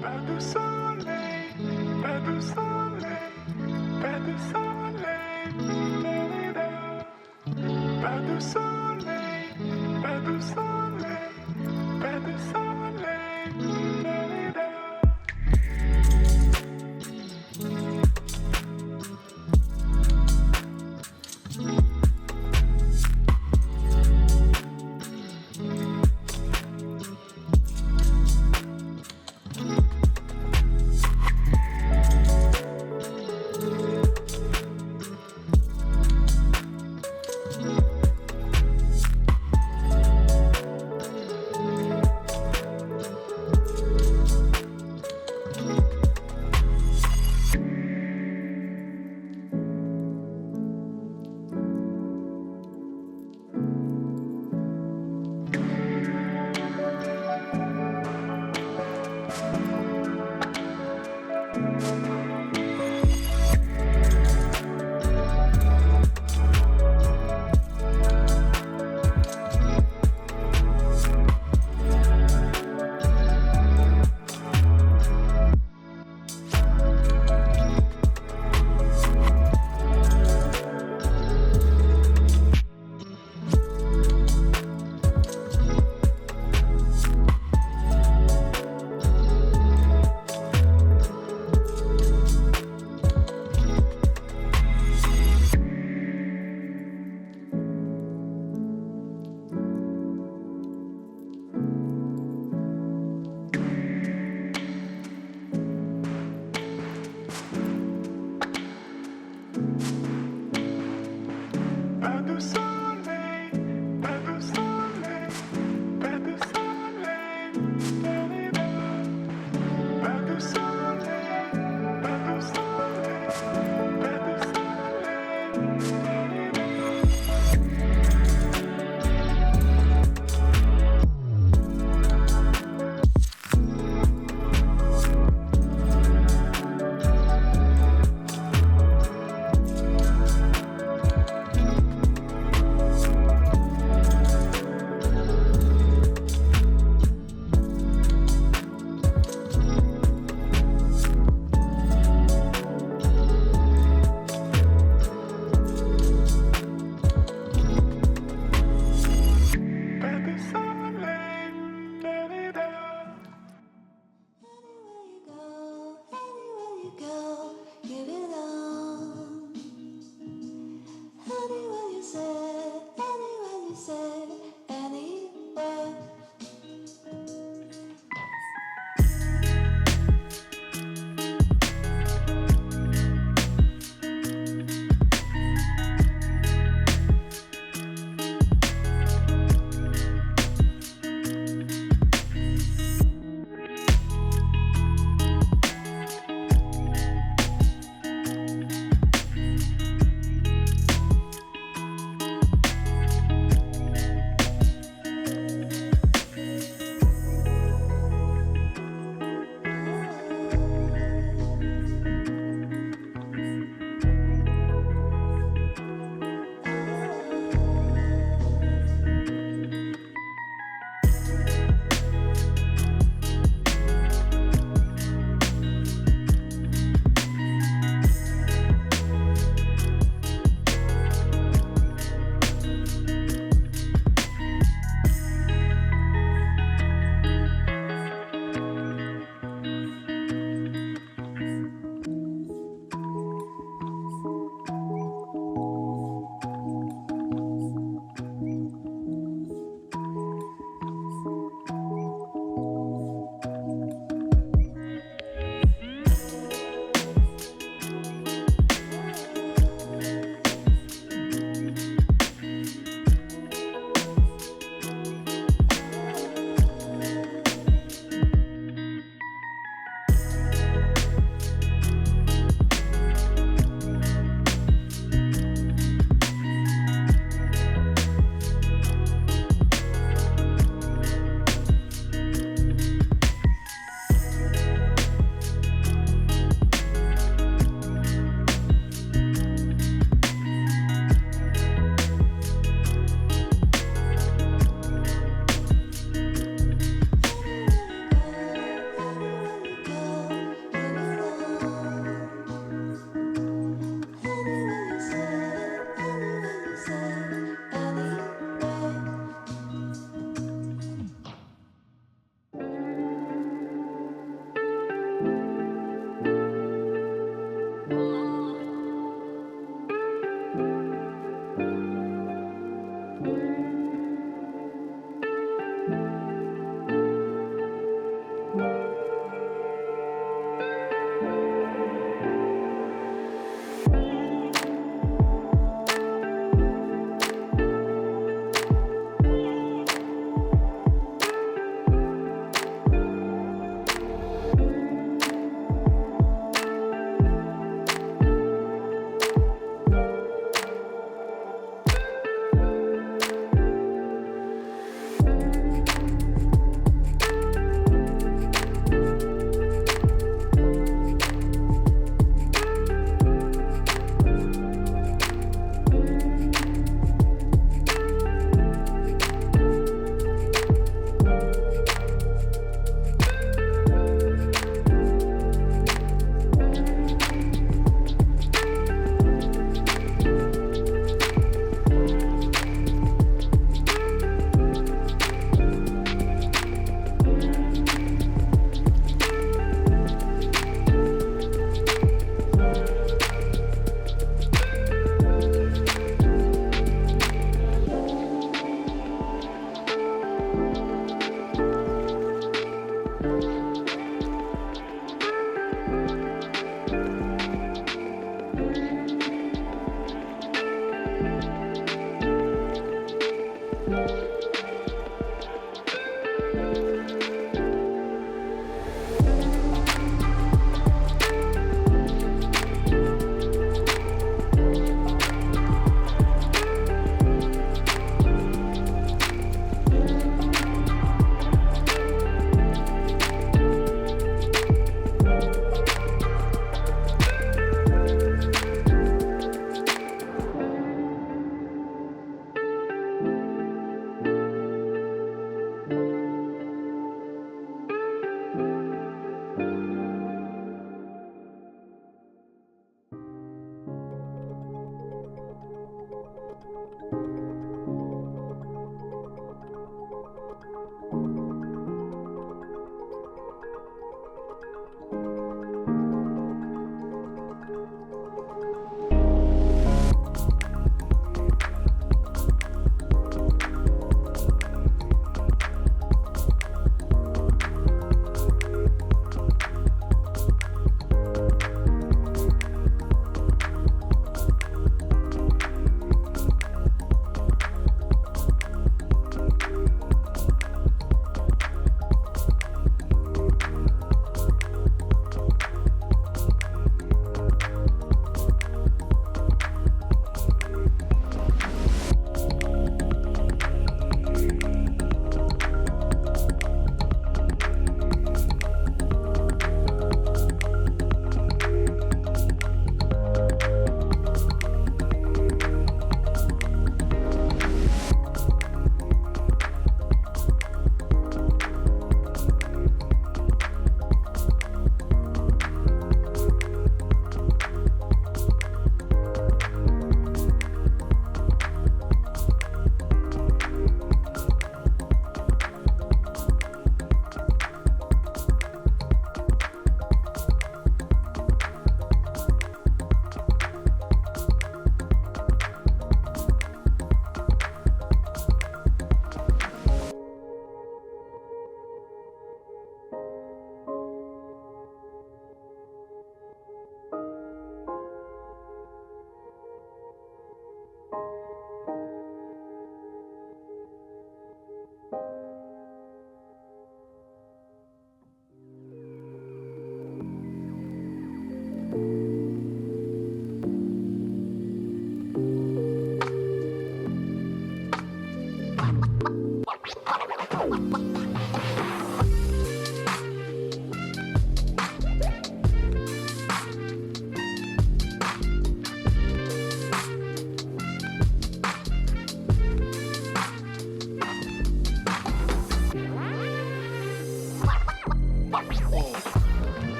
Pas de soleil, pas de soleil, pas de soleil, pas de soleil, pas de soleil, pas de soleil.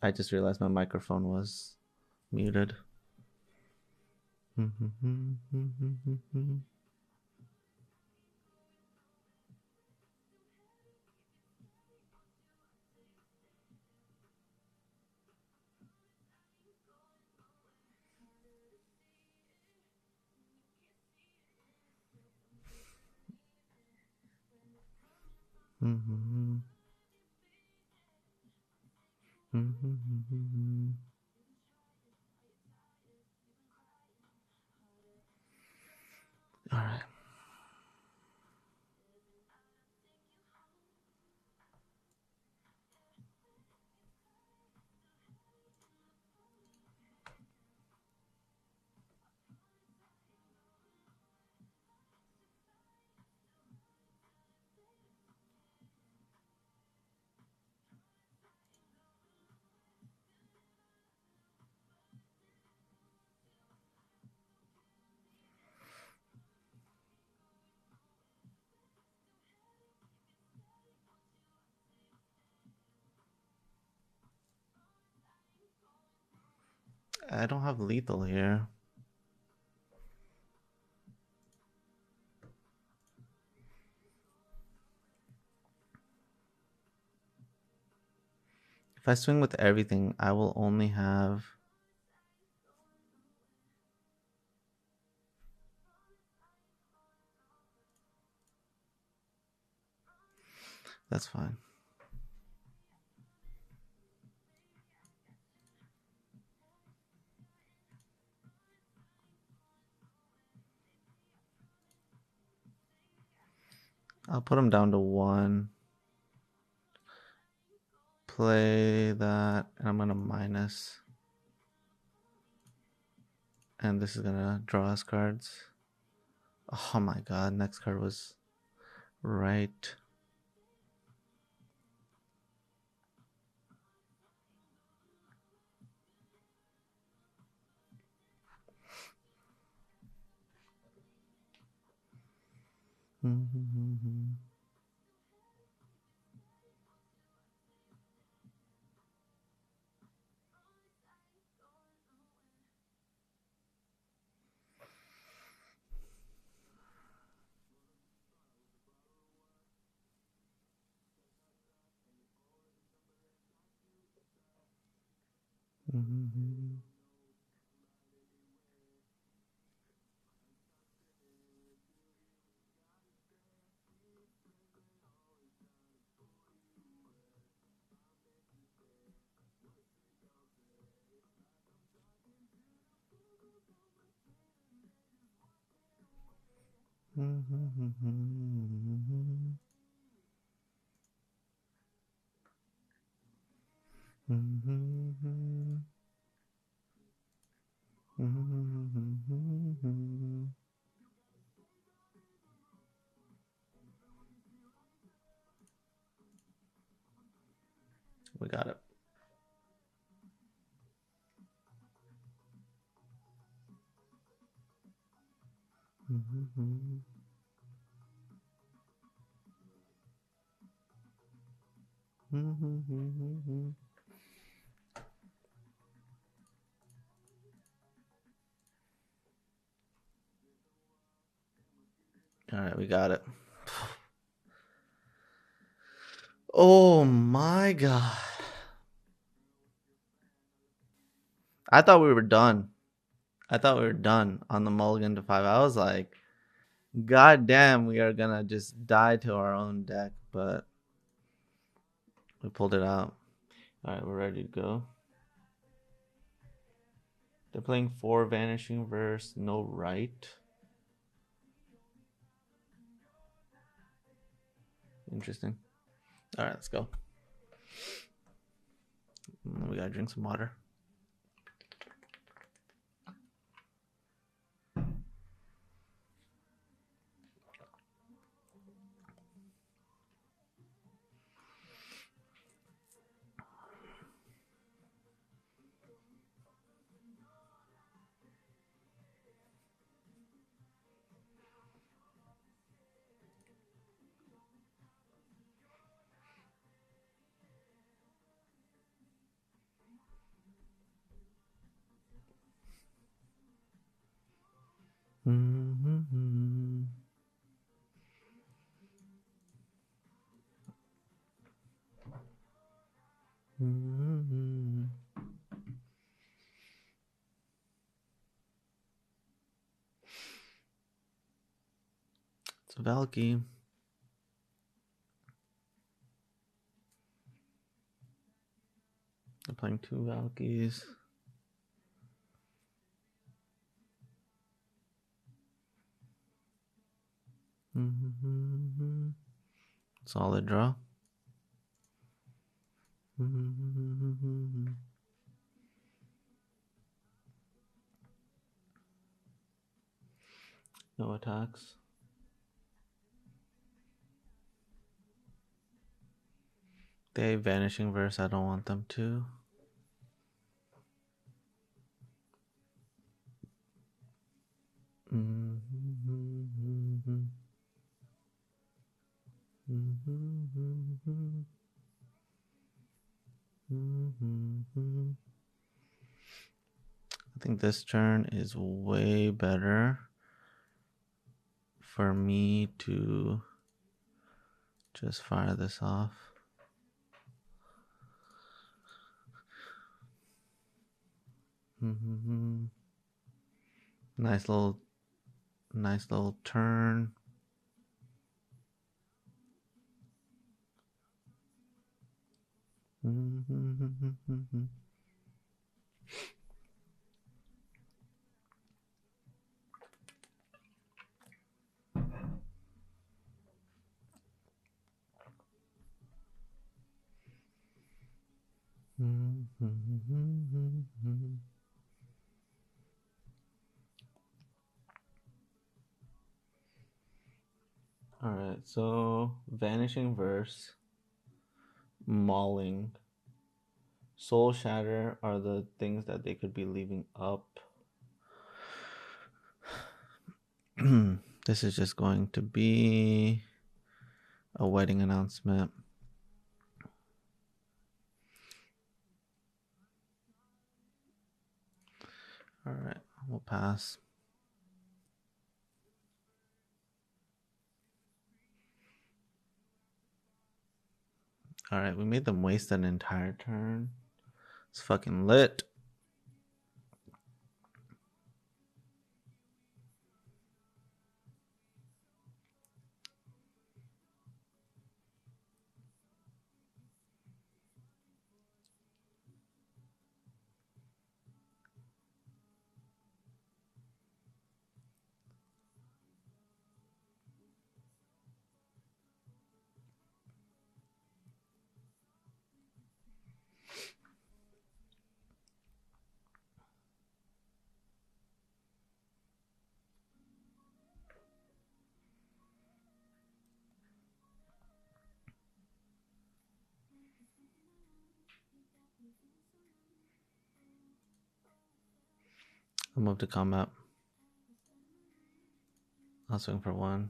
I just realized my microphone was muted. All right. I don't have lethal here. If I swing with everything, I will only have... That's fine. I'll put him down to 1. Play that, and I'm going to minus. And this is going to draw us cards. Oh my god, next card was right. We got it. All right, we got it. Oh my god. I thought we were done. I thought we were done on the mulligan to 5. I was like, god damn, we are gonna just die to our own deck, but we pulled it out. All right, we're ready to go. They're playing 4 Vanishing Verse, no right. Interesting. All right, let's go. We gotta drink some water. Valky. They're playing 2 Valkyries. Solid draw. No attacks. They Vanishing Verse. I don't want them to. I think this turn is way better for me to just fire this off. Nice little turn. All right, so Vanishing Verse, Mauling, Soul Shatter are the things that they could be leaving up. This is just going to be a wedding announcement. All right, we'll pass. All right, we made them waste an entire turn. It's fucking lit. I'll move to combat. I'll swing for 1.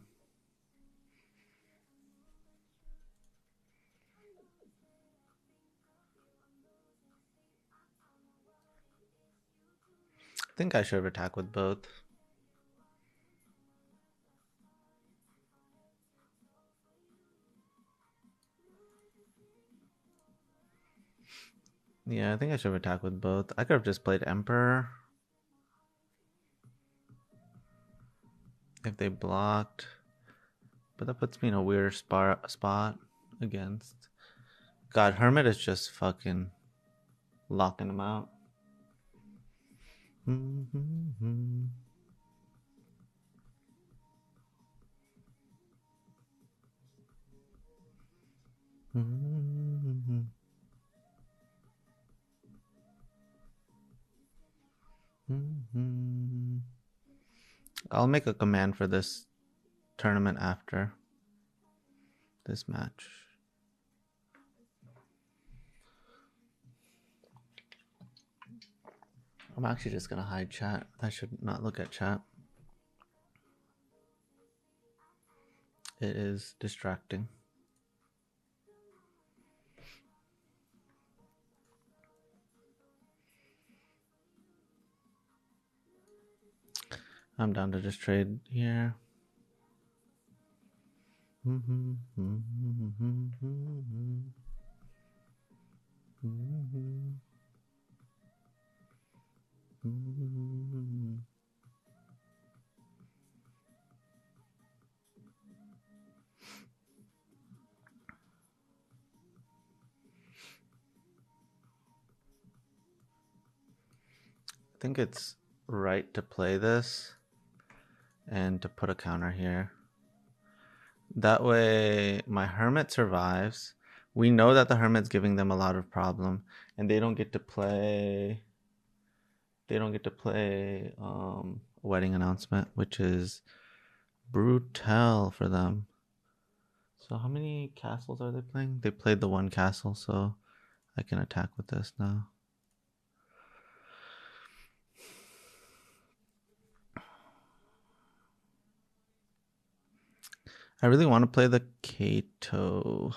I think I should have attacked with both. Yeah, I think I should have attacked with both. I could have just played Emperor if they blocked, but that puts me in a weird spot against. God, Hermit is just fucking locking them out. I'll make a command for this tournament after this match. I'm actually just gonna hide chat. I should not look at chat. It is distracting. I'm down to just trade here. think it's right to play this and to put a counter here. That way my Hermit survives. We know that the Hermit's giving them a lot of problem, and they don't get to play Wedding Announcement, which is brutal for them. So how many castles are they playing? They played the one castle, so I can attack with this now. I really want to play the Kaito.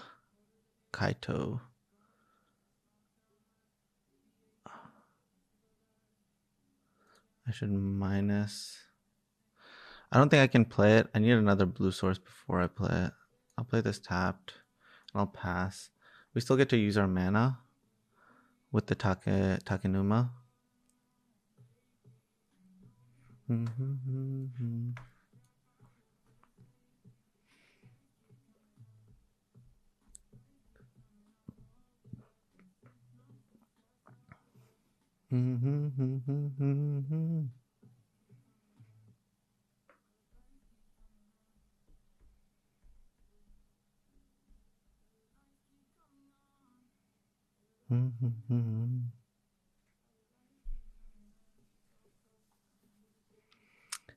I should minus. I don't think I can play it. I need another blue source before I play it. I'll play this tapped and I'll pass. We still get to use our mana with the Takenuma.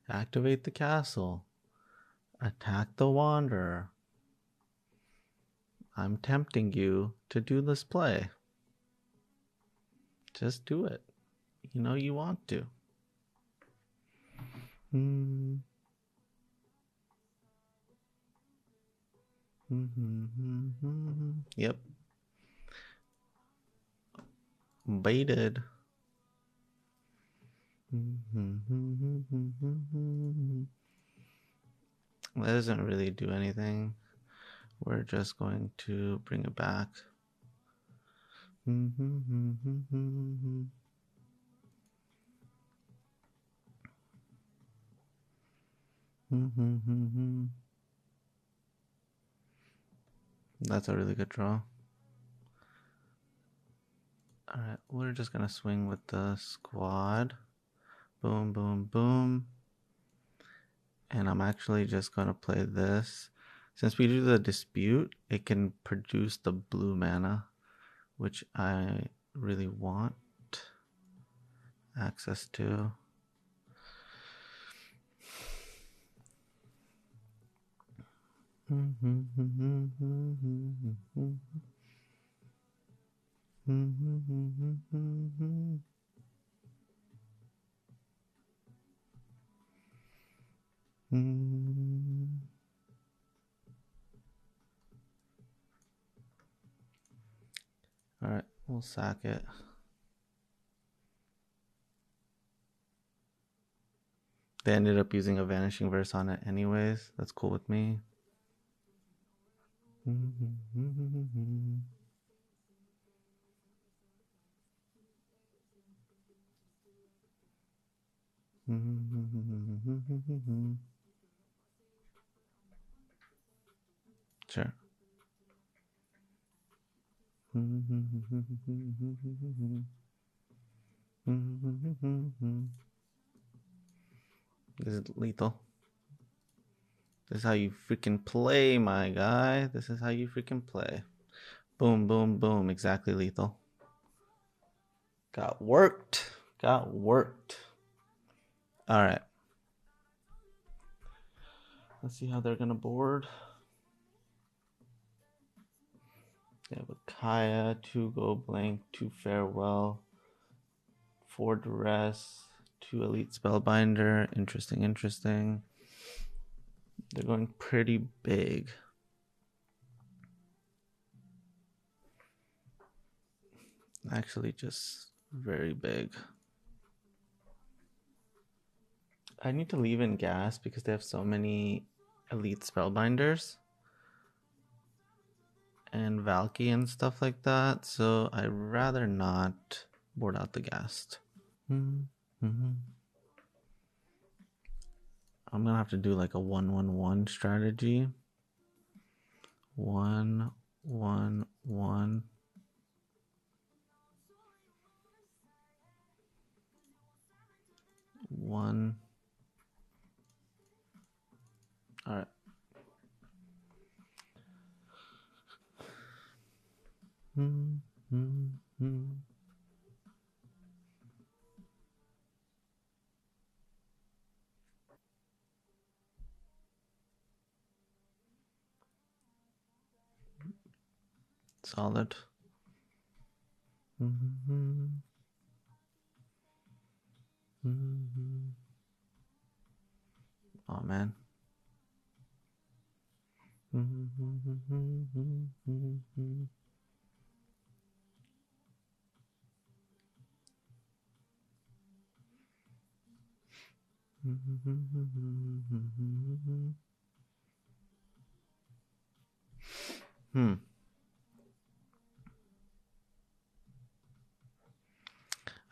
Activate the castle. Attack the Wanderer. I'm tempting you to do this play. Just do it. You know you want to. Yep. Baited. That doesn't really do anything. We're just going to bring it back. That's a really good draw. Alright, we're just gonna swing with the squad. Boom, boom, boom. And I'm actually just gonna play this. Since we do the dispute, it can produce the blue mana, which I really want access to. All right, we'll sack it. They ended up using a Vanishing Verse on it anyways. That's cool with me. Sure. This is lethal. This is how you freaking play, my guy. This is how you freaking play. Boom, boom, boom. Exactly lethal. Got worked. Got worked. All right. Let's see how they're going to board. They have a Kaya, 2 Go Blank, 2 Farewell, 4 Duress, 2 Elite Spellbinder. Interesting, interesting. They're going pretty big. Actually, just very big. I need to leave in Ghast because they have so many Elite Spellbinders and Valky and stuff like that, so I'd rather not board out the Ghast. I'm gonna have to do like a 1-1-1 strategy. 1-1-1. 1. All right. Solid. Oh man.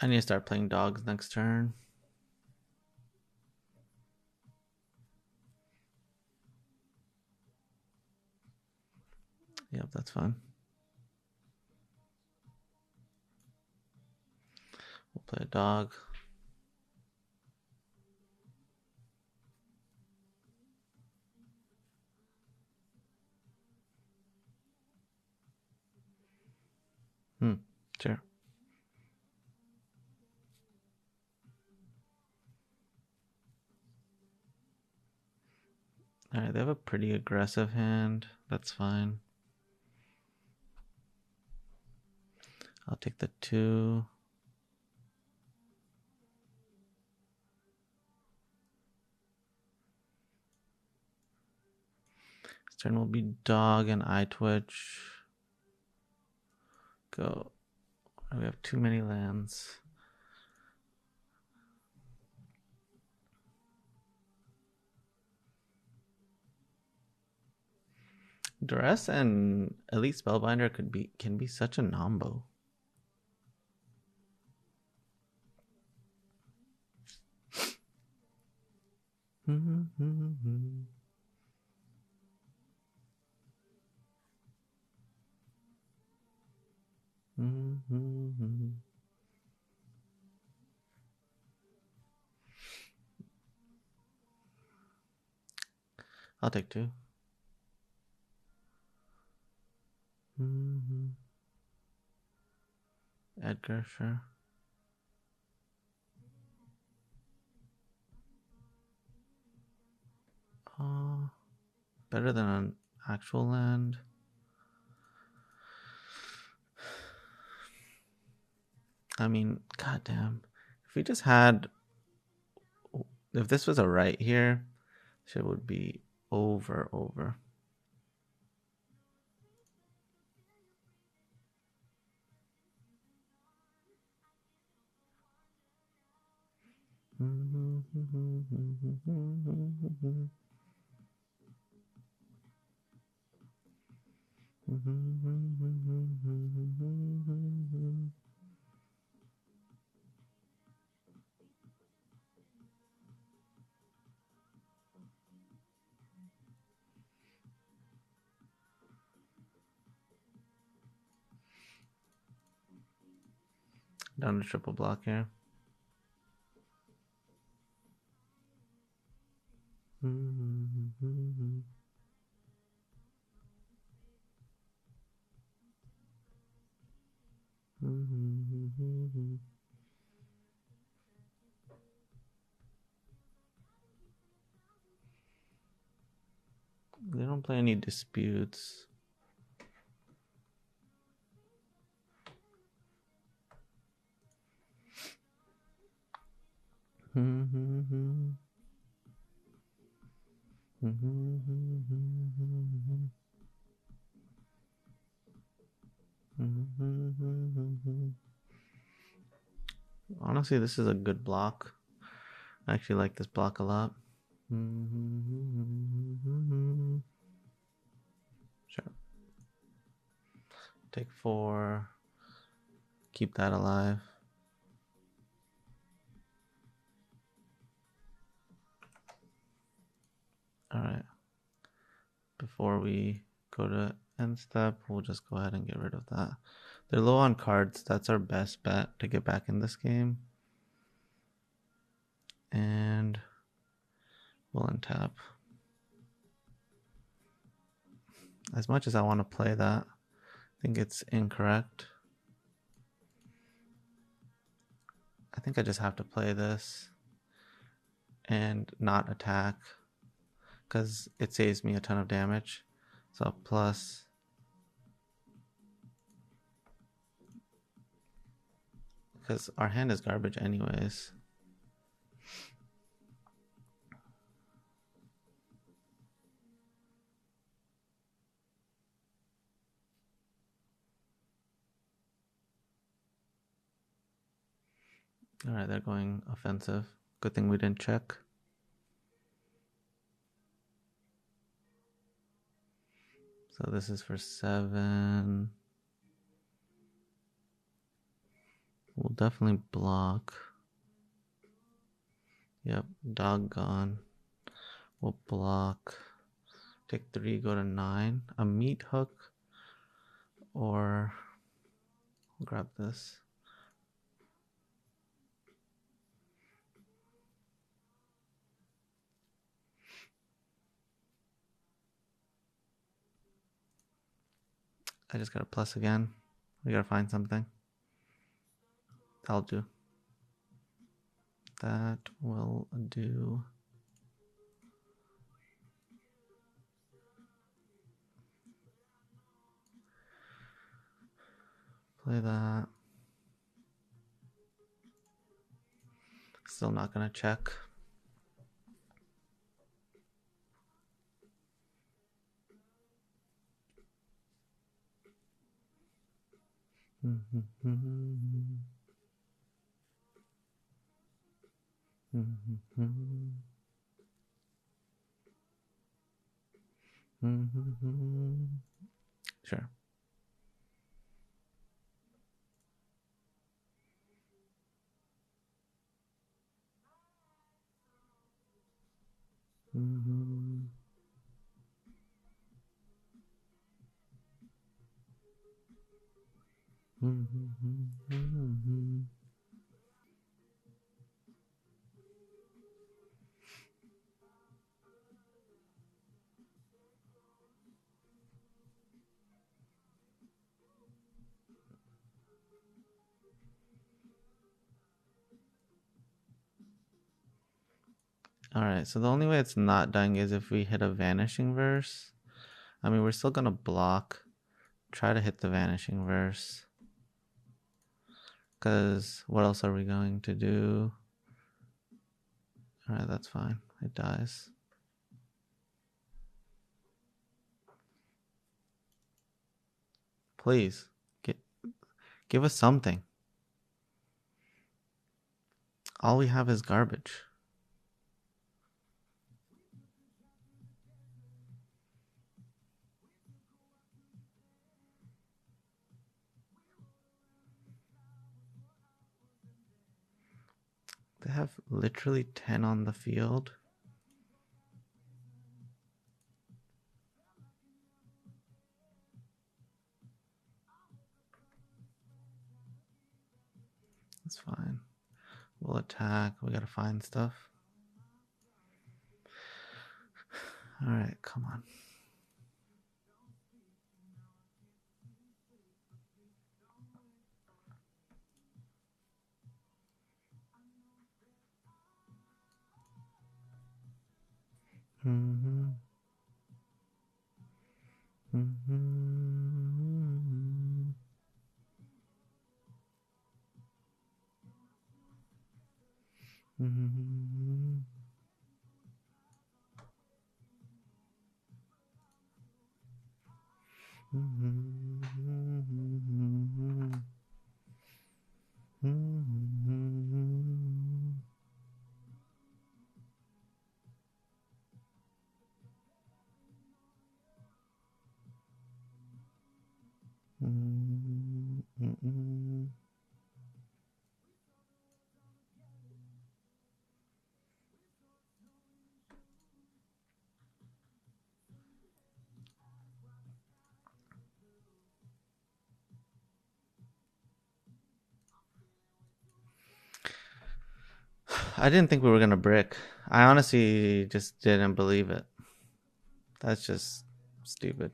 I need to start playing dogs next turn. Yep, that's fine. We'll play a dog. Sure. Alright, they have a pretty aggressive hand. That's fine. I'll take the 2. This turn will be dog and Eyetwitch. Go. We have too many lands. Duress and Elite Spellbinder can be such a nombo. I'll take 2. Edgar, sure. Better than an actual land. I mean, goddamn. If we just had... If this was a right here, shit would be over. Down to triple block here. They don't play any disputes. Honestly, this is a good block. I actually like this block a lot. Sure. Take 4. Keep that alive. Alright. Before we go to end step, we'll just go ahead and get rid of that. They're low on cards. That's our best bet to get back in this game. And We'll untap. As much as I want to play that, I think it's incorrect. I think I just have to play this and not attack because it saves me a ton of damage. So plus, because our hand is garbage anyways. All right, they're going offensive. Good thing we didn't check. So this is for 7. We'll definitely block. Yep, doggone. We'll block. Take 3, go to 9. A Meathook, or I'll grab this. I just got a plus again. We gotta find something. That'll do. That will do. Play that. Still not gonna check. Sure. Alright, so the only way it's not dying is if we hit a Vanishing Verse. I mean, we're still gonna block. Try to hit the Vanishing Verse. Because what else are we going to do? Alright, that's fine. It dies. Please, give us something. All we have is garbage. They have literally 10 on the field. That's fine. We'll attack. We gotta find stuff. Alright, come on. I didn't think we were gonna brick. I honestly just didn't believe it. That's just stupid.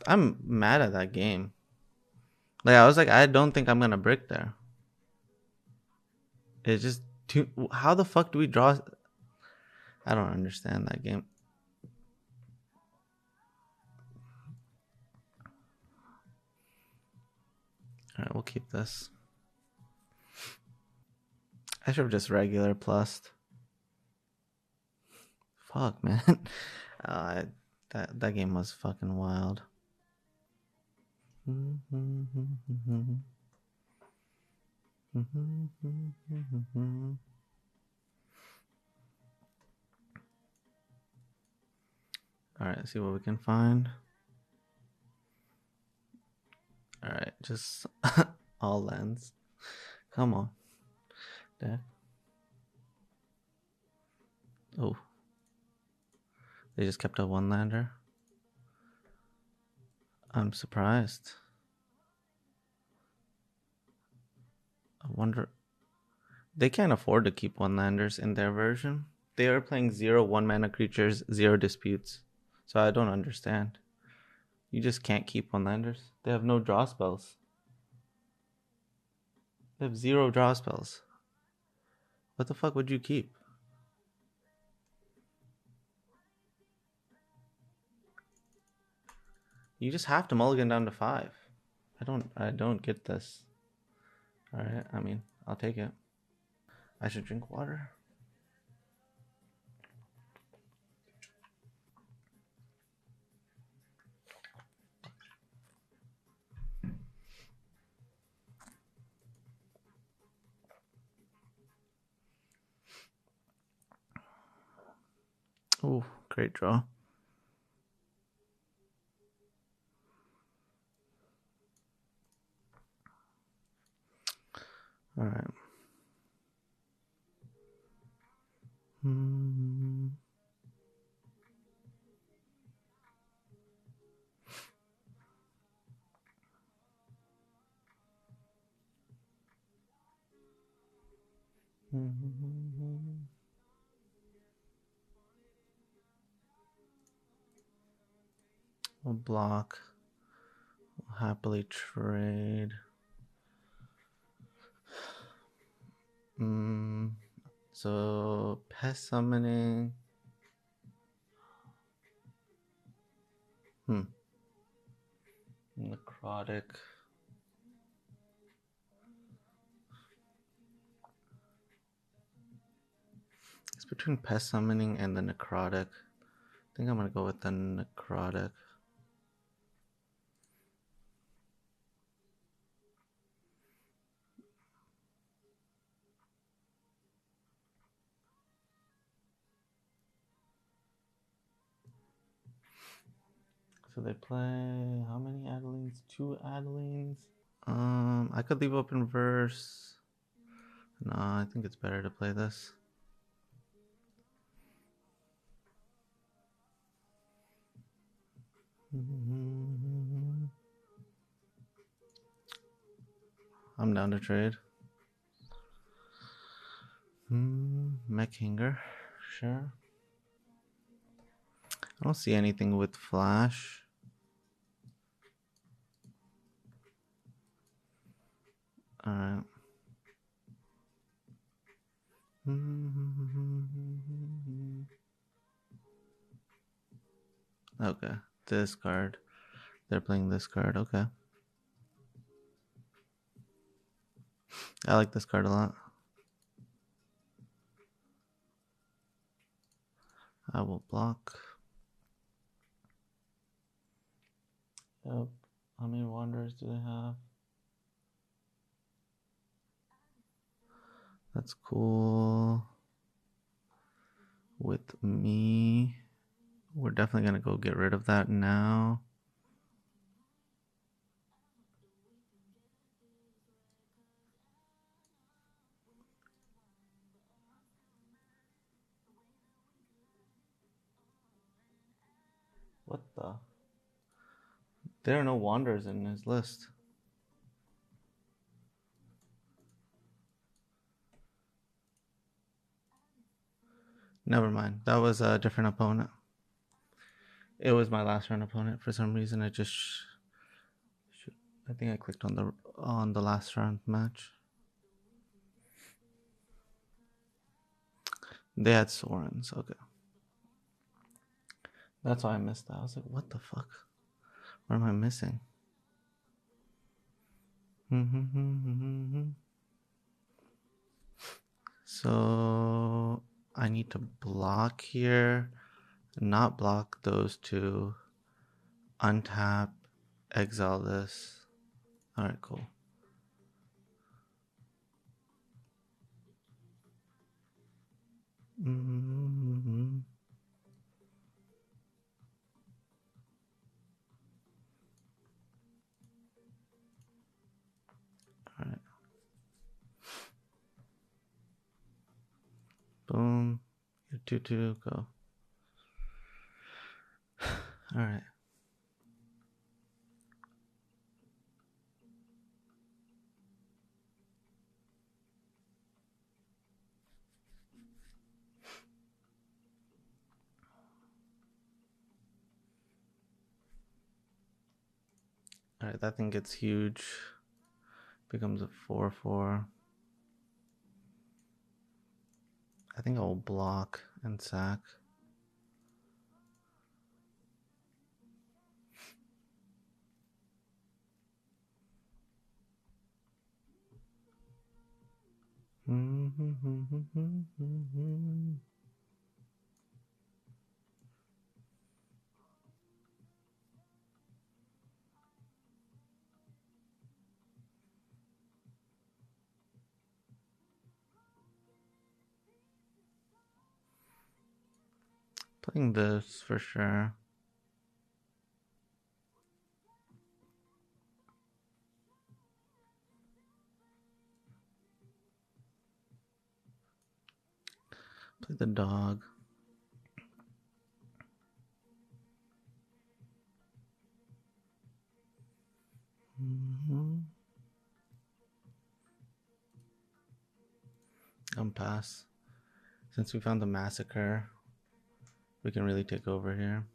I'm mad at that game. Like I was like, I don't think I'm gonna brick there. It's just too. How the fuck do we draw? I don't understand that game. All right, we'll keep this. I should have just regular plussed. Fuck, man. That game was fucking wild. All right, see what we can find. All right, just all lands. Come on. Deck. Oh. They just kept a one lander. I'm surprised. I wonder. They can't afford to keep one landers in their version. They are playing 0 1-mana creatures, 0 disputes. So I don't understand. You just can't keep one landers. They have no draw spells. They have 0 draw spells. What the fuck would you keep? You just have to mulligan down to 5. I don't get this. Alright, I mean, I'll take it. I should drink water. Oh, great draw. All right. We'll block. We'll happily trade. So pest summoning. Necrotic. It's between pest summoning and the necrotic. I think I'm gonna go with the necrotic. So they play how many Adelines? 2 Adelines. I could leave open verse. No, I think it's better to play this. I'm down to trade. Mech Hanger, sure. I don't see anything with flash. Alright. Okay, this card. They're playing this card, okay. I like this card a lot. I will block. Yep. How many wanderers do they have? That's cool. With me we're definitely gonna go get rid of that now. What the? There are no Wanderers in his list. Never mind. That was a different opponent. It was my last round opponent. For some reason, I just... I think I clicked on the last round match. They had Soarings. Okay. That's why I missed that. I was like, what the fuck? What am I missing? So I need to block here, not block those two, untap, exile this. All right, cool. All right. Boom. Your 2/2, go. All right. All right, that thing gets huge. Becomes a 4/4. I think I'll block and sack. Playing this for sure. Play the dog. Pass. Since we found the massacre, we can really take over here.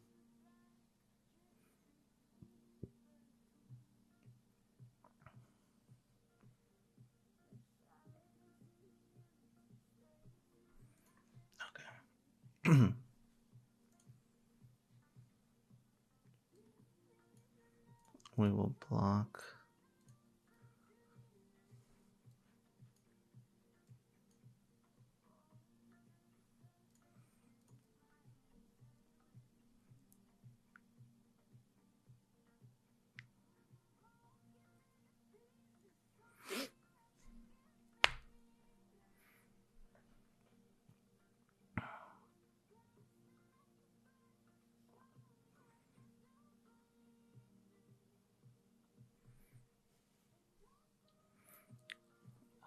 Okay. We will block.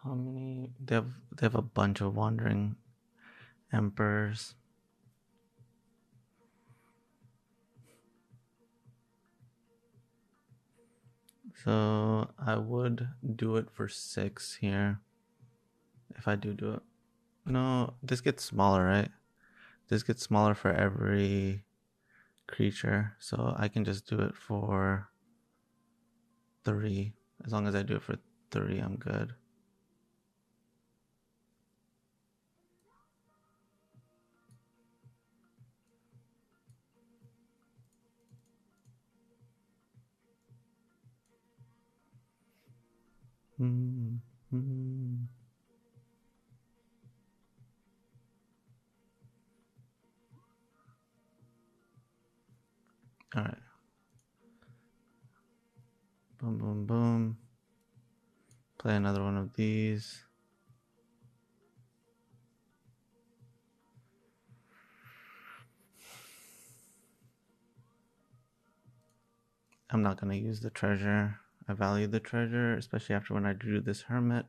How many? They have a bunch of wandering emperors. So I would do it for 6 here. If I do it. No, this gets smaller, right? This gets smaller for every creature. So I can just do it for 3. As long as I do it for 3, I'm good. All right. Boom, boom, boom. Play another one of these. I'm not going to use the treasure. I value the treasure, especially after when I drew this hermit.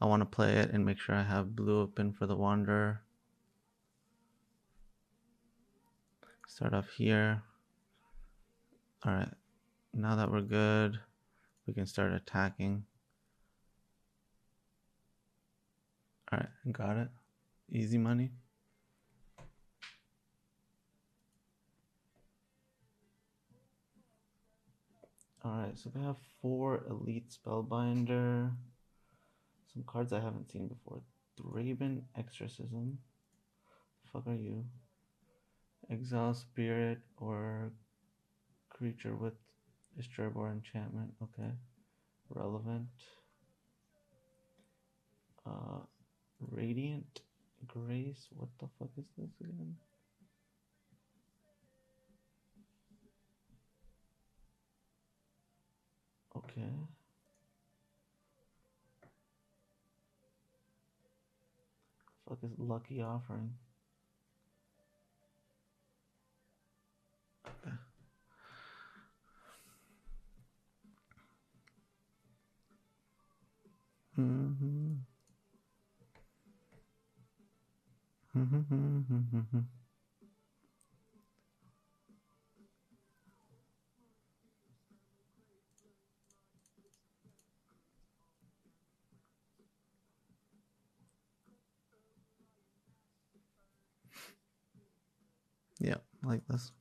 I want to play it and make sure I have blue open for the wanderer. Start off here. All right, now that we're good, we can start attacking. All right, got it. Easy money. All right, so they have 4 Elite Spellbinder. Some cards I haven't seen before. Thraben Exorcism. Fuck are you? Exile Spirit or creature with Disturbor enchantment. Okay. Relevant. Radiant Grace. What the fuck is this again? Okay. Fuck is Lucky Offering? Okay. Yeah, like this.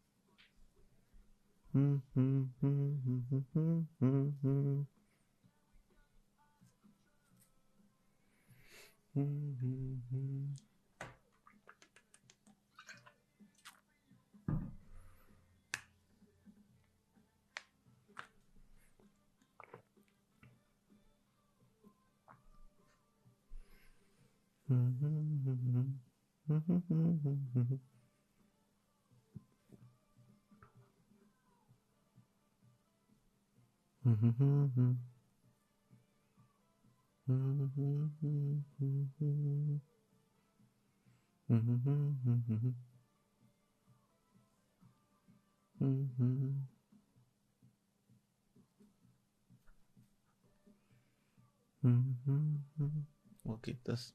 We'll keep this.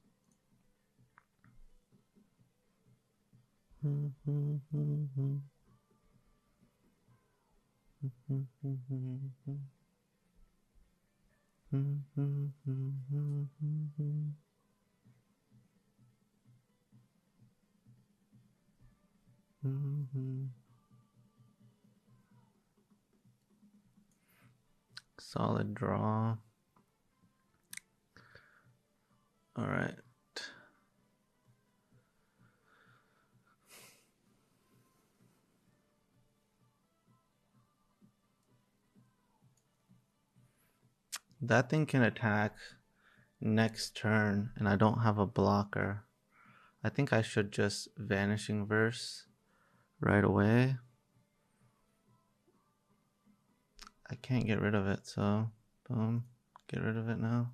Solid draw. All right. That thing can attack next turn, and I don't have a blocker. I think I should just Vanishing Verse right away. I can't get rid of it, so boom, get rid of it now.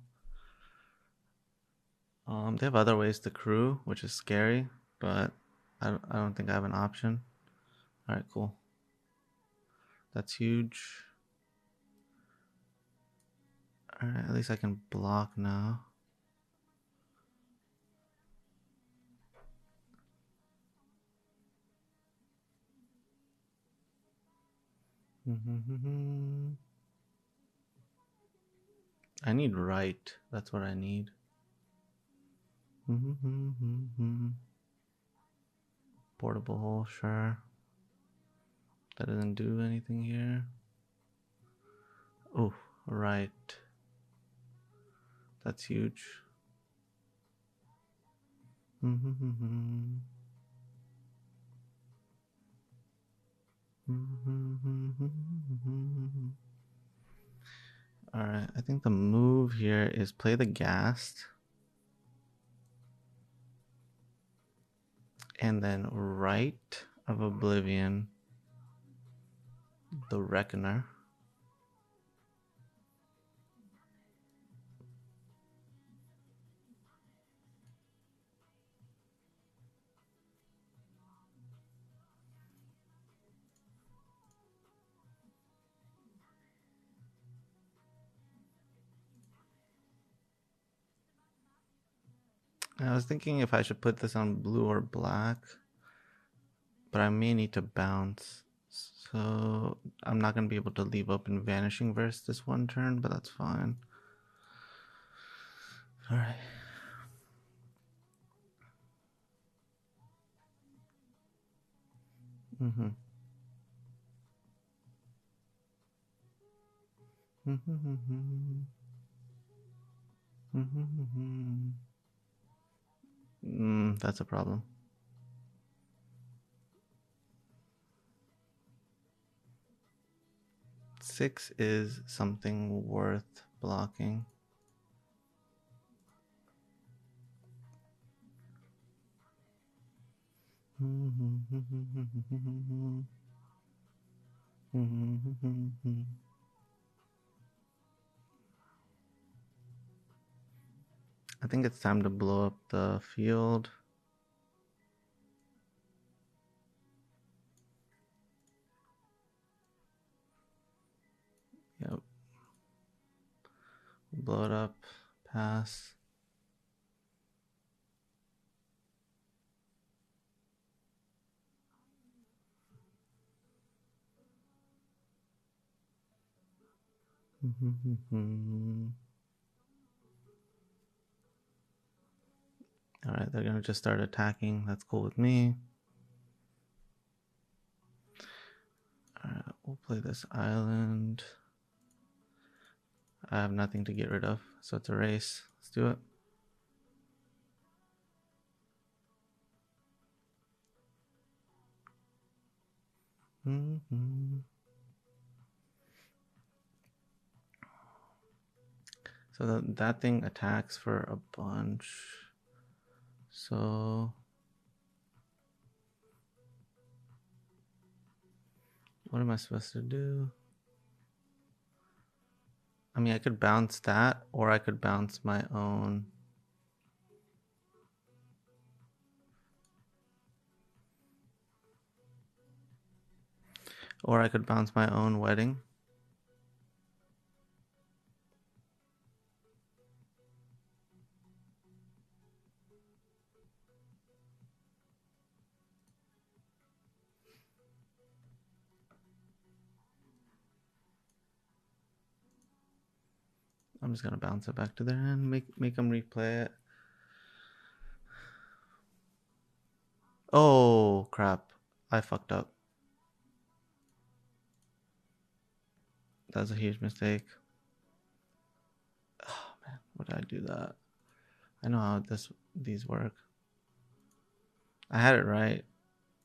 They have other ways to crew, which is scary, but I don't think I have an option. All right, cool. That's huge. All right, at least I can block now. I need right. That's what I need. Portable hole, sure. That doesn't do anything here. Oh, right. That's huge. Alright, I think the move here is play the Ghast. And then Rite of Oblivion, the Reckoner. I was thinking if I should put this on blue or black, but I may need to bounce. So I'm not going to be able to leave open Vanishing Verse this one turn, but that's fine. Alright. Mm-hmm. That's a problem. Six is something worth blocking. I think it's time to blow up the field. Yep. Blow it up. Pass. Alright, they're gonna just start attacking. That's cool with me. Alright, we'll play this island. I have nothing to get rid of, so it's a race. Let's do it. So that thing attacks for a bunch. So what am I supposed to do? I mean, I could bounce that, or I could bounce my own. Or I could bounce my own wedding. I'm just gonna bounce it back to their end, make them replay it. Oh crap! I fucked up. That's a huge mistake. Oh man, why did I do that? I know how these work. I had it right.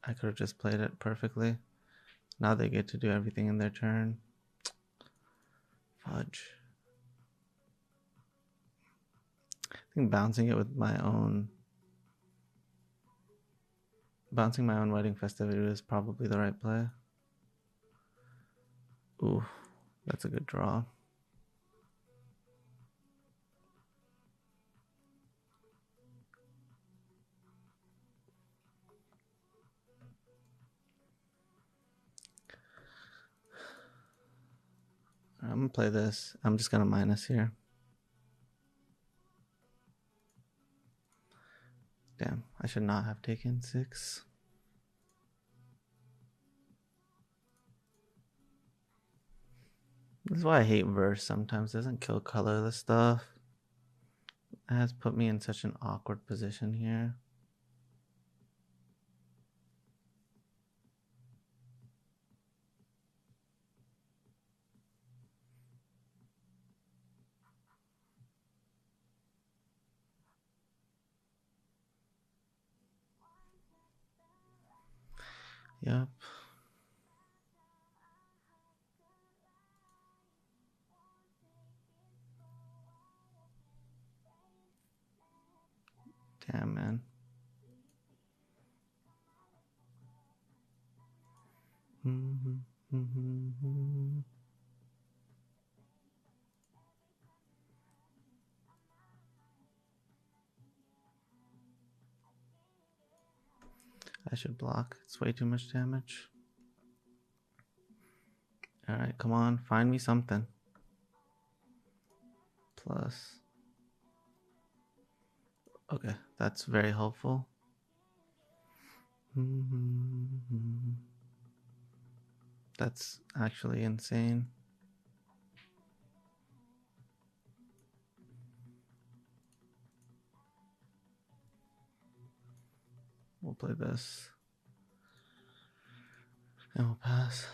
I could have just played it perfectly. Now they get to do everything in their turn. Fudge. I think bouncing it with my own wedding festivity is probably the right play. Ooh, that's a good draw. I'm gonna play this. I'm just gonna minus here. Damn, I should not have taken 6. This is why I hate verse sometimes. It doesn't kill colorless stuff. It has put me in such an awkward position here. Yep. Damn, man. I should block. It's way too much damage. Alright, come on. Find me something. Plus. Okay, that's very helpful. That's actually insane. We'll play this. And we'll pass.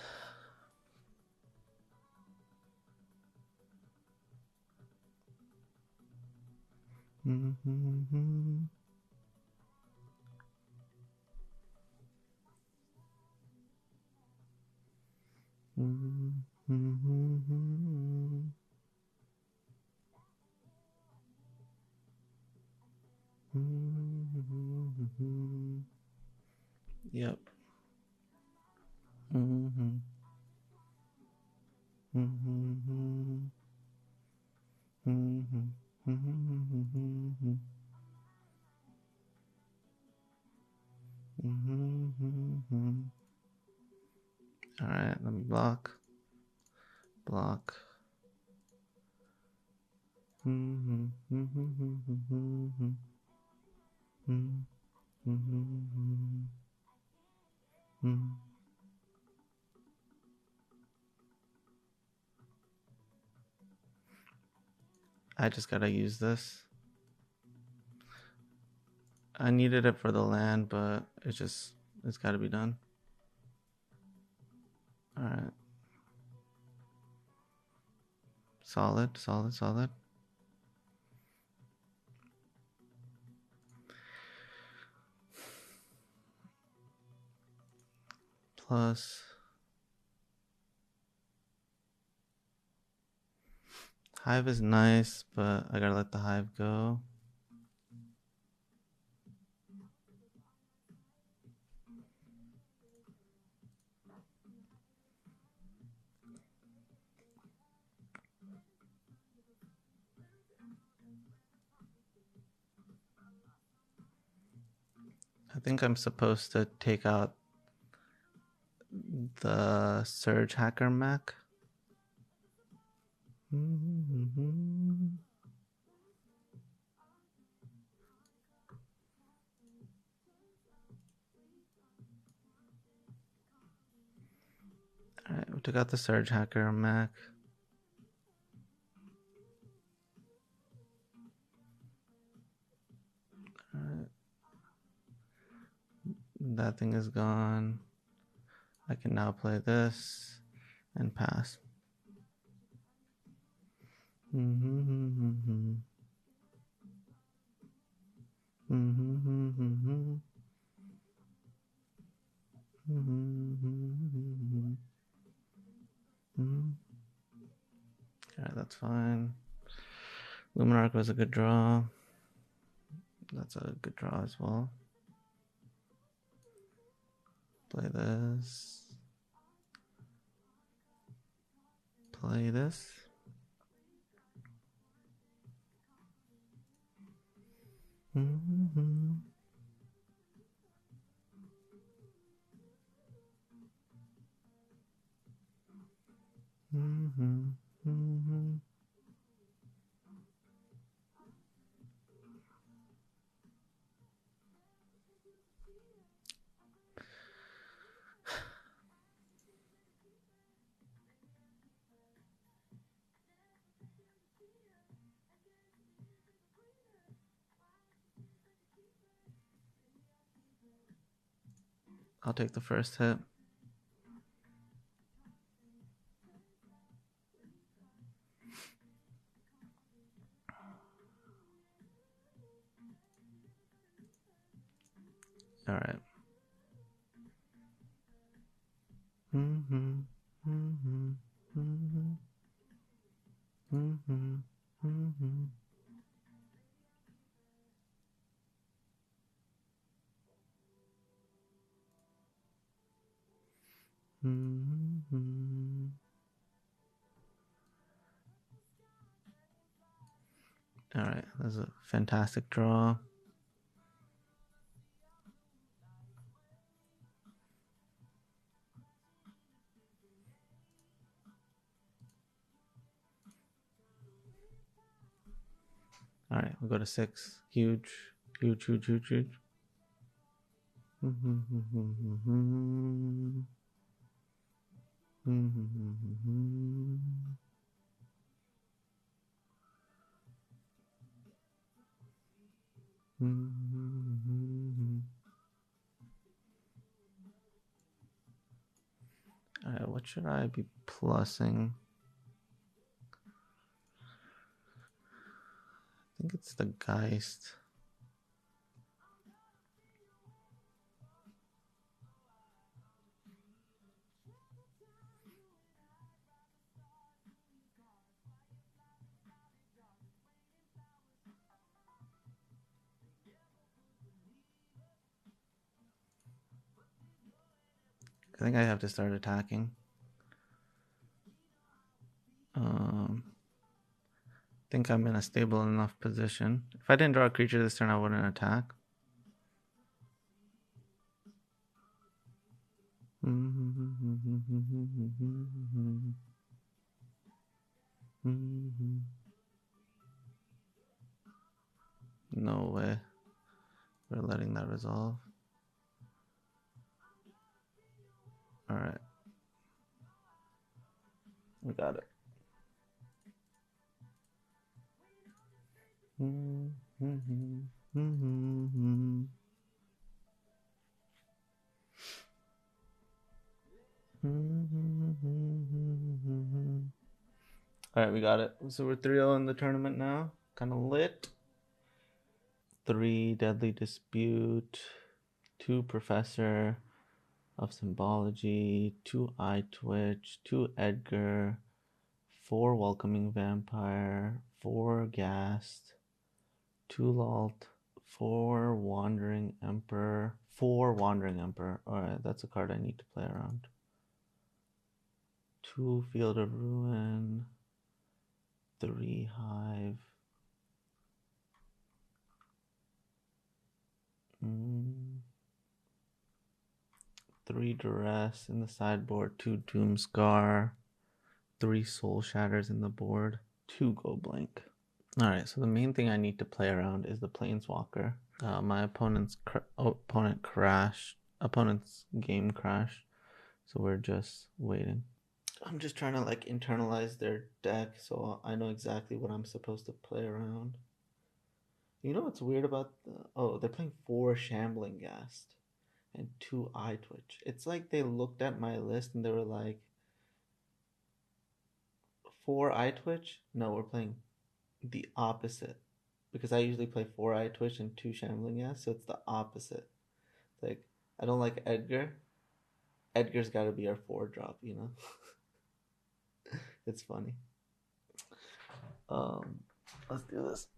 Yep. All right, let me block. I just gotta use this. I needed it for the land, but it's gotta be done. All right. Solid. Plus Hive is nice, but I gotta let the Hive go. I think I'm supposed to take out the Surge Hacker mech. Alright, we took out the Surge Hacker mech. Alright. That thing is gone. I can now play this and pass. Alright, that's fine. Luminarch was a good draw. That's a good draw as well. Play this. Play this. I'll take the first hit. All right. All right, that's a fantastic draw. All right, we'll go to 6. Huge. Huge, huge, huge, huge. Alright, what should I be plussing? I think it's the Geist. I think I have to start attacking. I think I'm in a stable enough position. If I didn't draw a creature this turn, I wouldn't attack. No way. We're letting that resolve. Alright. We got it. Alright, we got it. So we're 3-0 in the tournament now. Kind of lit. 3 Deadly Dispute, 2 Professor of Symbology, 2 Eyetwitch, 2 Edgar, 4 Welcoming Vampire, 4 Ghast, 2 Lalt, 4 Wandering Emperor, 4 Wandering Emperor. Alright, that's a card I need to play around. 2 Field of Ruin, 3 Hive. 3 Duress in the sideboard, 2 Doomscar, 3 Soul Shatters in the board, 2 Go Blank. Alright, so the main thing I need to play around is the Planeswalker. My opponent's game crashed, so we're just waiting. I'm just trying to like internalize their deck so I know exactly what I'm supposed to play around. You know what's weird about they're playing 4 Shambling Ghast and 2 Eyetwitch. It's like they looked at my list and they were like, 4 Eyetwitch? No, we're playing the opposite. Because I usually play 4 Eyetwitch and 2 Shambling Ghast, so it's the opposite. Like, I don't like Edgar. Edgar's gotta be our 4-drop, you know? It's funny. Let's do this.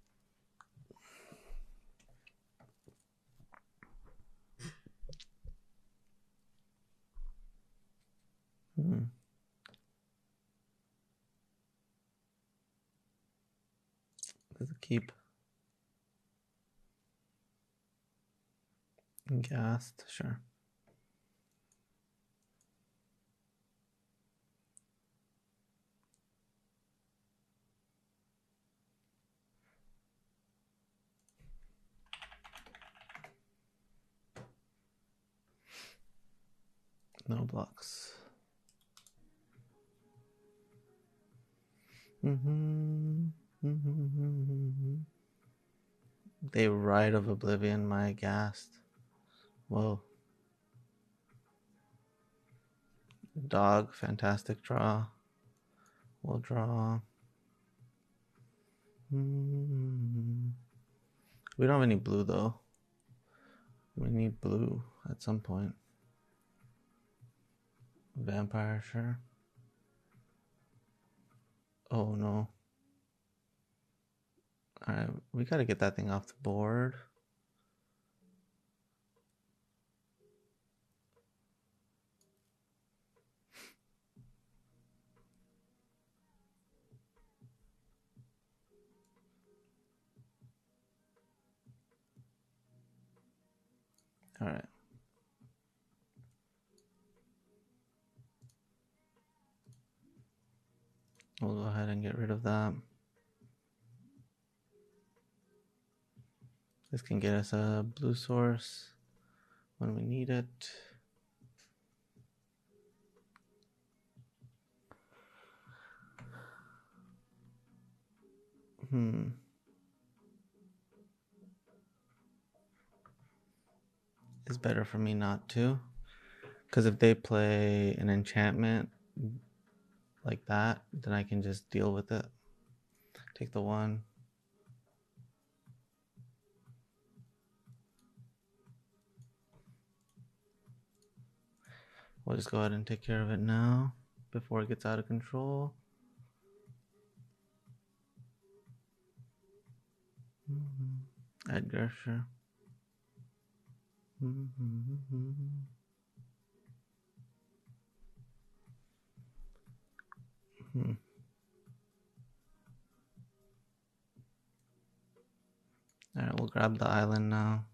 Does it keep? Ghast, sure. No blocks. They Rite of Oblivion my Ghast. Whoa. Dog, fantastic draw. We'll draw. We don't have any blue though. We need blue at some point. Vampire, sure. Oh no. Alright, we gotta get that thing off the board. Alright. We'll go ahead and get rid of that. This can get us a blue source when we need it. It's better for me not to. Because if they play an enchantment like that, then I can just deal with it. Take the 1. We'll just go ahead and take care of it now before it gets out of control. Edgar, sure. Alright, we'll grab the island now.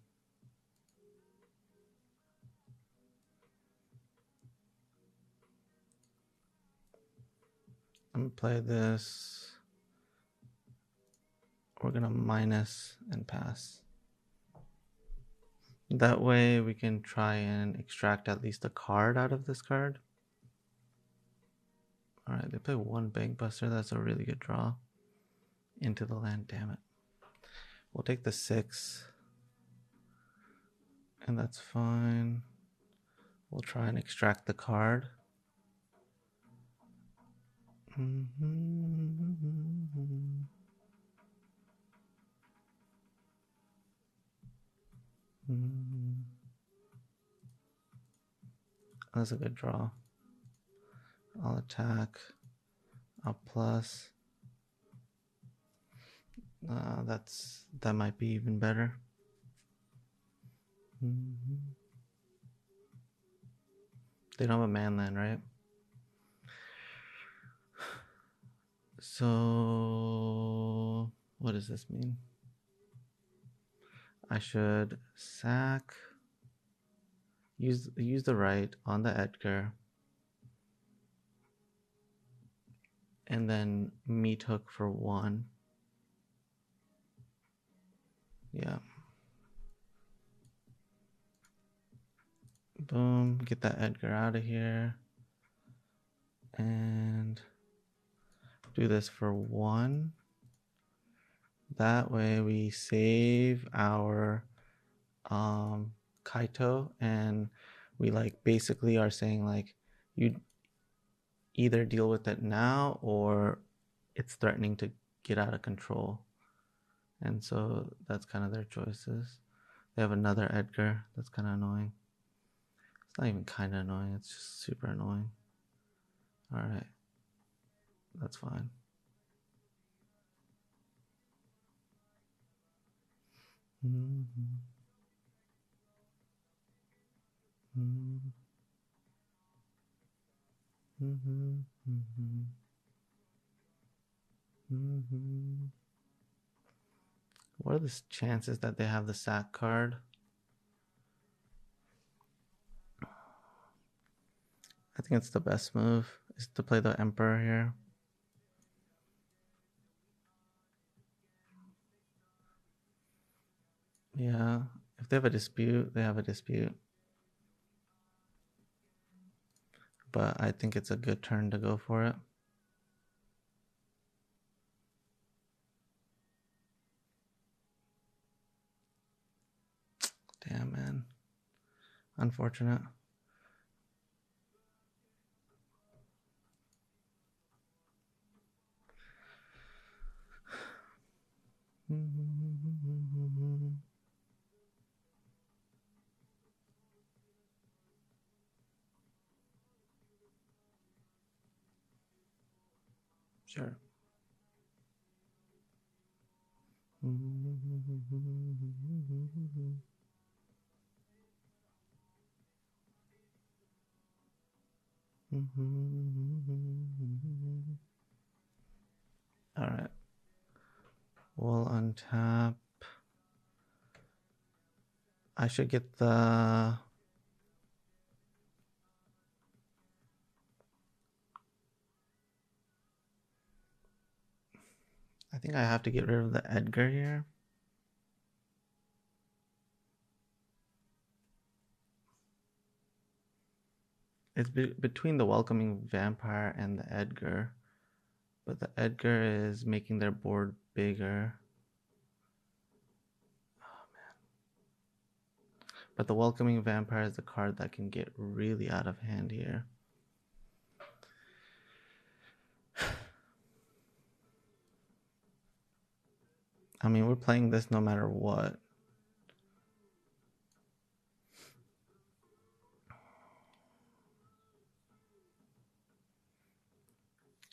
I'm gonna play this. We're gonna minus and pass. That way we can try and extract at least a card out of this card. Alright, they play 1 Bank Buster. That's a really good draw. Into the land, damn it. We'll take the 6. And that's fine. We'll try and extract the card. That's a good draw. I'll attack. I'll plus. That might be even better. They don't have a man land, right? So what does this mean? I should sack. Use the right on the Edgar. And then Meathook for 1. Yeah. Boom. Get that Edgar out of here. And do this for 1. That way we save our Kaito, and we like basically are saying like you either deal with it now or it's threatening to get out of control. And so that's kind of their choices. They have another Edgar. That's kind of annoying. It's not even kind of annoying. It's just super annoying. All right. That's fine. What are the chances that they have the sack card? I think it's the best move is to play the Emperor here. Yeah, if they have a dispute, they have a dispute. But I think it's a good turn to go for it. Damn, man. Unfortunate. Sure. All right. We'll untap. I should get the... I think I have to get rid of the Edgar here. It's between the Welcoming Vampire and the Edgar. But the Edgar is making their board bigger. Oh, man. But the Welcoming Vampire is the card that can get really out of hand here. I mean, we're playing this no matter what.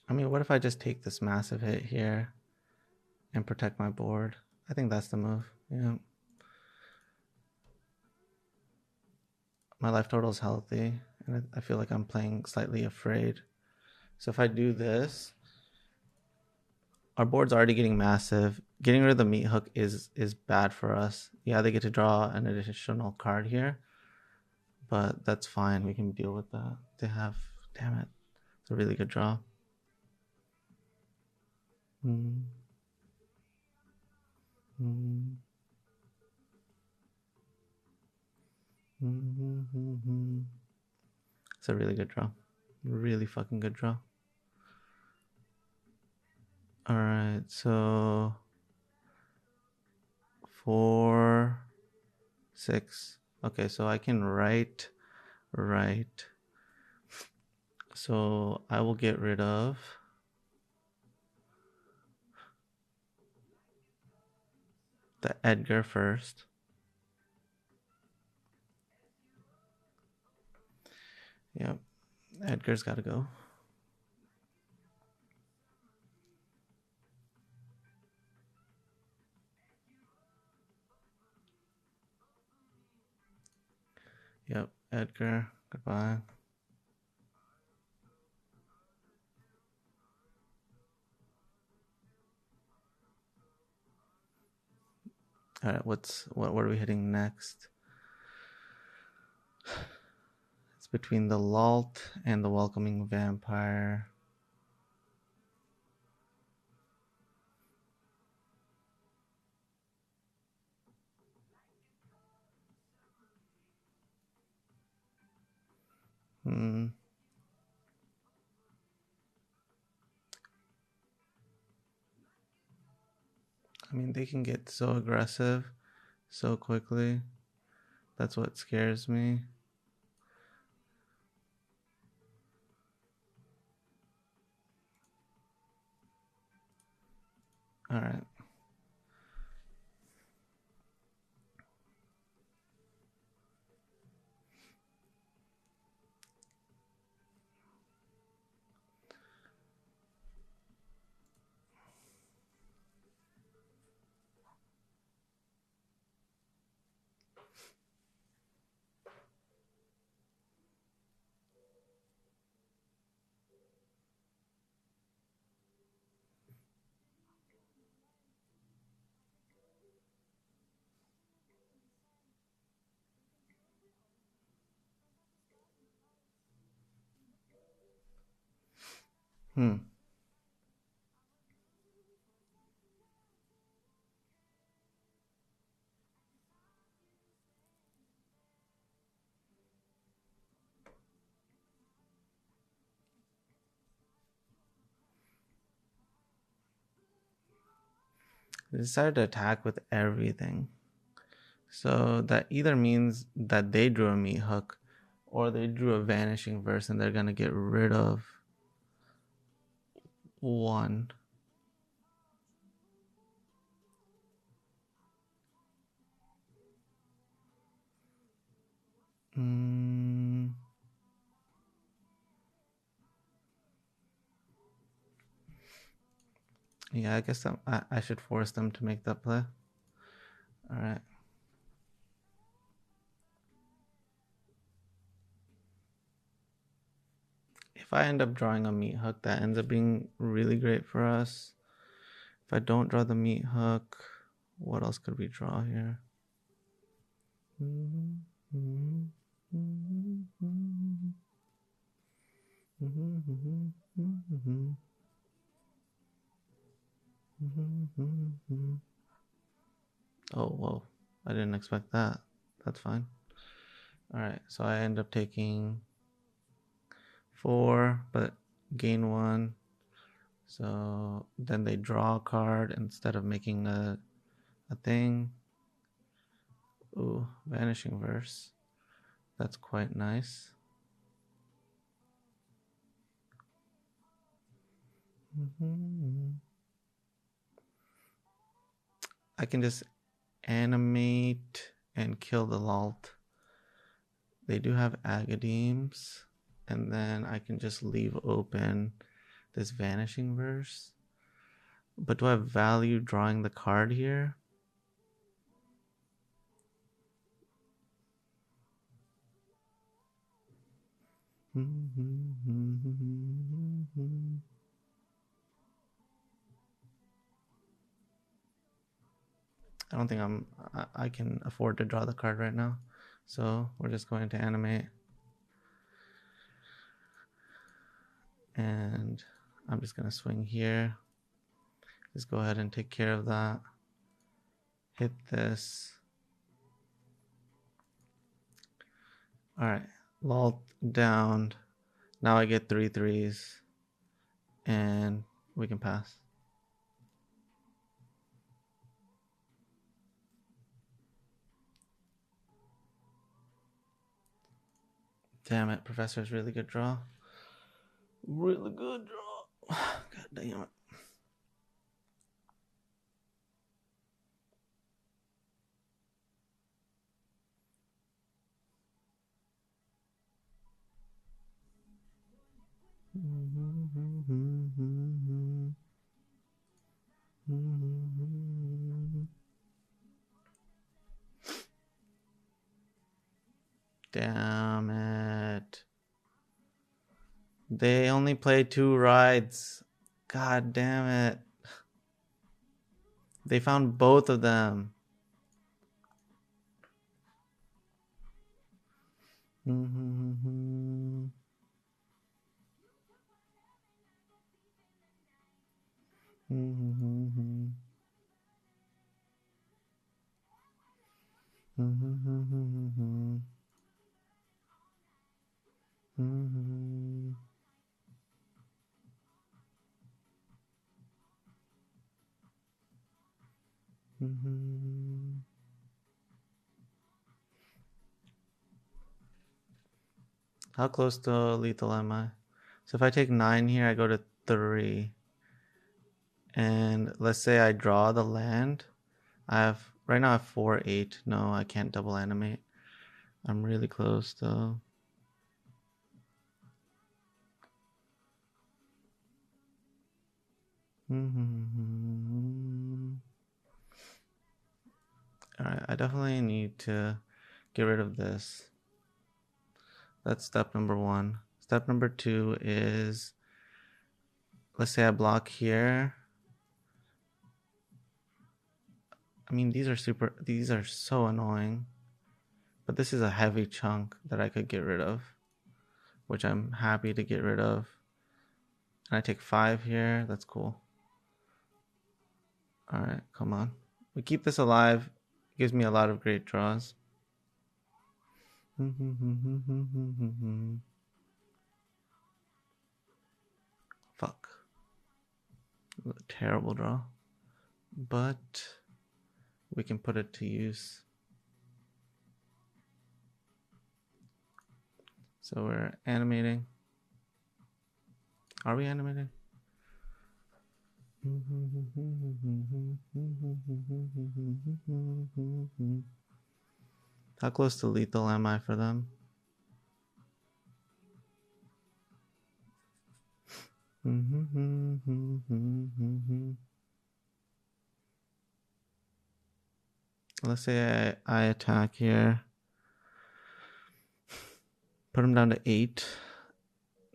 I mean, what if I just take this massive hit here and protect my board? I think that's the move. Yeah. My life total is healthy, and I feel like I'm playing slightly afraid. So if I do this, our board's already getting massive. Getting rid of the Meathook is bad for us. Yeah, they get to draw an additional card here, but that's fine. We can deal with that. They have, damn it, it's a really good draw. Mm. Mm. Mm-hmm. It's a really good draw. Really fucking good draw. Alright, so 4, 6. Okay, so I can write. So I will get rid of the Edgar first. Yep, Edgar's got to go. Yep, Edgar, goodbye. All right, what are we hitting next? It's between the Lalt and the Welcoming Vampire. I mean, they can get so aggressive so quickly. That's what scares me. All right. They decided to attack with everything. So that either means that they drew a Meathook or they drew a Vanishing Verse and they're going to get rid of one. Yeah, I guess I should force them to make that play. All right. If I end up drawing a Meathook, that ends up being really great for us. If I don't draw the Meathook, what else could we draw here? Oh, whoa. I didn't expect that. That's fine. Alright, so I end up taking 4, but gain 1. So then they draw a card instead of making a thing. Ooh, Vanishing Verse. That's quite nice. I can just animate and kill the Lalt. They do have Agadeems, and then I can just leave open this Vanishing Verse. But do I have value drawing the card here? I don't think I can afford to draw the card right now. So we're just going to animate. And I'm just going to swing here. Just go ahead and take care of that. Hit this. Alright. Lalt down. Now I get 3 3s. And we can pass. Damn it, Professor's really good draw. Really good draw. God damn it. Damn it. They only play 2 rides. God damn it. They found both of them. How close to lethal am I? So if I take 9 here, I go to 3. And let's say I draw the land. Right now I have 4 8. No, I can't double animate. I'm really close though. Alright, I definitely need to get rid of this. That's step number 1. Step number 2 is, let's say I block here. I mean, these are so annoying. But this is a heavy chunk that I could get rid of, which I'm happy to get rid of. And I take 5 here. That's cool. Alright, come on. We keep this alive. It gives me a lot of great draws. Fuck. A terrible draw. But we can put it to use. So we're animating. Are we animating? How close to lethal am I for them? Let's say I attack here. Put him down to 8.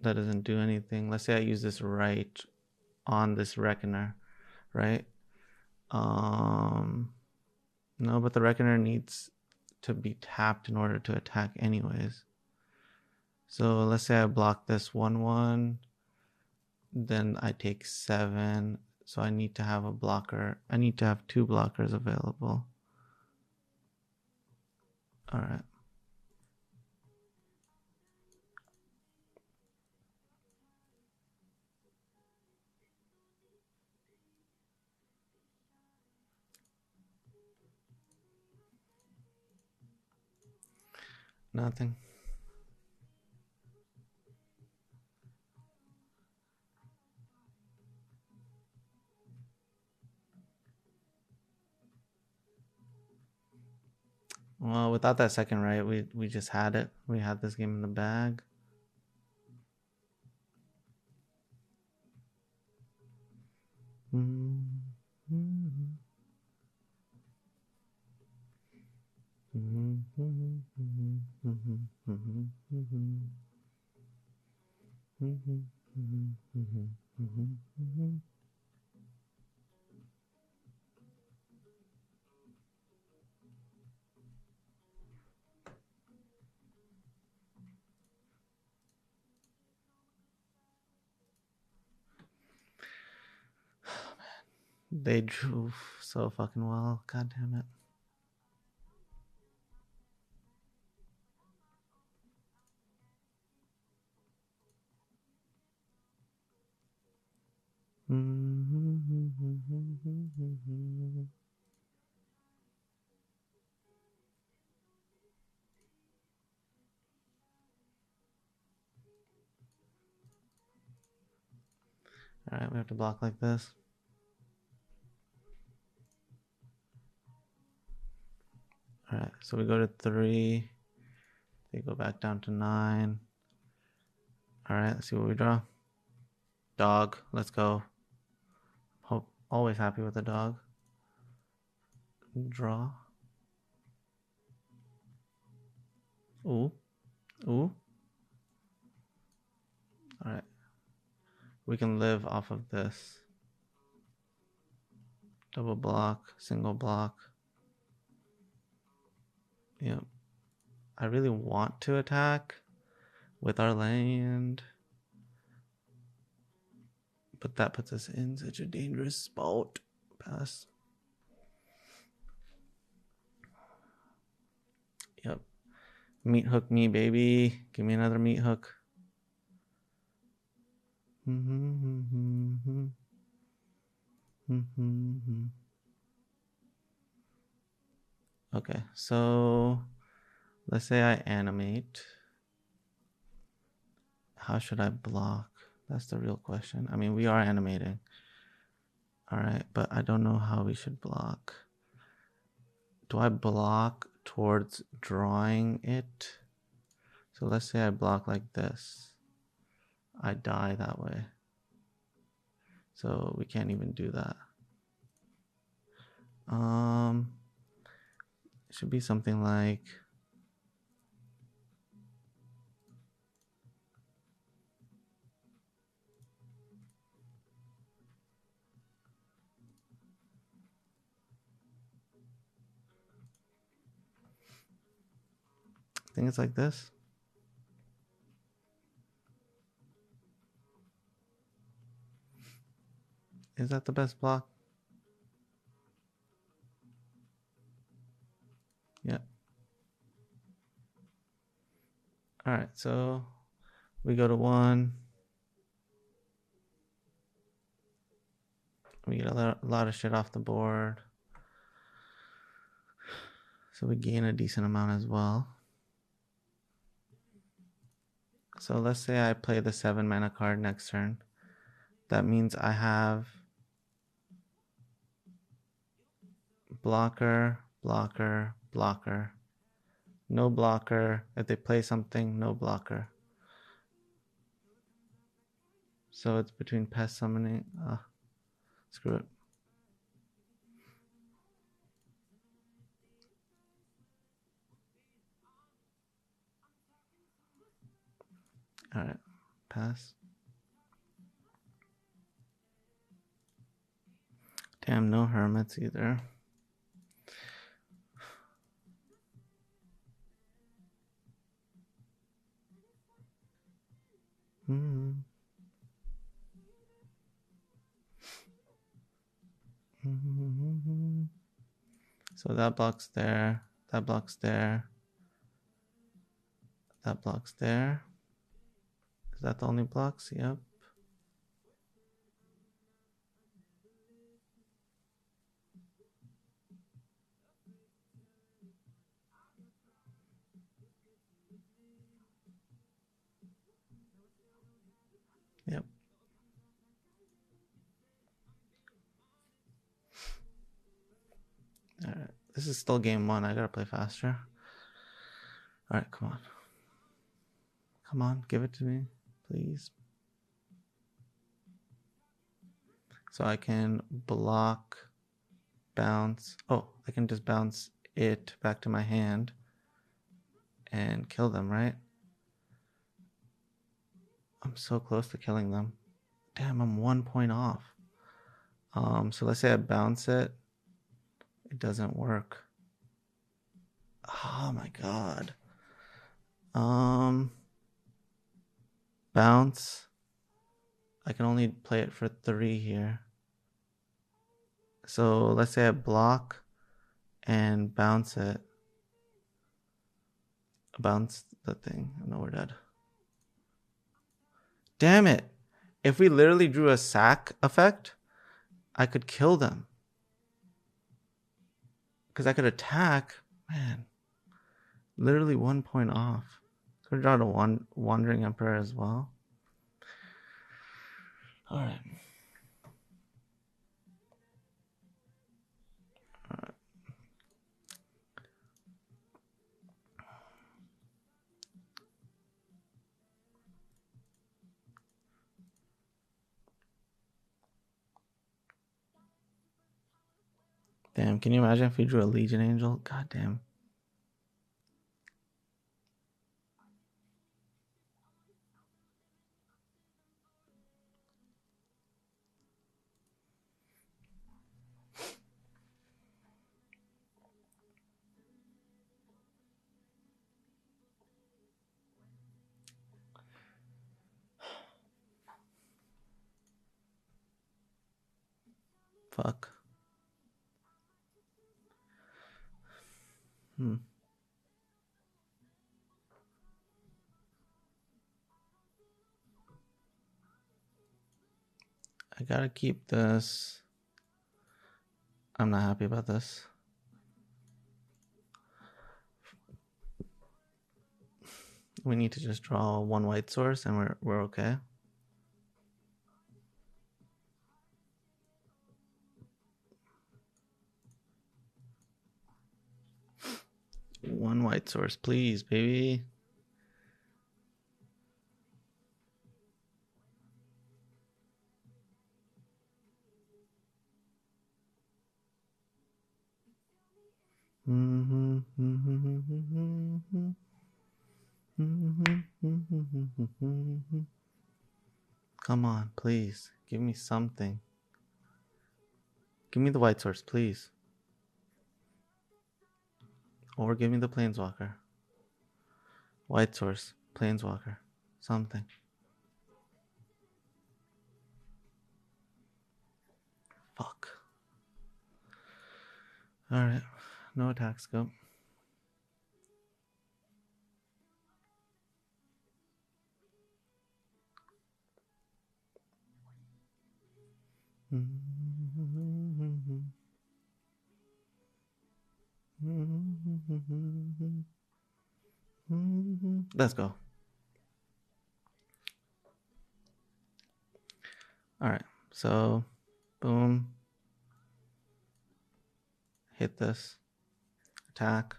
That doesn't do anything. Let's say I use this right on this Reckoner, right? No, but the Reckoner needs to be tapped in order to attack anyways. So let's say I block this 1/1. Then I take 7. So I need to have a blocker. I need to have 2 blockers available. Alright. Nothing. Well, without that second right, we just had it. We had this game in the bag. They drew so fucking well. God damn it. All right, we have to block like this. All right, so we go to 3. They go back down to 9. All right, let's see what we draw. Dog, let's go. Hope always happy with the dog. Draw. Ooh. Ooh. All right. We can live off of this. Double block, single block. Yep. I really want to attack with our land, but that puts us in such a dangerous spot. Pass. Yep. Meathook me, baby. Give me another Meathook. Okay, so let's say I animate. How should I block? That's the real question. I mean, we are animating. All right, but I don't know how we should block. Do I block towards drawing it? So let's say I block like this. I die that way. So we can't even do that. It should be something like I think it's like this. Is that the best block? Yeah. All right, so we go to 1. We get a lot of shit off the board. So we gain a decent amount as well. So let's say I play the 7 mana card next turn. That means I have blocker, blocker, blocker. No blocker. If they play something, no blocker. So it's between pest summoning. Screw it. All right, pass. Damn, no hermits either. So that blocks there. That blocks there. That blocks there. Is that the only blocks? Yep. Yep. Alright. This is still game 1. I gotta play faster. Alright, come on. Come on, give it to me, please. So I can block, bounce. Oh, I can just bounce it back to my hand and kill them, right? I'm so close to killing them. Damn, I'm 1 point off. So let's say I bounce it. It doesn't work. Oh my god. Bounce. I can only play it for 3 here. So let's say I block and bounce it. Bounce the thing. No, we're dead. Damn it. If we literally drew a sack effect, I could kill them. Because I could attack. Man. Literally 1 point off. Could have drawn a Wandering Emperor as well. Alright. Damn, can you imagine if we drew a Legion Angel? God damn. Fuck. I gotta keep this. I'm not happy about this. We need to just draw 1 white source and we're okay. One white source, please, baby. Come on, please. Give me something. Give me the white source, please. Or give me the Planeswalker. White source, Planeswalker. Something. Fuck. Alright. No attack scope. Let's go. Alright, so boom. Hit this. Attack.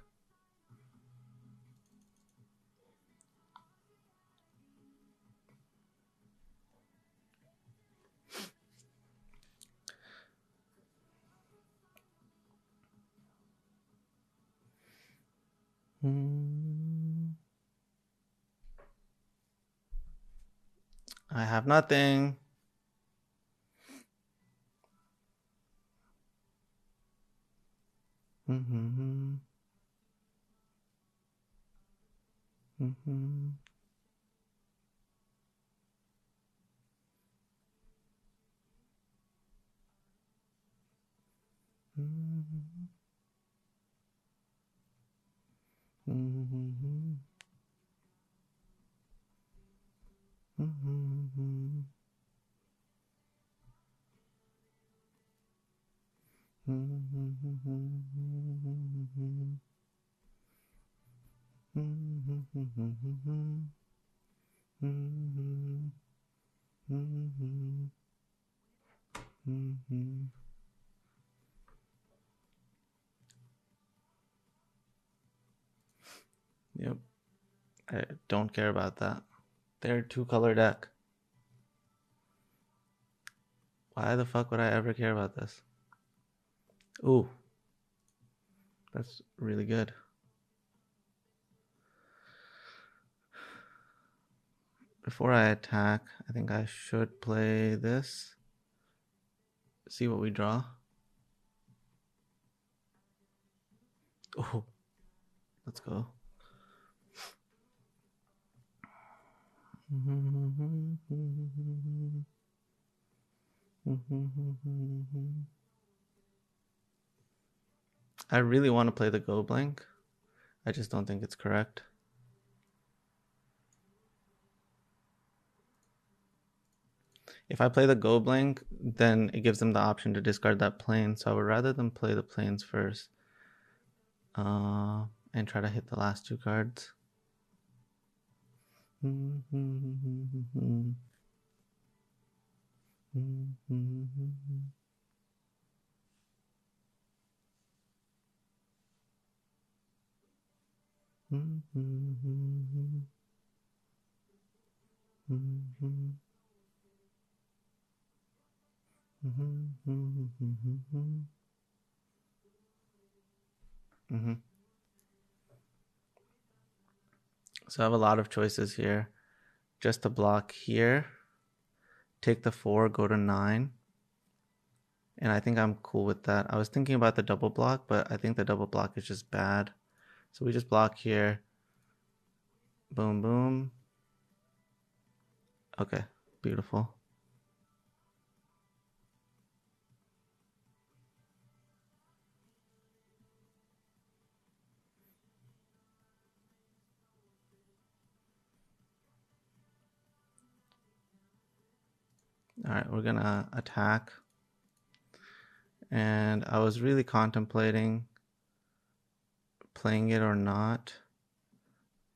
I have nothing. Mhm. Mhm. Yep. I don't care about that. They're two-color deck. Why the fuck would I ever care about this? Ooh. That's really good. Before I attack, I think I should play this. See what we draw. Oh, let's go. I really want to play the Go Blank. I just don't think it's correct. If I play the Go Blank, then it gives them the option to discard that plane. So I would rather them play the planes first. And try to hit the last two cards. So I have a lot of choices here. Just to block here. Take the 4, go to 9. And I think I'm cool with that. I was thinking about the double block, but I think the double block is just bad. So we just block here. Boom, boom. Okay, beautiful. All right, we're gonna attack. And I was really contemplating playing it or not,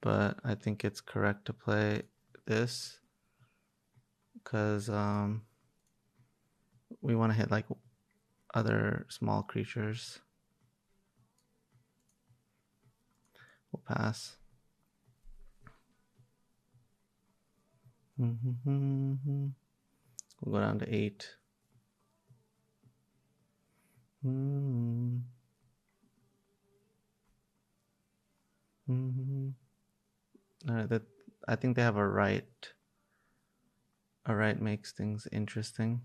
but I think it's correct to play this because we want to hit like other small creatures. We'll pass. We'll go down to 8. All right, I think they have a right. A right makes things interesting.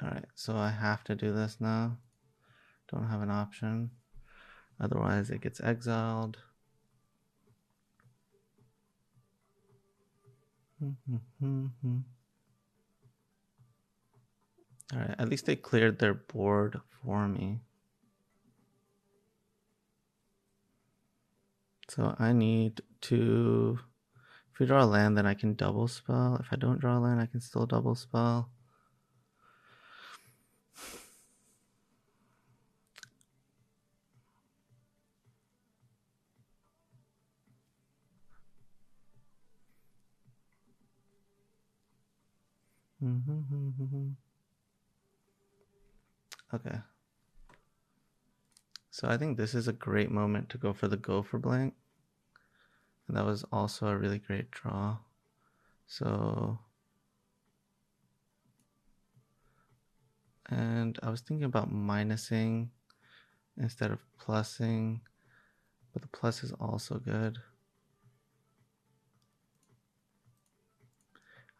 All right, so I have to do this now. Don't have an option. Otherwise, it gets exiled. All right, at least they cleared their board for me. So I need to... If we draw a land, then I can double spell. If I don't draw a land, I can still double spell. Okay. So I think this is a great moment to go for the Gopher Blank. And that was also a really great draw. So... And I was thinking about minusing instead of plussing. But the plus is also good.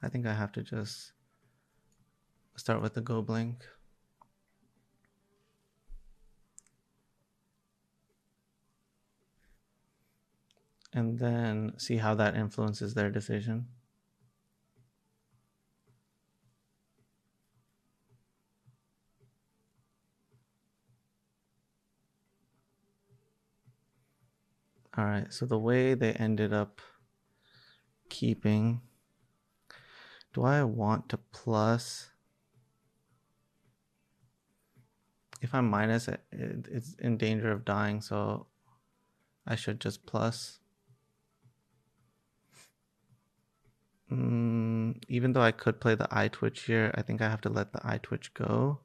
I think I have to just start with the Go Blink. And then see how that influences their decision. All right, so the way they ended up keeping, do I want to plus? If I minus it, it's in danger of dying, so I should just plus. Even though I could play the Eyetwitch here, I think I have to let the Eyetwitch go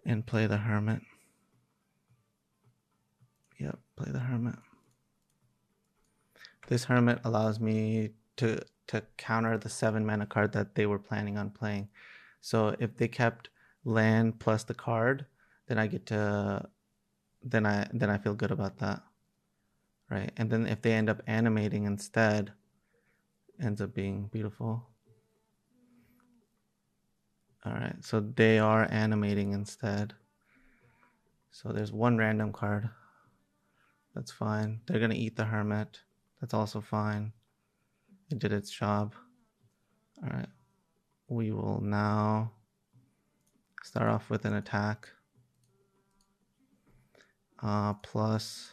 and play the Hermit. Yep, play the Hermit. This Hermit allows me to counter the 7 mana card that they were planning on playing. So if they kept land plus the card, then I get to then I feel good about that. Right? And then if they end up animating instead, ends up being beautiful. All right, so they are animating instead. So there's one random card. That's fine. They're going to eat the Hermit. That's also fine. It did its job. All right. We will now start off with an attack. Plus...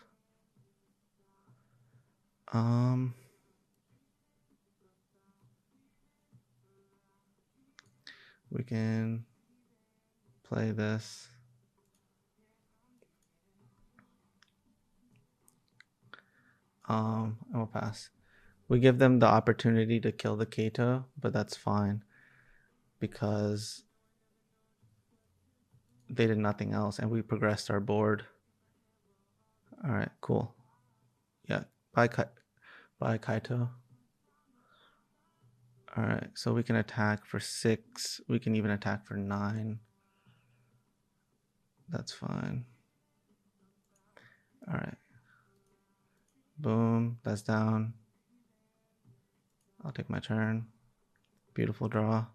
we can play this. And we'll pass. We give them the opportunity to kill the Kaito, but that's fine because they did nothing else and we progressed our board. All right, cool. Yeah, bye Kaito. All right, so we can attack for 6. We can even attack for 9. That's fine. All right. Boom, that's down. I'll take my turn. Beautiful draw.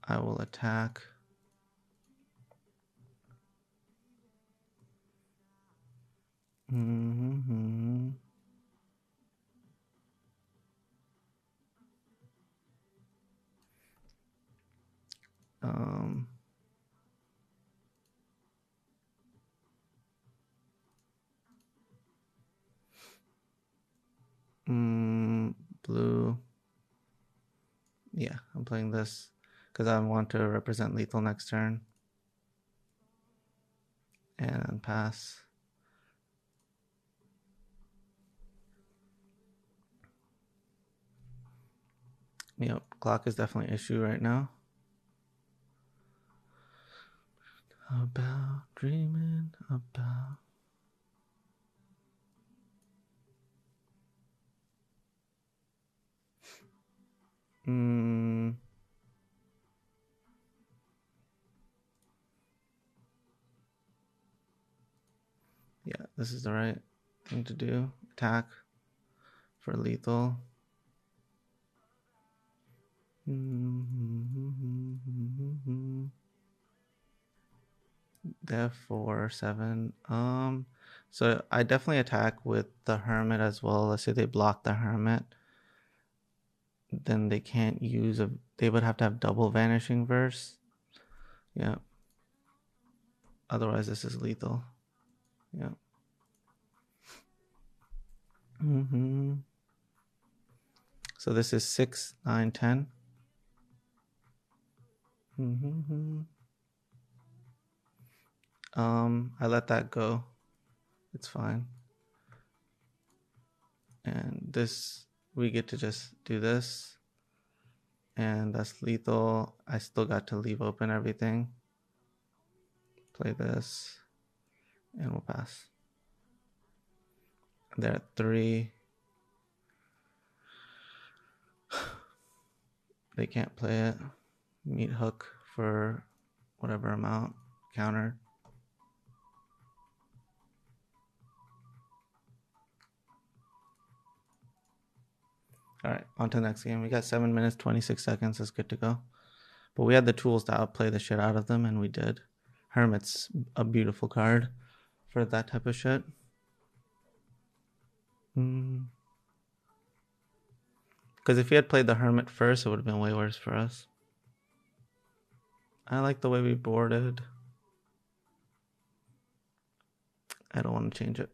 I will attack. Blue. Yeah, I'm playing this because I want to represent lethal next turn. And pass. Yep, clock is definitely an issue right now. About dreaming about. Yeah, this is the right thing to do. Attack for lethal. Therefore, 7. So I definitely attack with the Hermit as well. Let's say they block the Hermit. Then they can't use a... They would have to have double Vanishing Verse. Yeah. Otherwise, this is lethal. Yeah. So this is 6, 9, 10. I let that go. It's fine. And this, we get to just do this. And that's lethal. I still got to leave open everything. Play this. And we'll pass. They're at 3. They can't play it. Meathook for whatever amount. Counter. All right, on to the next game. We got 7 minutes, 26 seconds. That's good to go. But we had the tools to outplay the shit out of them, and we did. Hermit's a beautiful card for that type of shit. Because if he had played the Hermit first, it would have been way worse for us. I like the way we boarded. I don't want to change it.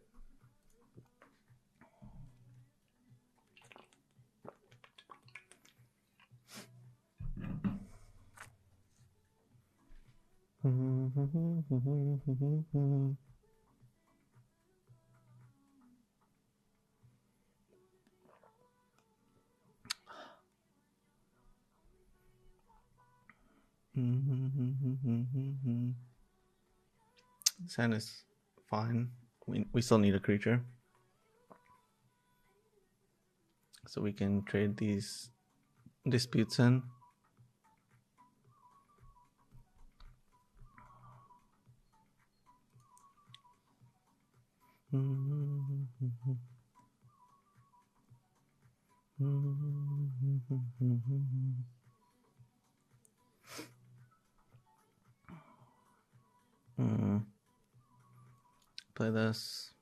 This hand is fine. We still need a creature. So we can trade these disputes in. Play this.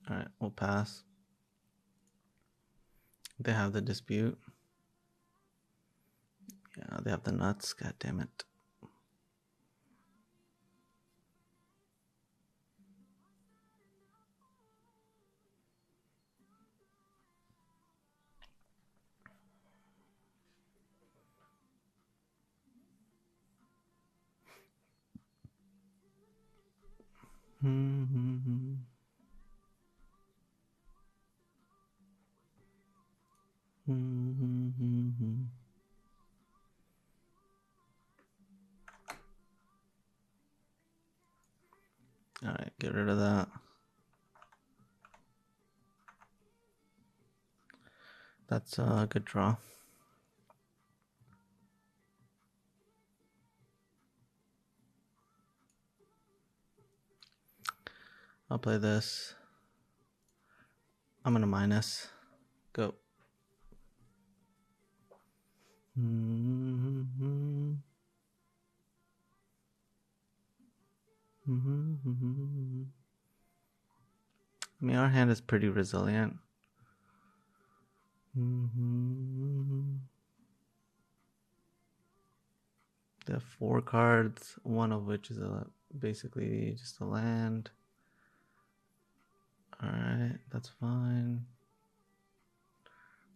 All right, we'll pass. They have the dispute. Yeah, they have the nuts. God damn it. All right, get rid of that. That's a good draw. I'll play this. I'm gonna minus. Go. I mean, our hand is pretty resilient. They have 4 cards, one of which is basically just a land. Alright, that's fine.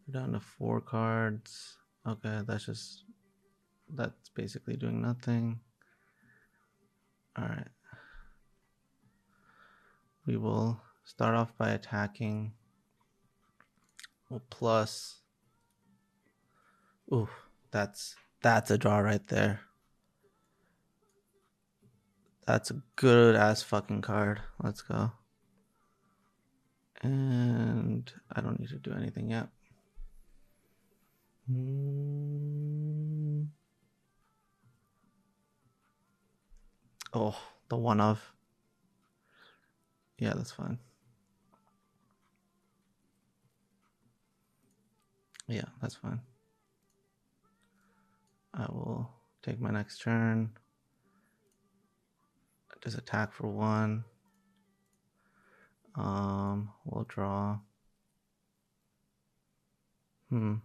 We're down to 4 cards. Okay, that's basically doing nothing. Alright. We will start off by attacking. We'll plus. Ooh, that's a draw right there. That's a good ass fucking card. Let's go. And I don't need to do anything yet. Oh, the one of. Yeah, that's fine. Yeah, that's fine. I will take my next turn. Just attack for 1. We'll draw. Alright,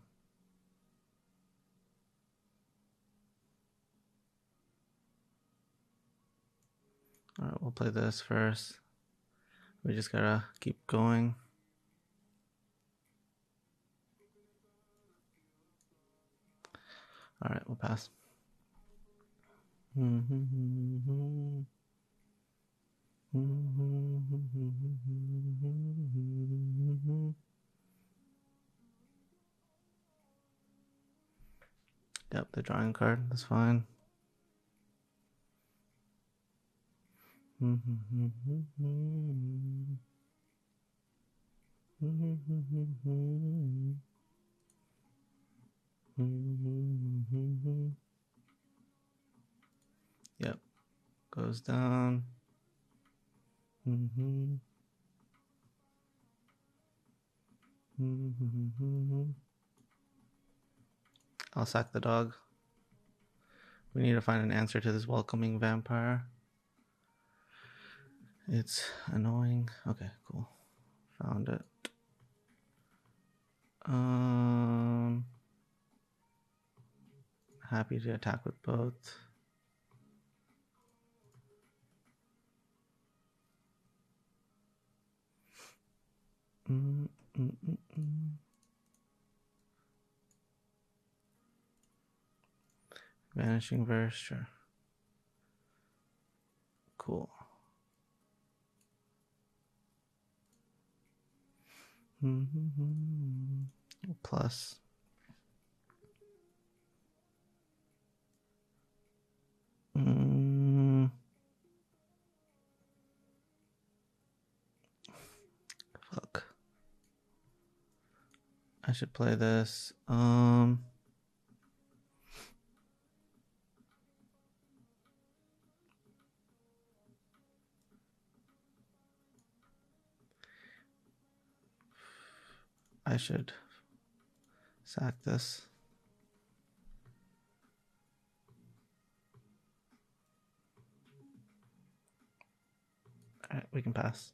we'll play this first. We just gotta keep going. Alright, we'll pass. Yep, the drawing card, that's fine. Yep, goes down. I'll sack the dog. We need to find an answer to this welcoming vampire. It's annoying. Okay, cool. Found it. Happy to attack with both. Vanishing Verse, sure. cool. Plus. Fuck. I should play this. I should sack this. All right, we can pass.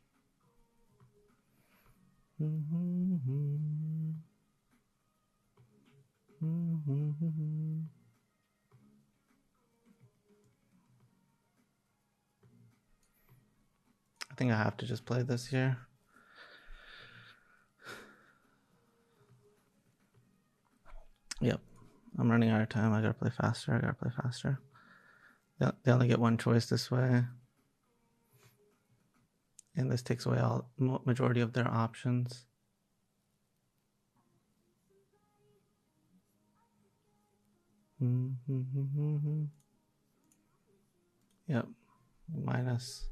I think I have to just play this here. Yep. I'm running out of time. I gotta play faster. They only get one choice this way. And this takes away all majority of their options. Yep. Minus.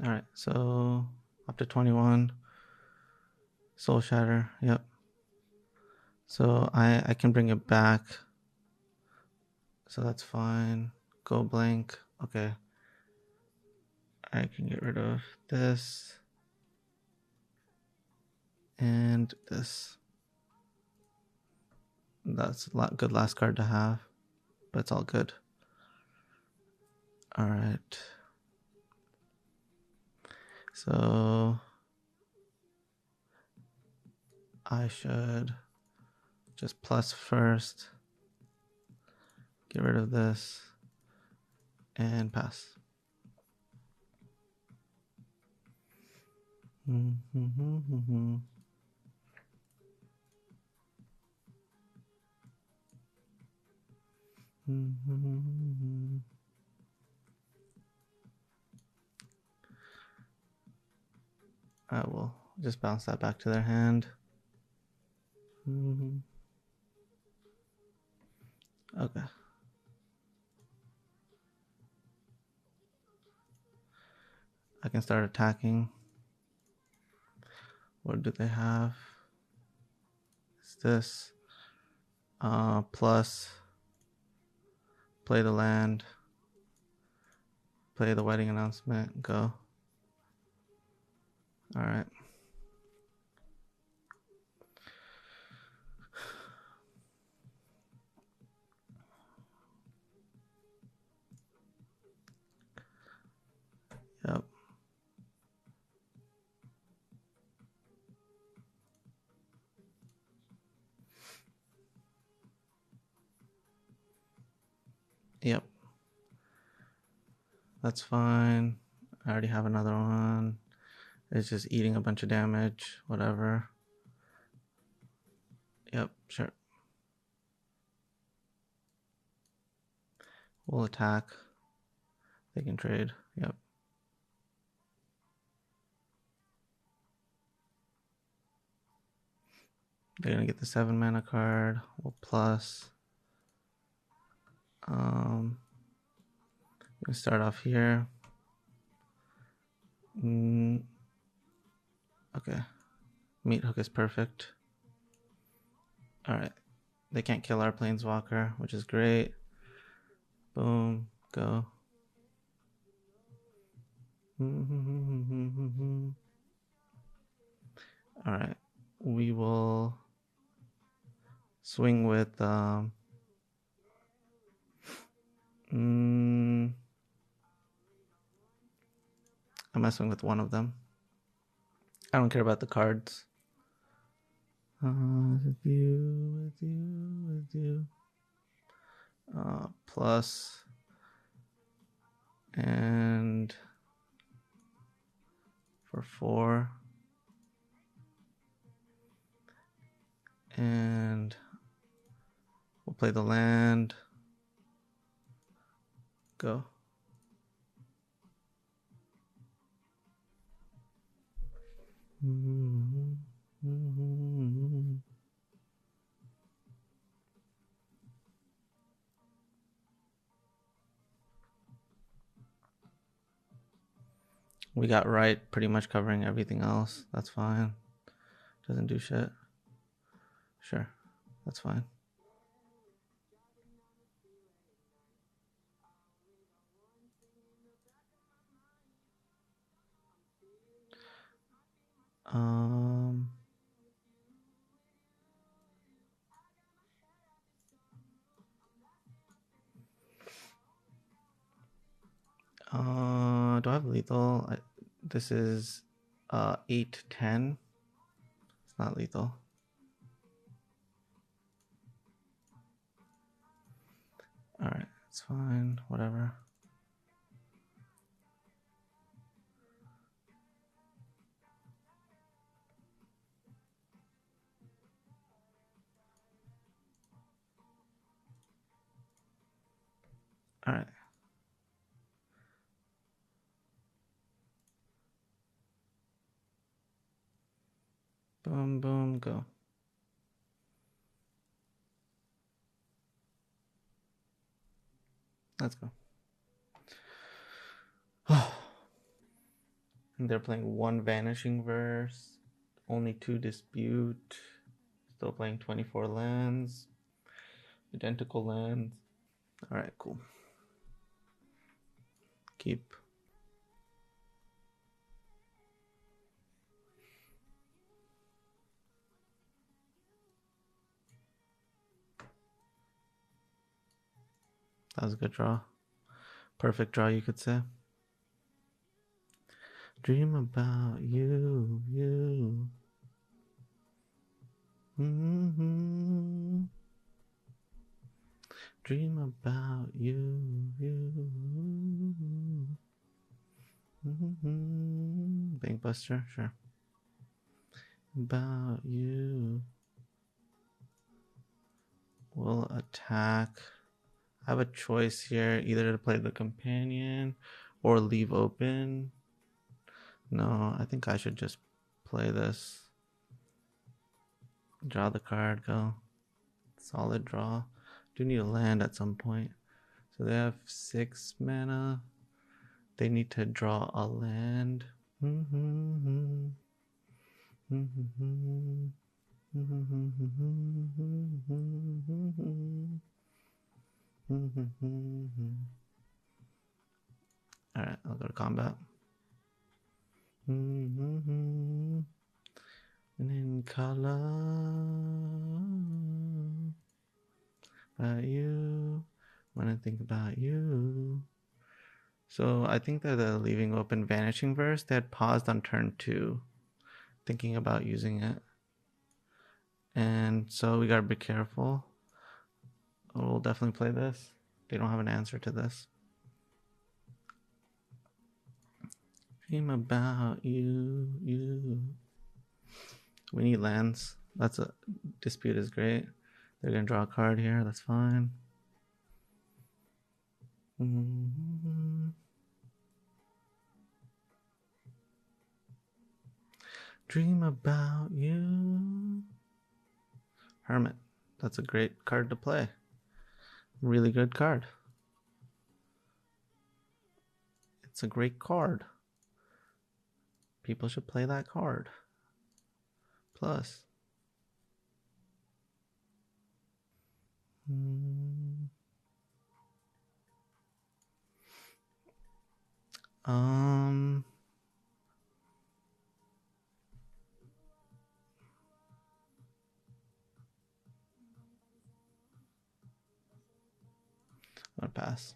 All right. So up to 21. Soul Shatter. Yep. So I can bring it back. So that's fine. Go blank. Okay. I can get rid of this. And this. That's a good last card to have. But it's all good. Alright. So I should just plus first. Get rid of this. And pass. I will just bounce that back to their hand. Okay. I can start attacking. What do they have? It's this. Plus. Play the land. Play the wedding announcement. Go. Alright. Yep. Yep. That's fine. I already have another one. It's just eating a bunch of damage. Whatever. Yep, sure. We'll attack. They can trade. Yep. They're gonna get the 7 mana card. We'll plus. We start off here. Okay. Meathook is perfect. Alright. They can't kill our Planeswalker, which is great. Boom. Go. Alright. We will swing with I'm messing with one of them. I don't care about the cards. With you. Plus. And for 4. And we'll play the land. Go. We got right pretty much covering everything else. That's fine. Doesn't do shit. Sure. That's fine. Do I have lethal? This is 8-10. It's not lethal. All right, it's fine. Whatever. All right. Boom, boom, go. Let's go. And they're playing 1 Vanishing Verse, only 2 Dispute, still playing 24 lands, identical lands. All right, cool. Keep. That was a good draw. Perfect draw, you could say. Dream about you, you. Mm-hmm. Dream about you, you. Mm-hmm. Bankbuster, sure. About you. We'll attack. I have a choice here, either to play the companion or leave open. No, I think I should just play this. Draw the card, go. Solid draw. Do need a land at some point. So they have 6 mana. They need to draw a land. Alright, I'll go to combat. And in color about you, when I think about you. So I think that the leaving open Vanishing Verse, they had paused on turn 2, thinking about using it. And so we gotta be careful. We'll definitely play this. They don't have an answer to this. Dream about you, you. We need lands. That's a dispute is great. They're gonna draw a card here. That's fine. Dream about you. Hermit. That's a great card to play. Really good card. It's a great card. People should play that card. Plus. I'm gonna pass.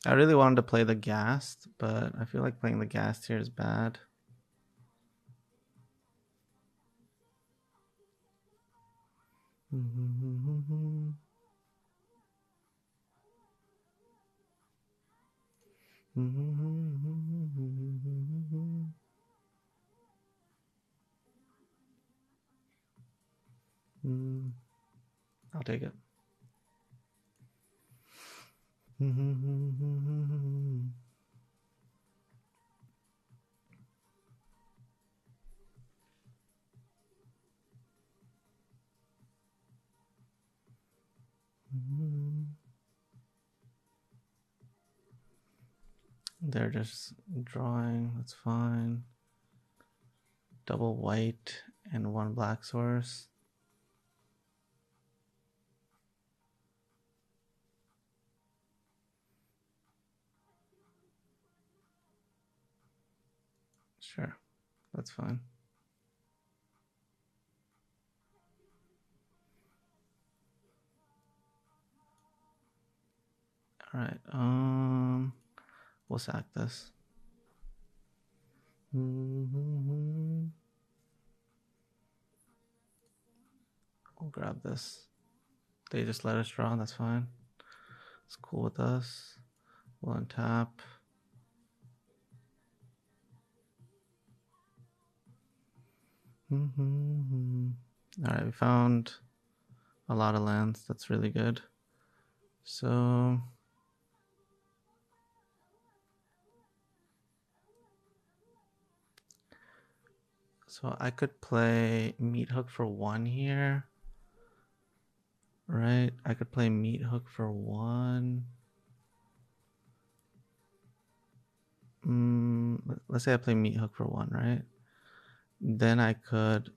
I really wanted to play the Ghast, but I feel like playing the Ghast here is bad. I'll take it. They're just drawing, that's fine. Double white and one black source. Sure, that's fine. All right, we'll sack this. We'll grab this. They just let us draw, that's fine. It's cool with us. We'll untap. All right, we found a lot of lands. That's really good. So I could play Meathook for 1 here. Right? I could play Meathook for 1. Let's say I play Meathook for 1, right? Then I could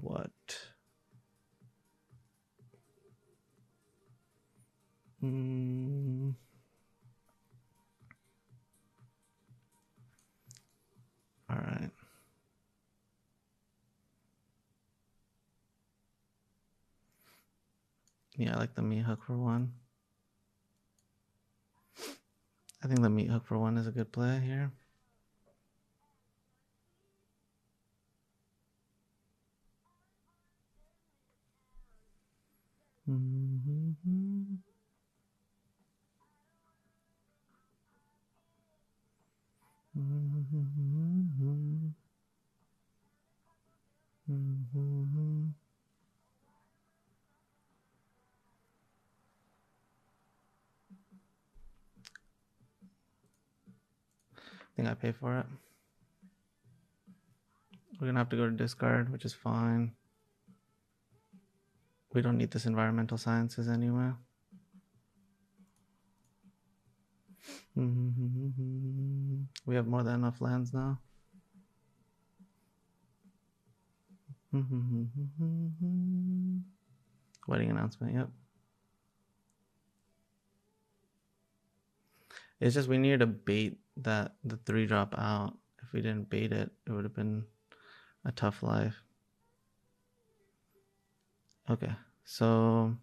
what? All right. Yeah, I like the Meathook for 1. I think the Meathook for 1 is a good play here. I think I pay for it. We're gonna have to go to discard, which is fine. We don't need this environmental sciences anyway. We have more than enough lands now. Wedding announcement, yep. It's just we needed to bait the 3-drop out. If we didn't bait it, it would have been a tough life. Okay, so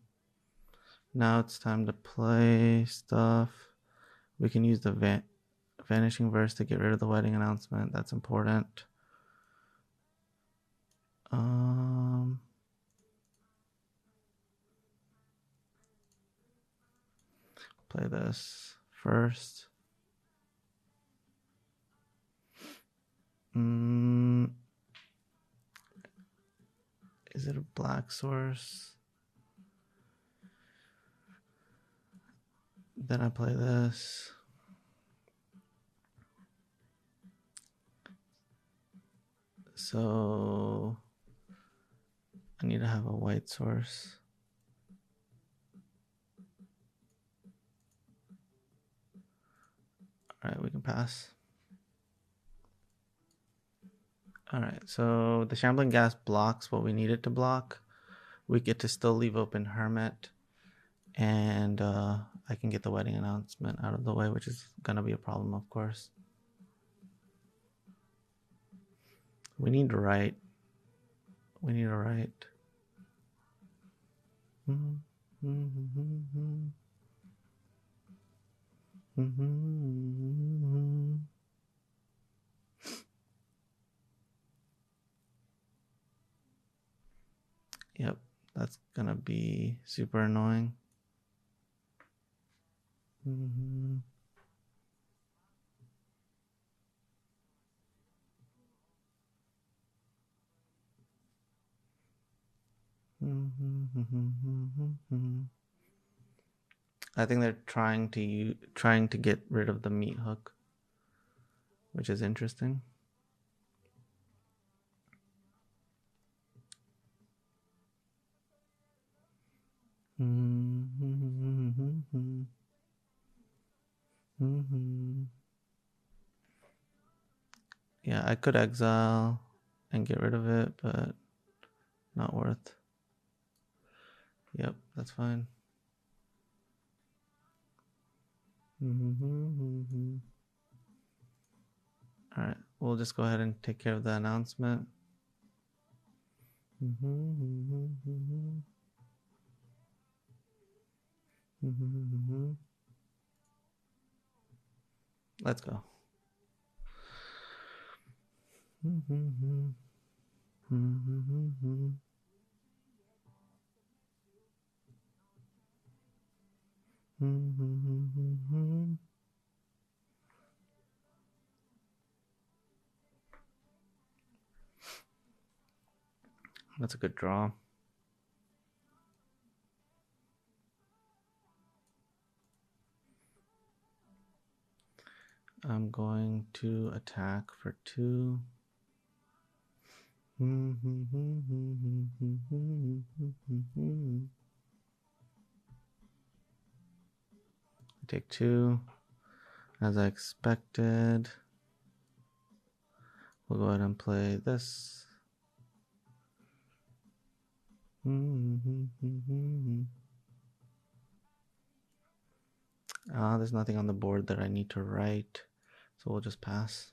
now it's time to play stuff. We can use the Vanishing Verse to get rid of the wedding announcement. That's important. Play this first. Is it a black source? Then I play this. So I need to have a white source. All right, we can pass. All right, so the Shambling Ghast blocks what we need it to block. We get to still leave open Hermit, and I can get the wedding announcement out of the way, which is gonna be a problem, of course. We need to write. We need to write. That's gonna be super annoying. Mm-hmm. I think they're trying to get rid of the Meathook, which is interesting. Yeah, I could exile and get rid of it, but not worth. Yep, that's fine. All right, we'll just go ahead and take care of the announcement. Let's go. That's a good draw. I'm going to attack for 2. Take 2, as I expected. We'll go ahead and play this. There's nothing on the board that I need to write, so we'll just pass.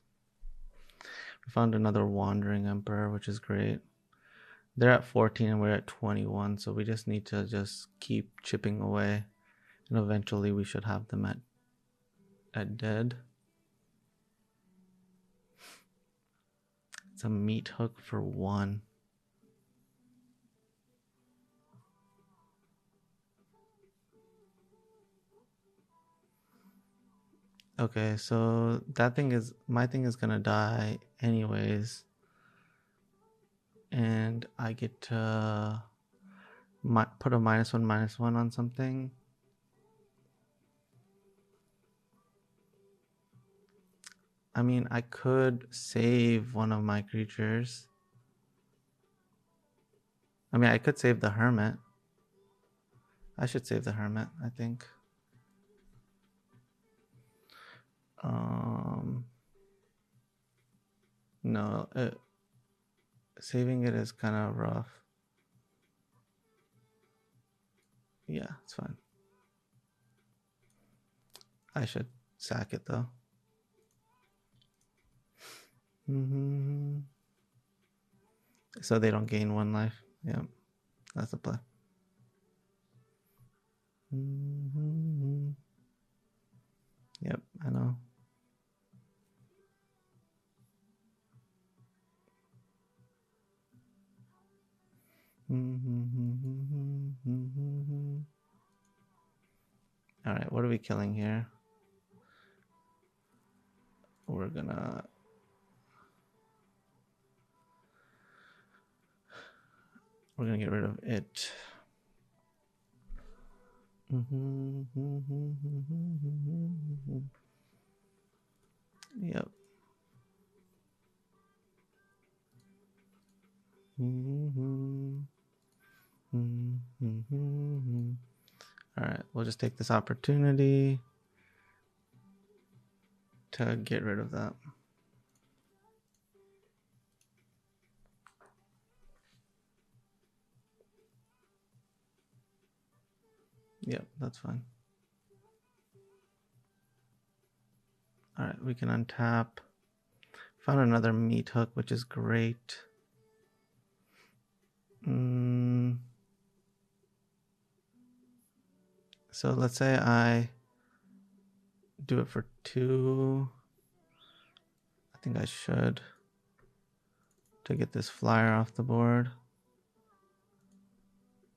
We found another Wandering Emperor, which is great. They're at 14 and we're at 21, so we just need to just keep chipping away, and eventually we should have them at dead. It's a Meathook for 1. Okay, so my thing is gonna die anyways, and I get to put a -1/-1 on something. I mean, I could save one of my creatures. I mean, I could save the Hermit. I should save the Hermit, I think. No, saving it is kind of rough. Yeah, it's fine. I should sack it though. So they don't gain 1 life. Yeah, that's the play. Yep, I know. All right, what are we killing here? We're gonna get rid of it. Yep. All right, we'll just take this opportunity to get rid of that. Yep, that's fine. All right, we can untap. Found another Meathook, which is great. So let's say I do it for 2. I think I should, to get this flyer off the board.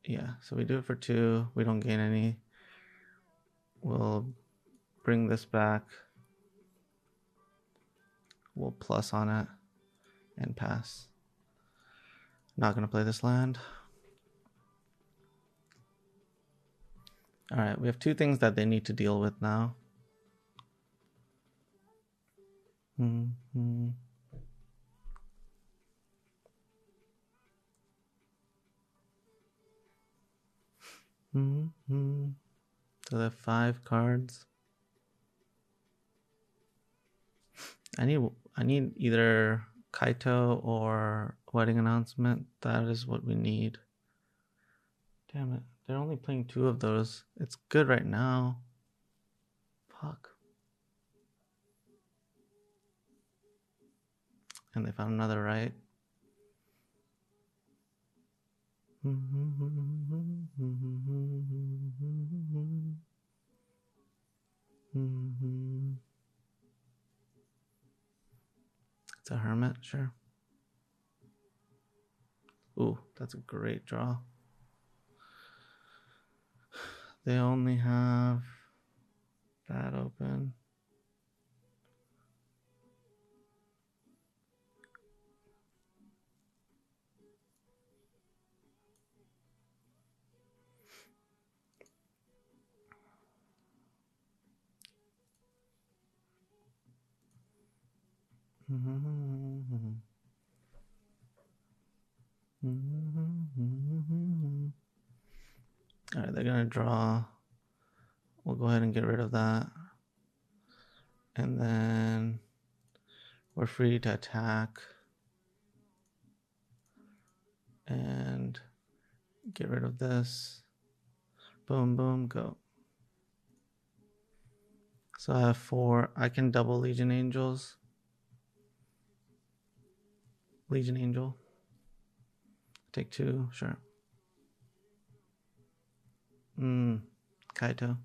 Yeah, so we do it for 2. We don't gain any. We'll bring this back. We'll plus on it and pass. Not going to play this land. Alright, we have 2 things that they need to deal with now. Mm-hmm. Mm-hmm. So they have 5 cards. I need either Kaito or Wedding Announcement. That is what we need. Damn it. They're only playing 2 of those. It's good right now. Fuck. And they found another right. It's a Hermit, sure. Ooh, that's a great draw. They only have that open. Alright, they're gonna draw. We'll go ahead and get rid of that. And then we're free to attack and get rid of this. Boom, boom, go. So I have 4. I can double Legion Angels. Legion Angel. Take 2, sure. Kaito.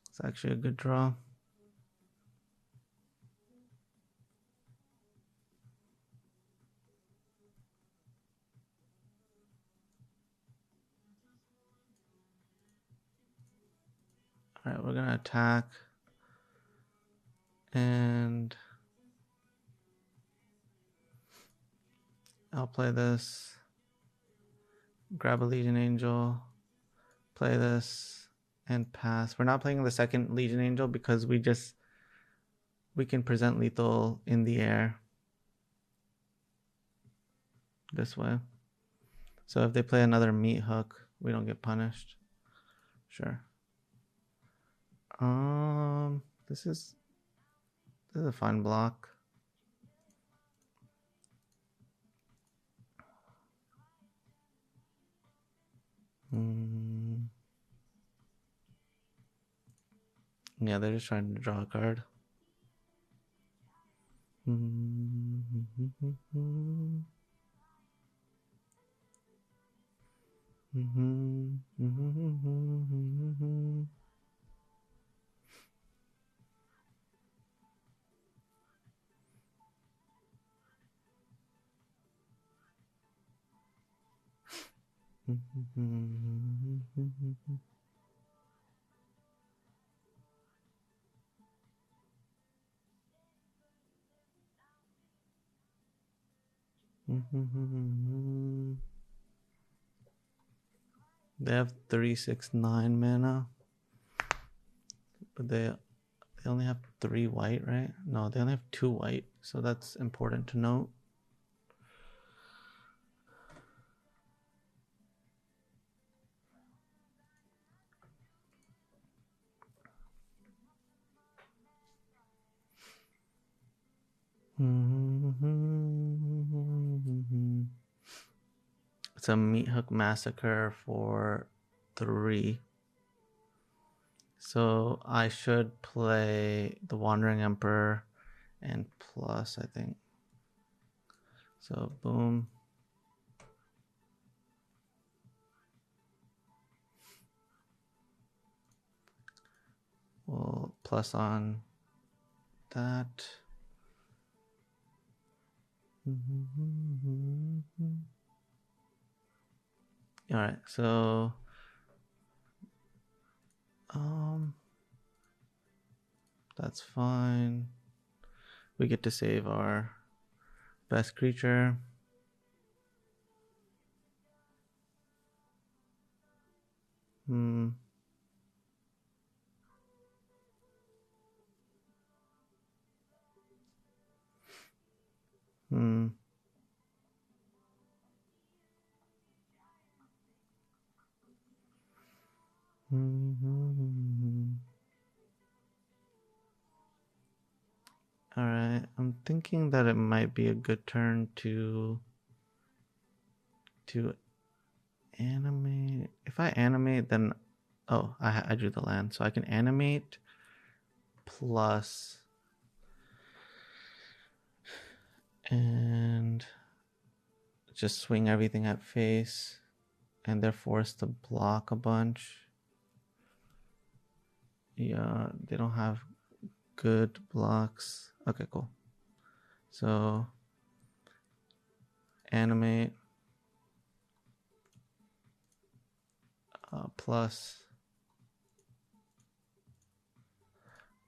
It's actually a good draw. Alright, we're gonna attack. And I'll play this. Grab a Legion Angel. Play this. And pass. We're not playing the second Legion Angel because we can present lethal in the air. This way. So if they play another Meathook, we don't get punished. Sure. This is a fun block. Yeah, they're just trying to draw a card. They have 3/6/9 mana, but they only have 3 white, right? No, they only have 2 white, so that's important to note. It's a Meathook Massacre for 3. So I should play the Wandering Emperor and plus, I think. So boom. We'll plus on that. All right, so that's fine. We get to save our best creature. Hmm. All right, I'm thinking that it might be a good turn to animate. If I animate, then I drew the land, so I can animate plus and just swing everything at face, and they're forced to block a bunch. Yeah, they don't have good blocks. Okay, cool. So animate plus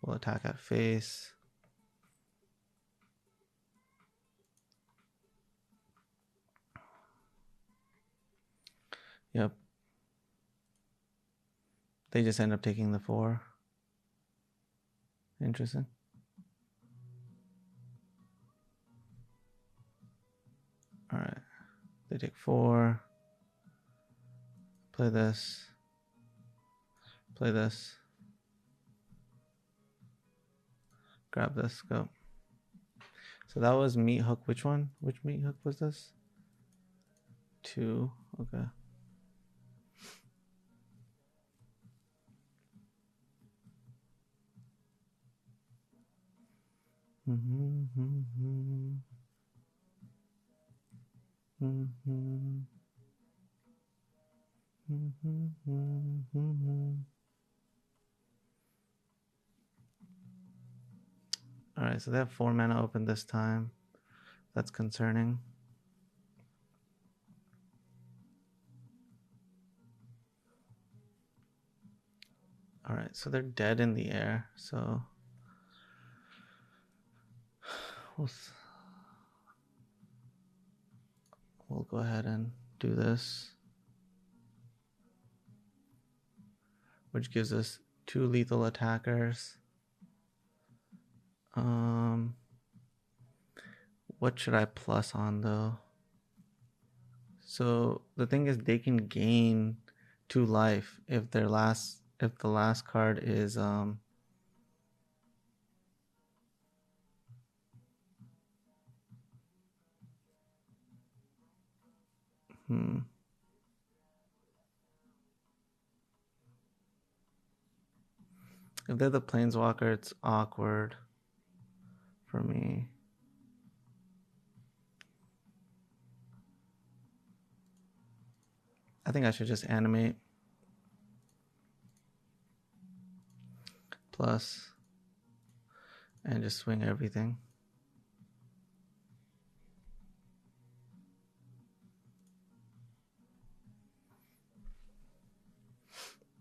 will attack at face. Yep. They just end up taking the 4. Interesting. All right. They take 4. Play this. Play this. Grab this. Go. So that was Meathook. Which one? Which Meathook was this? 2. Okay. All right, so they have 4 mana open this time. That's concerning. All right, so they're dead in the air. So we'll go ahead and do this, which gives us 2 lethal attackers. What should I plus on though? So the thing is, they can gain 2 life if the last card is If they're the Planeswalker, it's awkward for me. I think I should just animate. Plus. And just swing everything.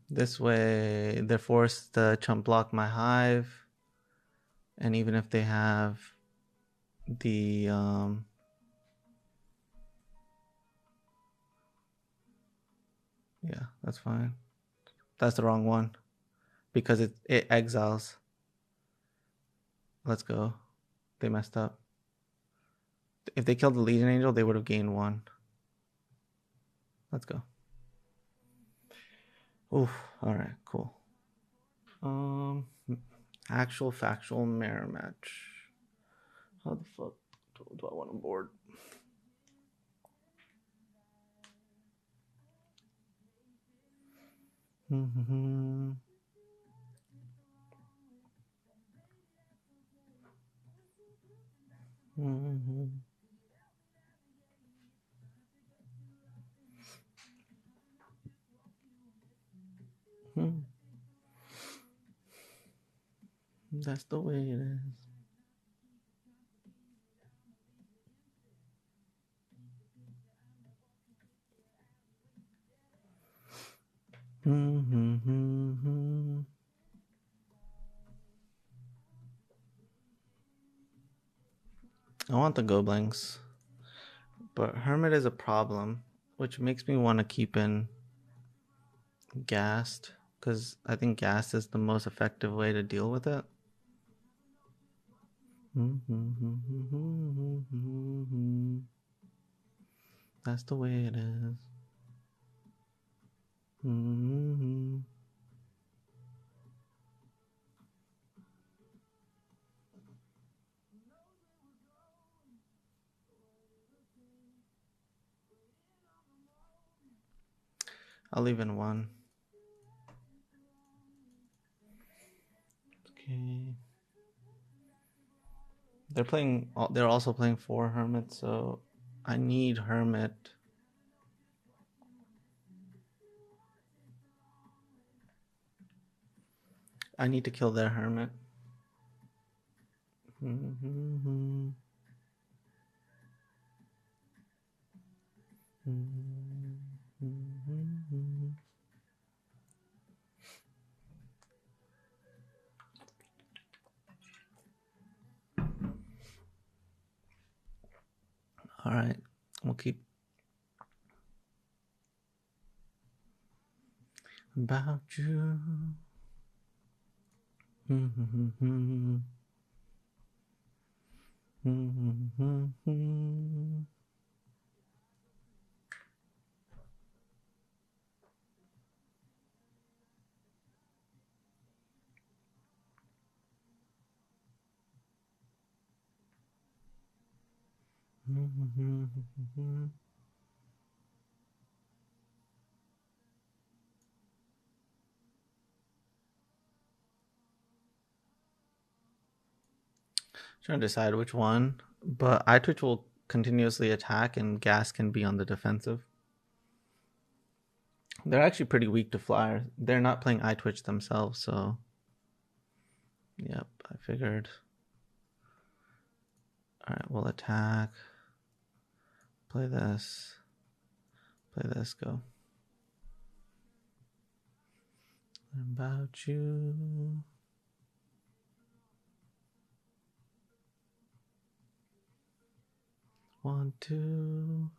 This way, they're forced to chump block my Hive. And even if they have the... yeah, that's fine. That's the wrong one. Because it exiles. Let's go. They messed up. If they killed the Legion Angel, they would have gained 1. Let's go. Oof. Alright, cool. Actual factual mirror match. How the fuck do I want to board? Mhm. Hmm. That's the way it is. Mm-hmm. I want the goblins, but Hermit is a problem, which makes me want to keep in Ghast, because I think Ghast is the most effective way to deal with it. That's the way it is. I'll leave in one. Okay. They're also playing 4 Hermit, so I need Hermit. I need to kill their Hermit. All right, we'll keep about you. Trying to decide which one, but Eyetwitch will continuously attack and Gas can be on the defensive. They're actually pretty weak to flyers. They're not playing Eyetwitch themselves, so yep, I figured. Alright, we'll attack. Play this. Play this, go. About you. One, two.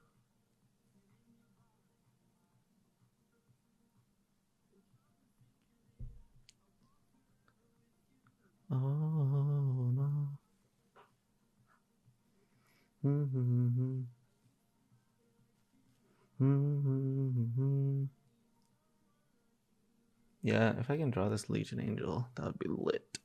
Oh no. Yeah, if I can draw this Legion Angel, that would be lit.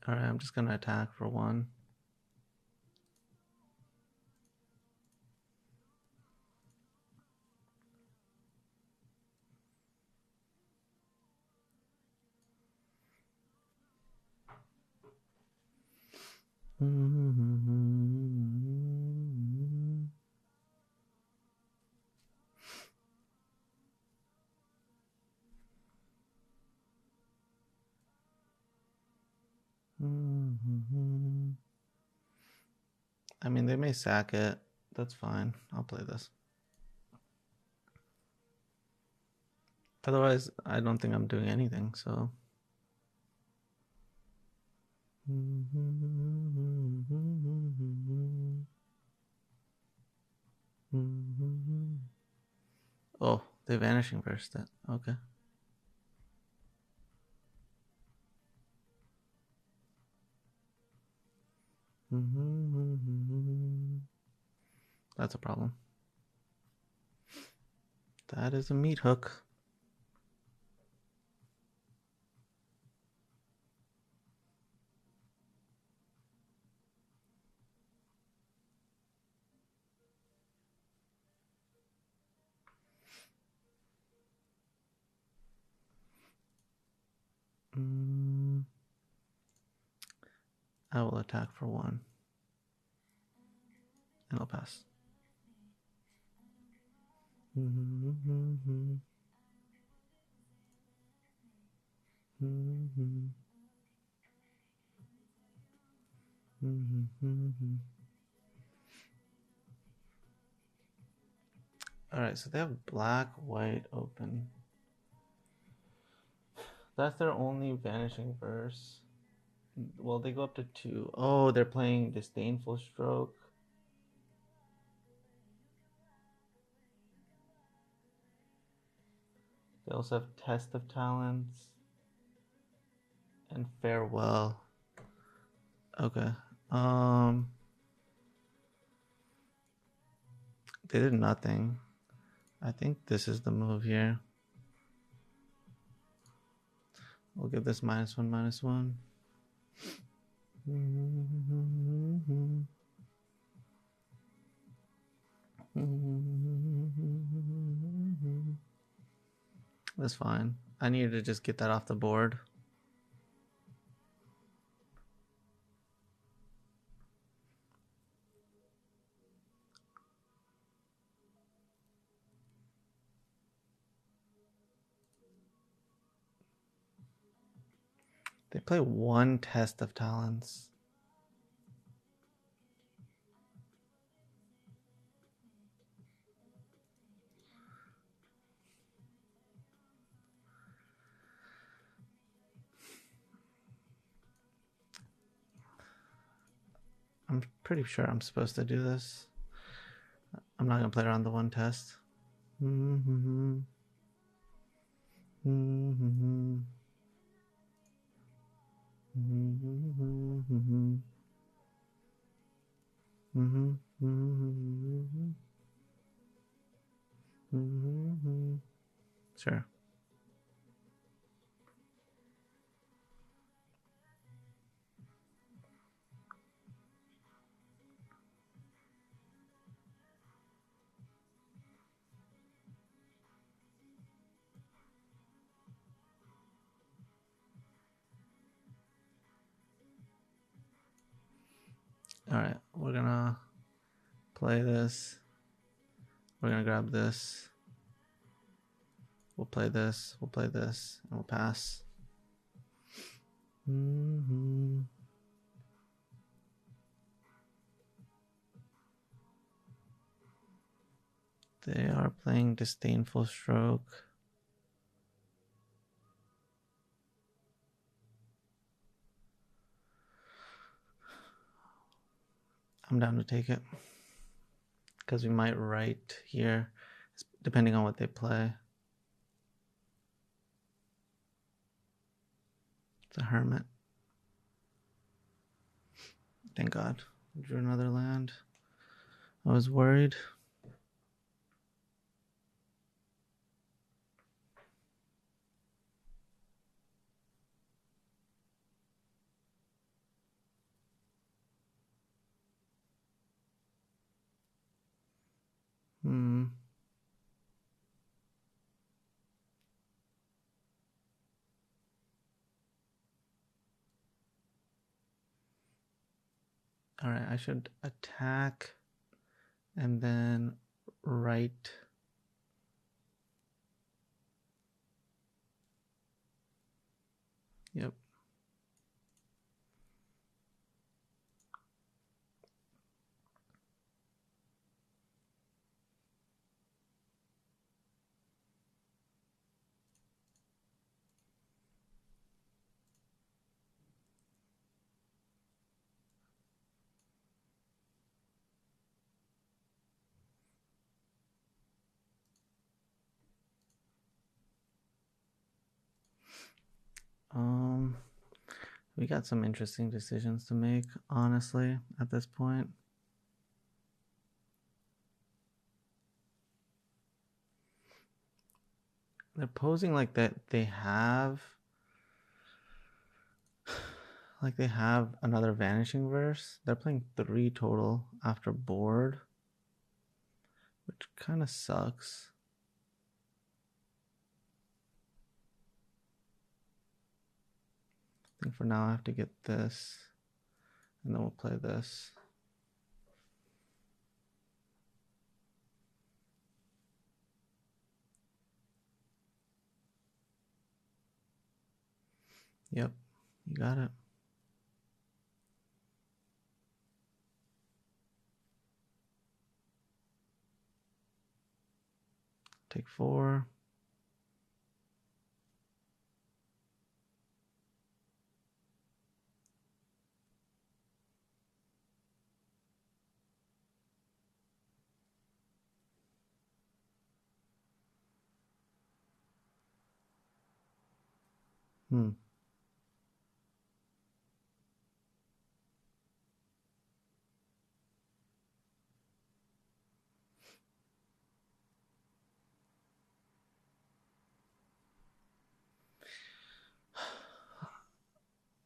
Alright, I'm just gonna attack for one. I mean, they may sack it. That's fine. I'll play this. Otherwise, I don't think I'm doing anything, so. Oh, they Vanishing Verse that. Okay. That's a problem. That is a Meathook. I will attack for 1. And I'll pass. Alright, so they have black, white open. That's their only Vanishing Verse. Well, they go up to 2. Oh, they're playing Disdainful Stroke. They also have Test of Talents and Farewell. Okay. They did nothing. I think this is the move here. We'll give this -1/-1. That's fine. I needed to just get that off the board. They play 1 Test of Talents. I'm pretty sure I'm supposed to do this. I'm not going to play around the 1 test. Sure. All right, we're gonna play this. We're gonna grab this. We'll play this. We'll play this, and we'll pass. They are playing Disdainful Stroke. I'm down to take it. Because we might write here, depending on what they play. It's a Hermit. Thank God. Drew another land. I was worried. All right, I should attack and then write. Yep. We got some interesting decisions to make, honestly, at this point. They're posing like that they have another Vanishing Verse. They're playing 3 total after board, which kind of sucks. I think for now I have to get this, and then we'll play this. Yep, you got it. Take 4.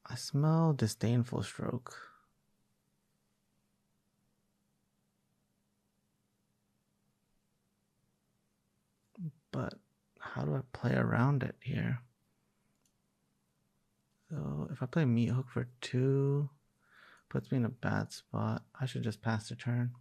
I smell Disdainful Stroke. But how do I play around it here? So if I play Meathook for 2, puts me in a bad spot. I should just pass the turn.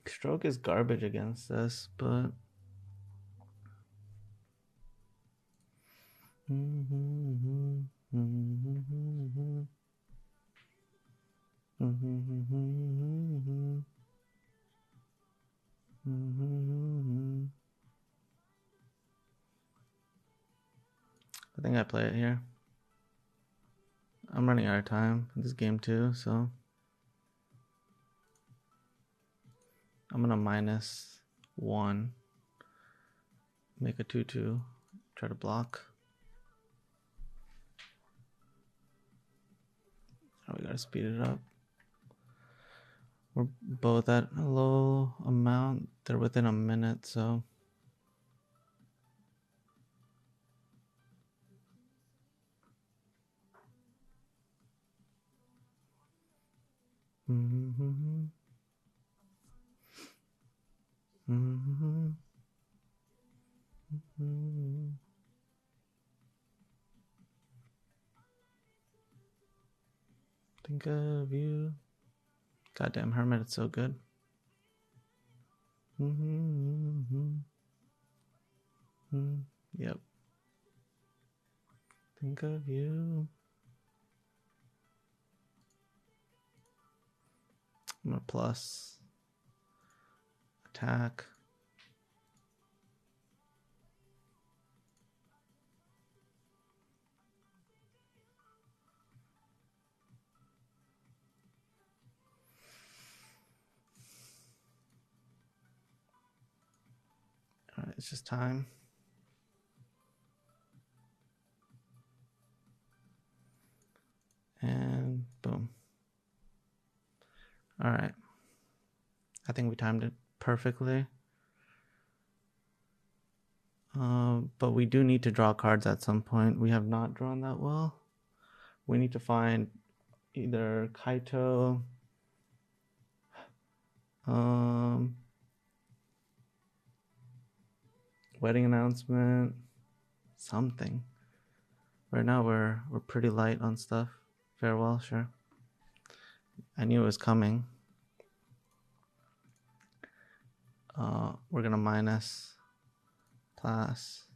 Stroke is garbage against this, but I think I play it here. I'm running out of time in this game too, so I'm gonna -1, make a 2/2, try to block. Oh, we gotta speed it up. We're both at a low amount. They're within a minute, so think of you. Goddamn Hermit, it's so good. Yep. Think of you. I'm gonna plus attack. All right, it's just time. And boom. All right. I think we timed it perfectly. But we do need to draw cards at some point. We have not drawn that well. We need to find either Kaito, wedding announcement, something. Right now we're pretty light on stuff. Farewell, sure. I knew it was coming. We're gonna minus plus.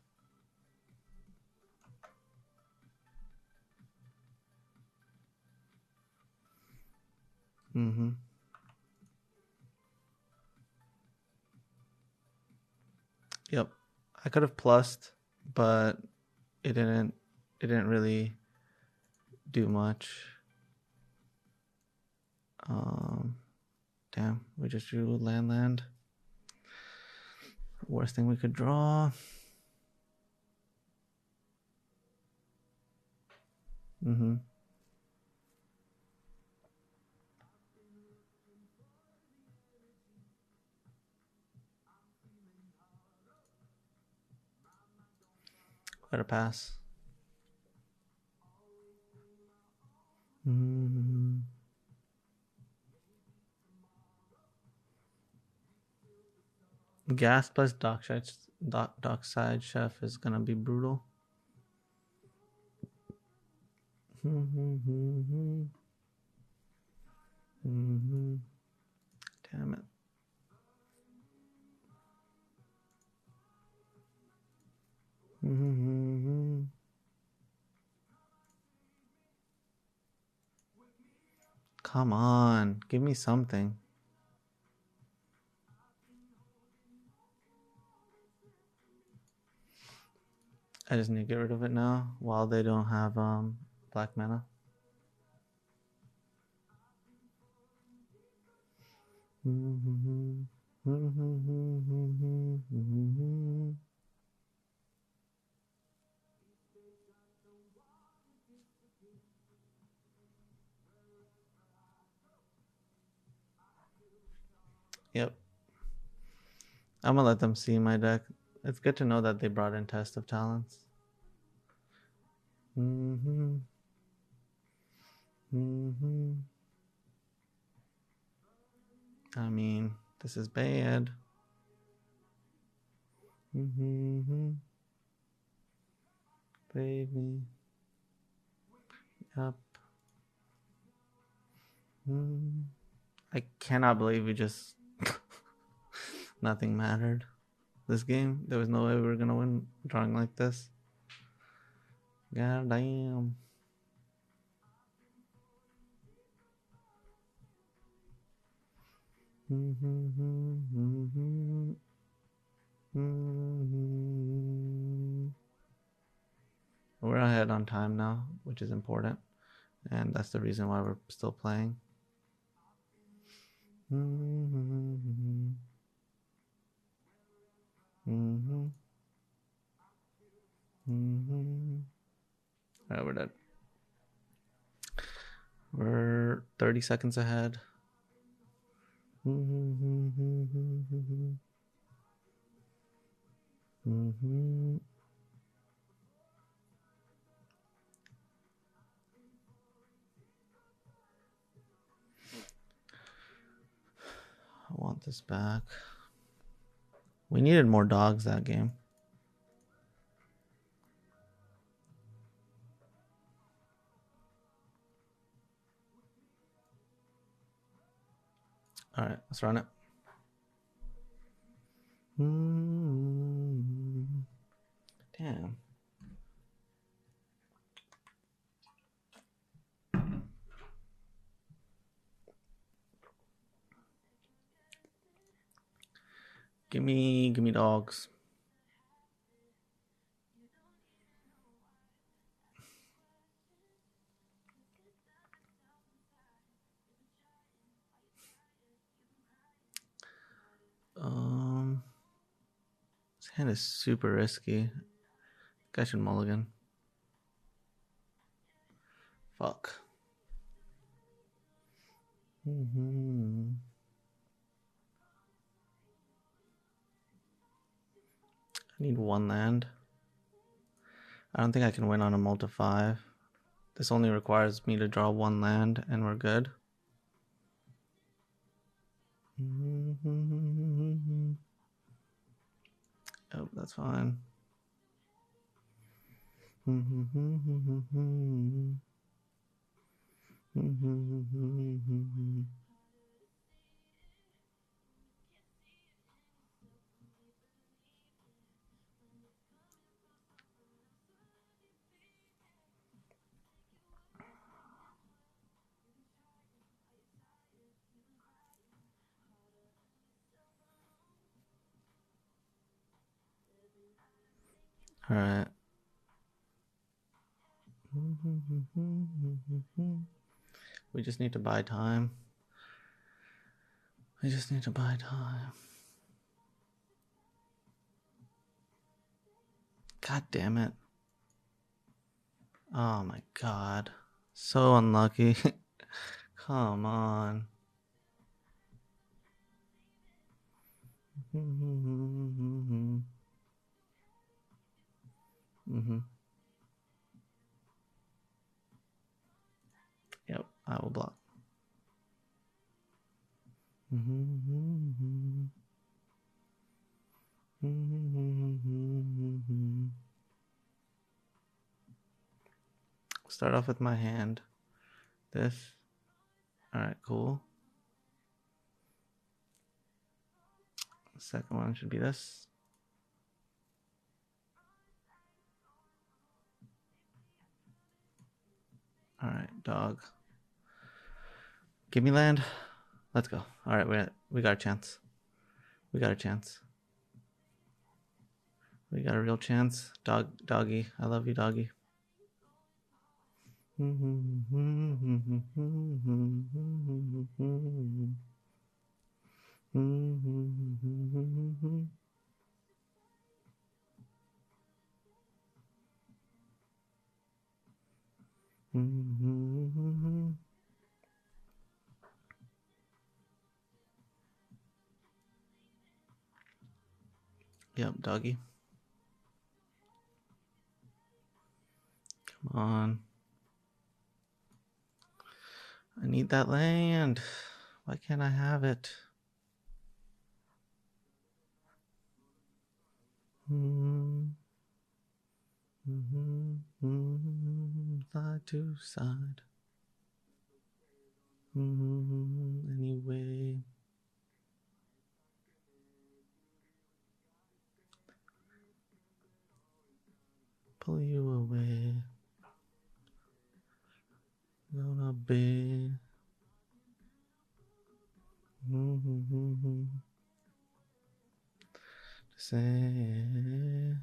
Mm-hmm. Yep. I could have plussed, but it didn't really do much. Damn, we just drew land. Worst thing we could draw. Mm-hmm. Let it pass. Mm-hmm. Ghast plus Dockside Chef is gonna be brutal. Mm-hmm. Mm-hmm. Damn it. Mm-hmm. Come on, give me something. I just need to get rid of it now while they don't have black mana. Yep. I'm gonna let them see my deck. It's good to know that they brought in Test of Talents. Mm-hmm. Mm-hmm. I mean, this is bad. Mm-hmm. Baby. Yep. I cannot believe we just nothing mattered. This game, there was no way we were gonna win drawing like this. God damn. We're ahead on time now, which is important, and that's the reason why we're still playing. Alright, we're dead. We're 30 seconds ahead. I want this back. We needed more dogs that game. All right, let's run it. Damn. Give me dogs. This hand is super risky. I should mulligan. Fuck. I need one land. I don't think I can win on a multi 5. This only requires me to draw one land and we're good. Oh, that's fine. All right. We just need to buy time. We just need to buy time. God damn it. Oh my god. So unlucky. Come on. Yep, I will block. Start off with my hand. This. Alright, cool. The second one should be this. Alright, dog. Give me land. Let's go. Alright, we got a chance. We got a chance. We got a real chance. Doggy. I love you, doggy. Yep, doggy. Come on. I need that land. Why can't I have it? Side to side. Anyway. Pull you away. Gonna be. Say.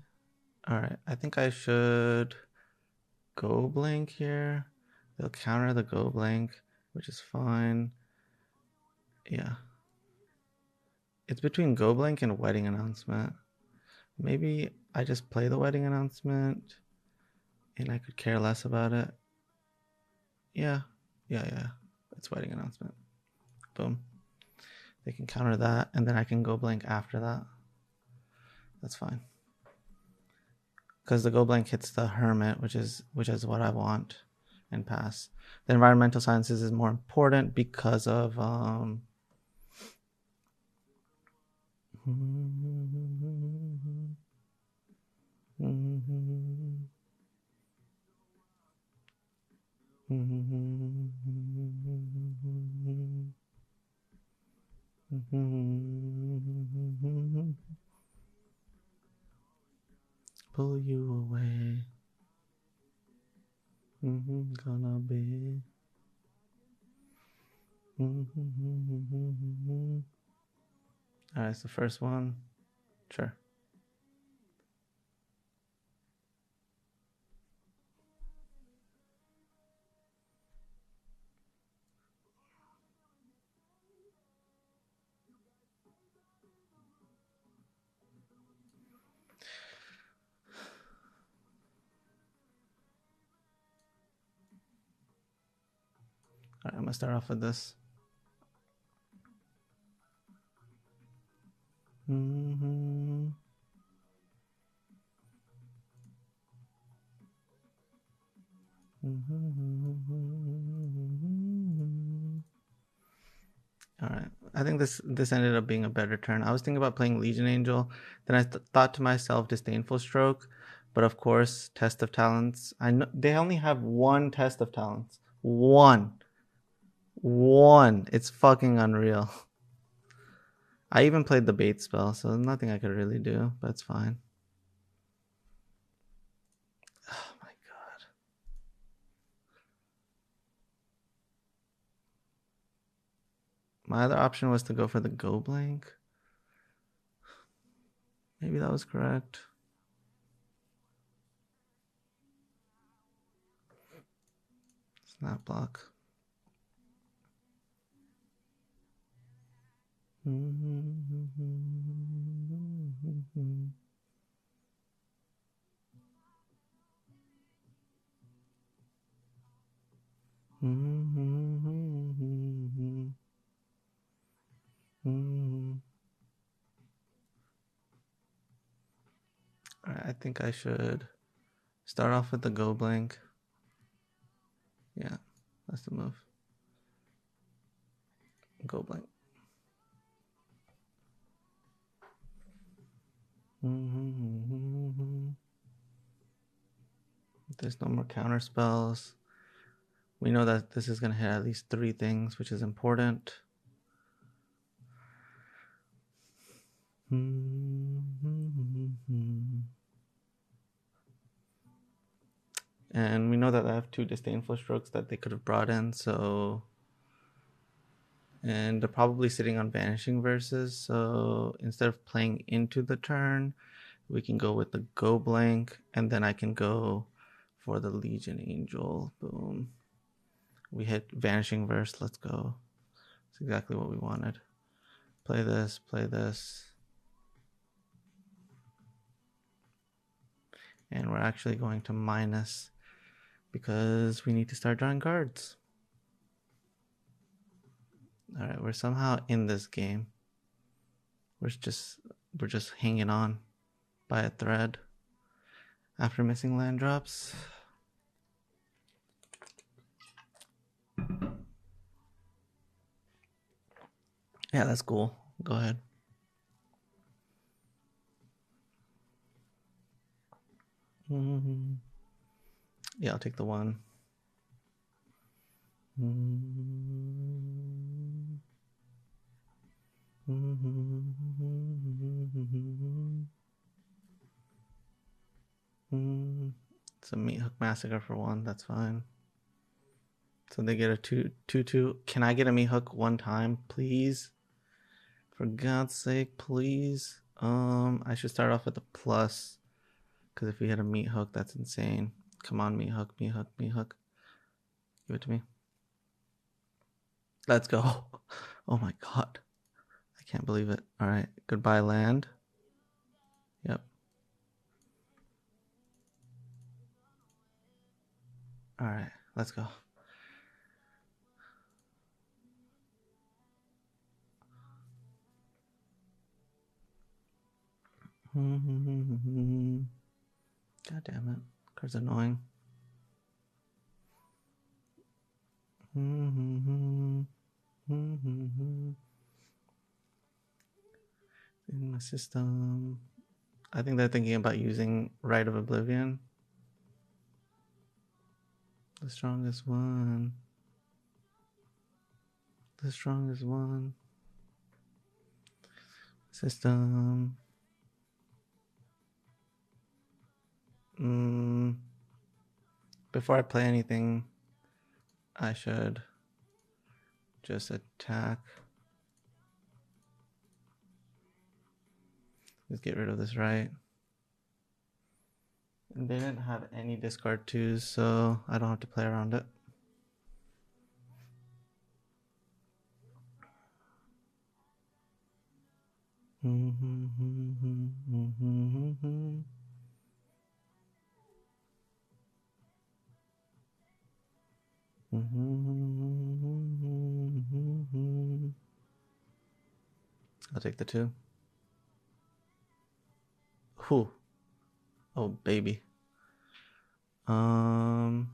Alright, I think I should go blank here. They'll counter the go blank, which is fine. Yeah. It's between go blank and wedding announcement. Maybe I just play the wedding announcement and I could care less about it. Yeah. It's wedding announcement. Boom. They can counter that and then I can go blank after that. That's fine. Because the go blank hits the hermit, which is what I want, and pass. The environmental sciences is more important because of pull you away. Gonna be. Alright, it's the first one. Sure. Alright, I'm gonna start off with this. Alright, I think this ended up being a better turn. I was thinking about playing Legion Angel. Then I thought to myself, Disdainful Stroke. But of course, Test of Talents. I know they only have one Test of Talents. One. It's fucking unreal. I even played the bait spell, so there's nothing I could really do, but it's fine. Oh my god. My other option was to go for the go blank. Maybe that was correct. Snap block. Alright, I think I should start off with the Go Blink. Yeah, that's the move. Go Blink. There's no more counter spells. We know that this is going to hit at least 3 things, which is important. And we know that I have 2 Disdainful Strokes that they could have brought in, so... And they're probably sitting on Vanishing Verses, so instead of playing into the turn, we can go with the Go Blank, and then I can go for the Legion Angel. Boom. We hit Vanishing Verse, let's go. That's exactly what we wanted. Play this, play this. And we're actually going to minus because we need to start drawing cards. Alright, we're somehow in this game. We're just hanging on by a thread after missing land drops. Yeah, that's cool. Go ahead. Yeah, I'll take the 1. It's a Meathook Massacre for 1. That's fine. So they get a 2/2. Can I get a Meathook 1 time, please? For God's sake, please. I should start off with a plus, because if we hit a Meathook, that's insane. Come on, Meathook, Meathook, Meathook. Give it to me. Let's go. Oh my god. I can't believe it. Alright, goodbye land. Yep. Alright, let's go. God damn it. Card's annoying. In my system. I think they're thinking about using Rite of Oblivion. The strongest one. The strongest one. System. Before I play anything, I should just attack. Let's get rid of this, right? And they didn't have any discard 2s, so I don't have to play around it. I'll take the 2. Whew. Oh, baby. I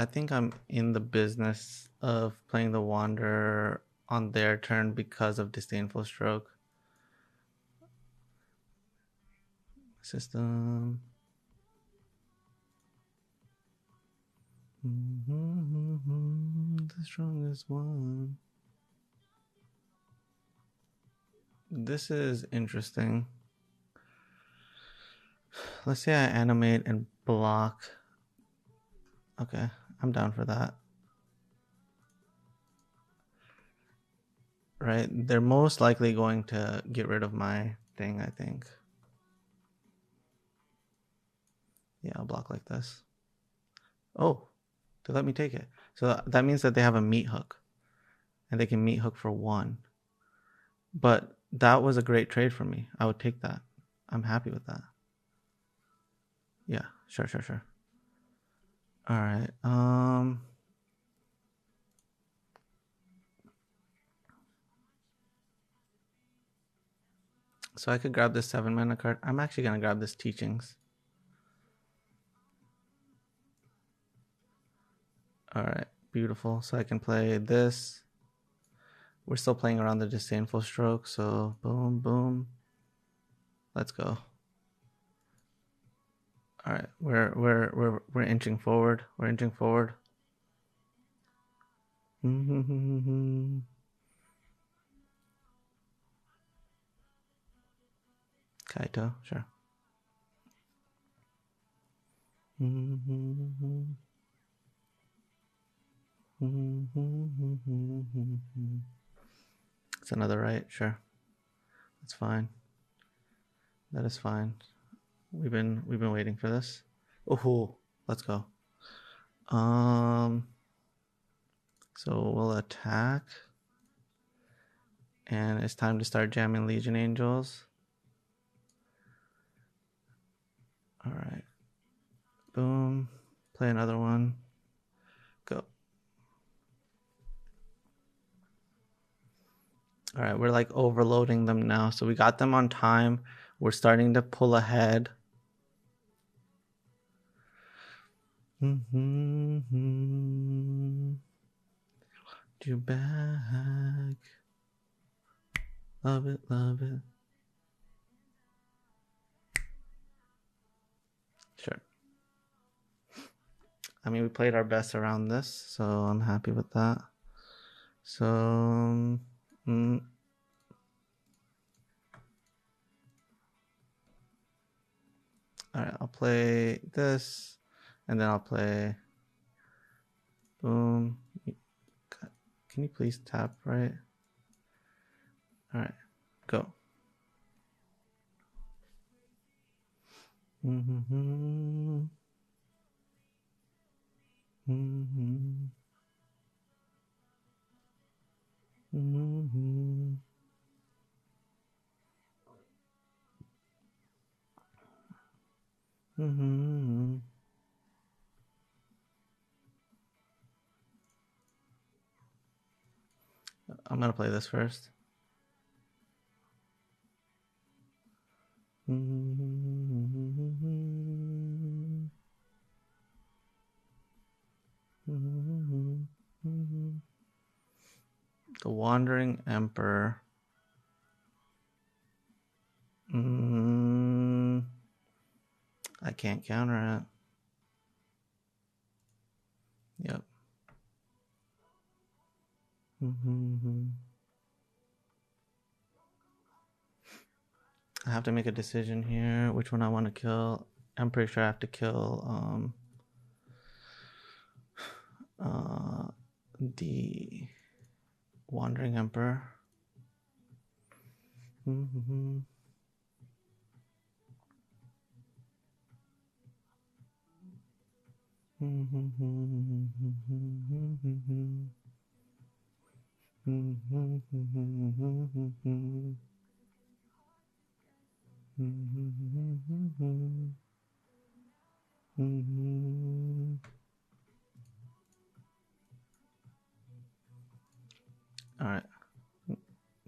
think I'm in the business of playing the Wanderer on their turn because of Disdainful Stroke. System. The strongest one. This is interesting. Let's say I animate and block. Okay, I'm down for that. Right, they're most likely going to get rid of my thing, I think. Yeah, I'll block like this. Oh, they let me take it. So that means that they have a Meathook. And they can Meathook for 1. But that was a great trade for me. I would take that. I'm happy with that. Yeah, sure. All right. So I could grab this 7 mana card. I'm actually gonna grab this Teachings. All right, beautiful. So I can play this. We're still playing around the Disdainful Stroke, so boom, boom. Let's go. All right, we're inching forward. We're inching forward. Kaito, sure. It's another right, sure. That's fine. That is fine. We've been waiting for this. Oh, let's go. So we'll attack. And it's time to start jamming Legion Angels. All right. Boom. Play another one. Go. All right, we're like overloading them now. So we got them on time. We're starting to pull ahead. You back. Love it, love it. Sure. I mean, we played our best around this, so I'm happy with that. So, all right, I'll play this, and then I'll play. Boom. Can you please tap right? All right, go. I'm gonna play this first. The Wandering Emperor. I can't counter it. Yep. I have to make a decision here. Which one I want to kill? I'm pretty sure I have to kill the Wandering Emperor. All right,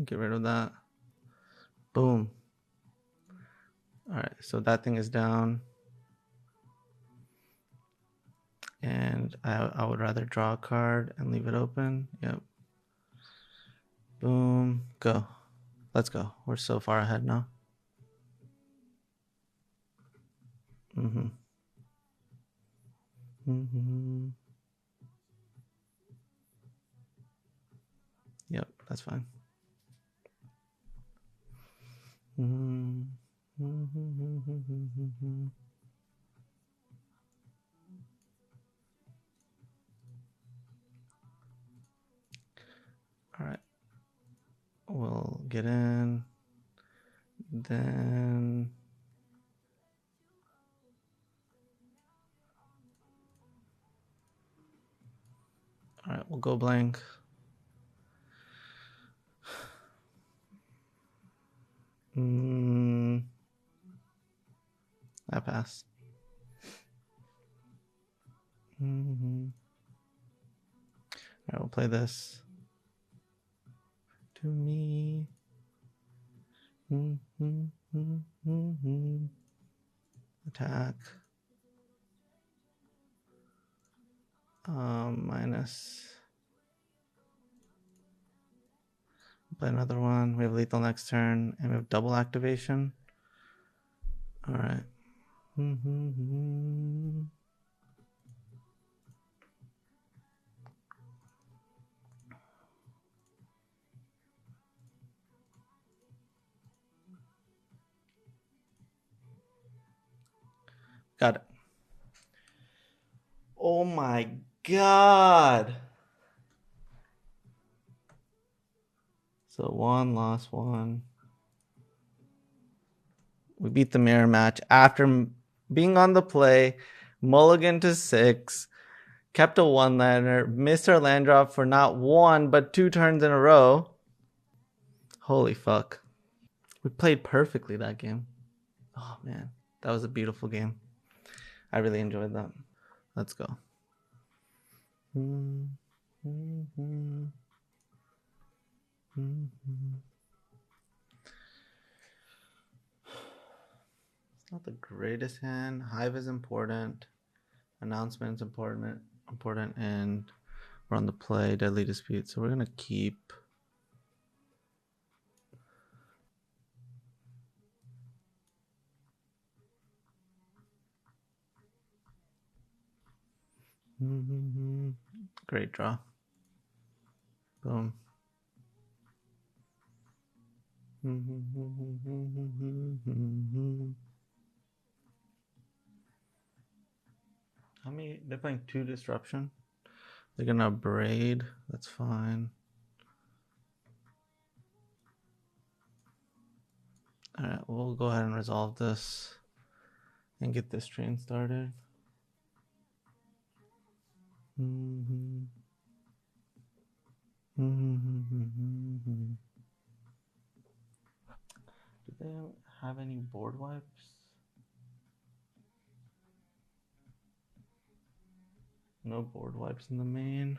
get rid of that. Boom. All right, so that thing is down. And I would rather draw a card and leave it open. Yep. Boom. Go. Let's go. We're so far ahead now. Yep, that's fine. All right. We'll get in. Then All right, we'll go blank. I pass. All right, we'll play this. To me. Attack. Minus. Play another one. We have lethal next turn, and we have double activation. All right. Got it. Oh my god. So one, lost one. We beat the mirror match after being on the play, mulligan to 6, kept a one-lander, missed our land drop for not one but 2 turns in a row. Holy fuck. We played perfectly that game. Oh man, that was a beautiful game. I really enjoyed that. Let's go. It's not the greatest hand. Hive is important. Announcement is important, and we're on the play. Deadly Dispute. So we're gonna keep. Great draw. Boom. How many? They're playing 2 disruption. They're gonna braid. That's fine. All right, we'll go ahead and resolve this and get this train started. Do they have any board wipes? No board wipes in the main.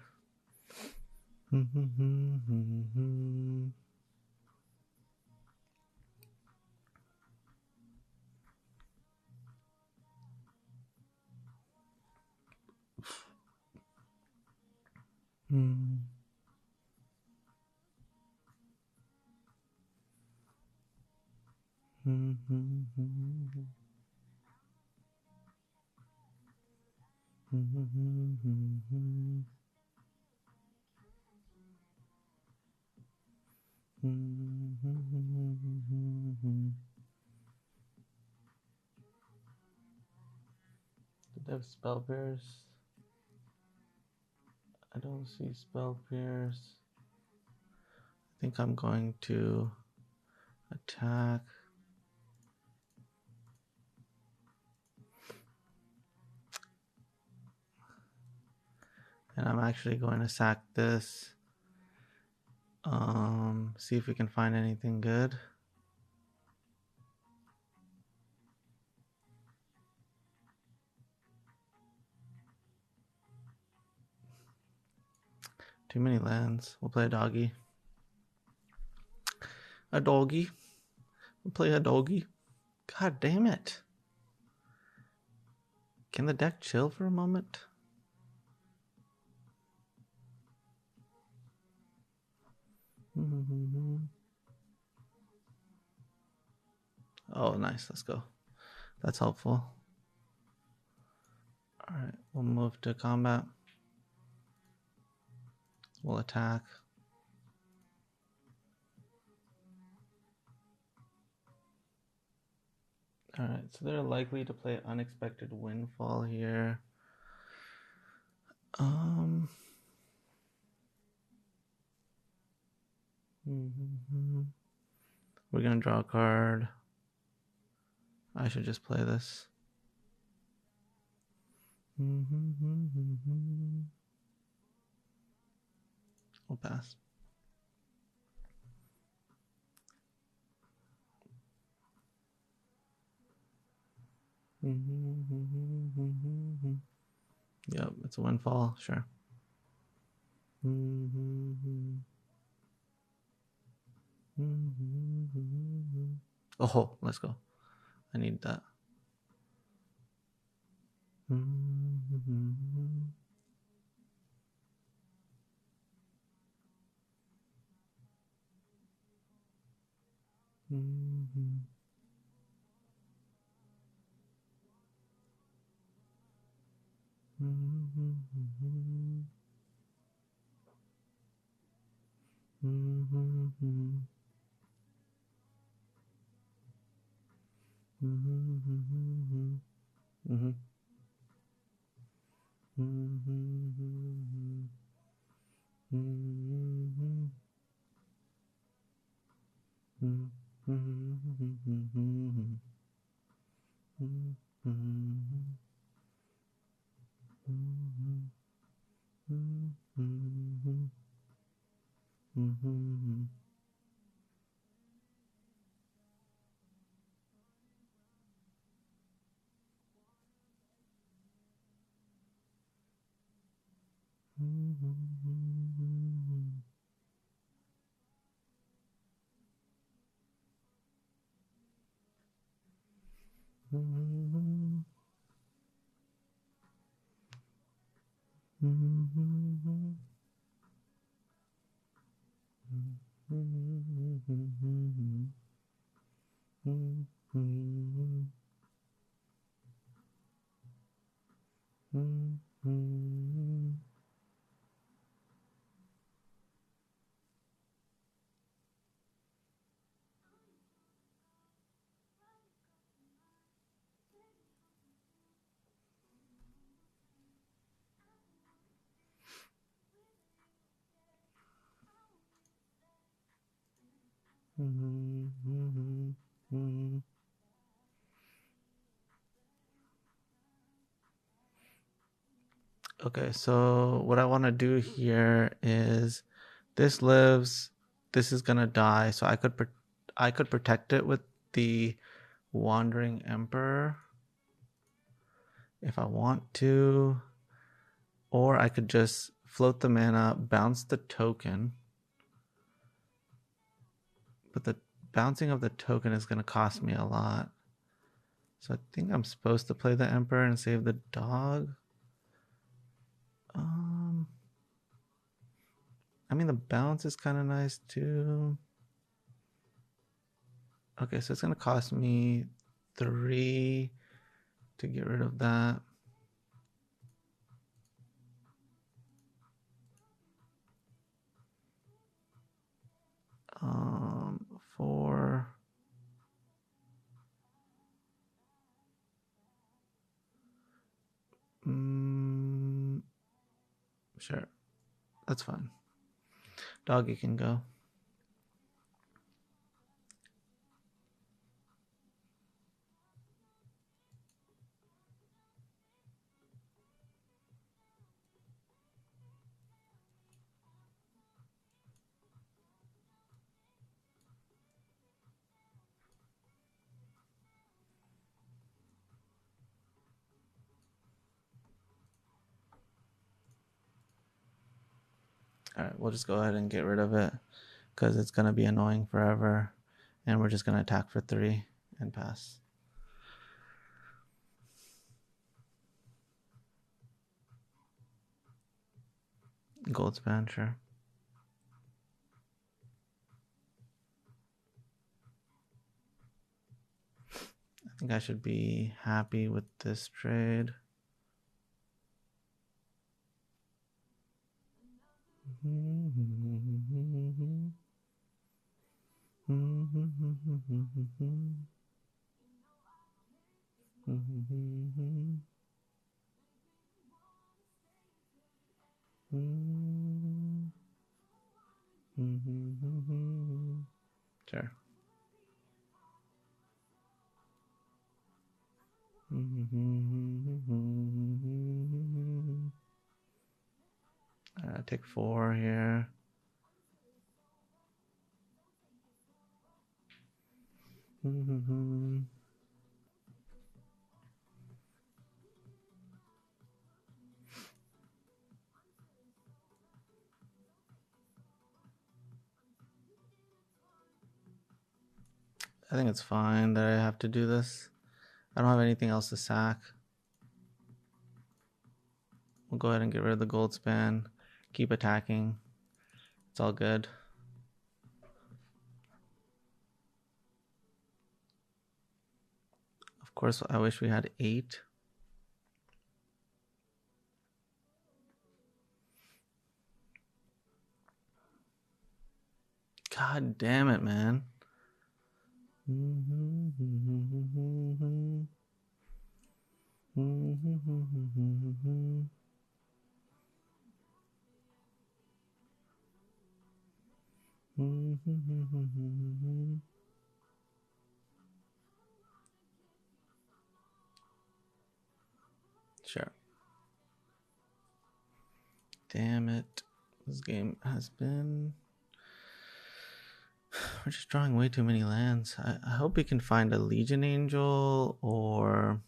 Did they have spell pierce? I don't see spell pierce. I think I'm going to attack. And I'm actually going to sack this. See if we can find anything good. Too many lands. We'll play a doggy. A doggy. We'll play a doggy. God damn it. Can the deck chill for a moment? Oh, nice. Let's go. That's helpful. All right. We'll move to combat. We'll attack. All right. So they're likely to play Unexpected Windfall here. We're going to draw a card. I should just play this. We'll pass. Yep, it's a windfall, sure. Oh, let's go. I need that. Okay, so what I want to do here is this lives, this is gonna die, so I could protect it with the Wandering Emperor if I want to, or I could just float the mana, bounce the token, but the bouncing of the token is gonna cost me a lot. So I think I'm supposed to play the Emperor and save the dog. I mean, the bounce is kind of nice too. Okay, so it's going to cost me 3 to get rid of that. Four. Sure, that's fine. Doggy can go. All right, we'll just go ahead and get rid of it because it's going to be annoying forever. And we're just going to attack for 3 and pass. Gold span, sure. I think I should be happy with this trade. Sure. Take 4 here. I think it's fine that I have to do this. I don't have anything else to sack. We'll go ahead and get rid of the gold span. Keep attacking. It's all good. Of course, I wish we had 8. God damn it, man. Sure. Damn it. This game has been... We're just drawing way too many lands. I hope we can find a Legion Angel or...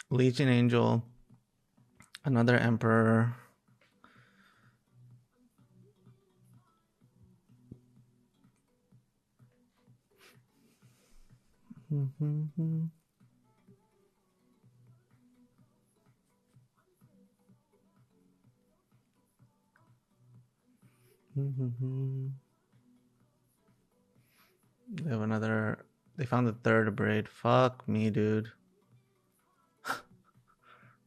Legion Angel. Another Emperor. They have another. They found the third braid. Fuck me, dude.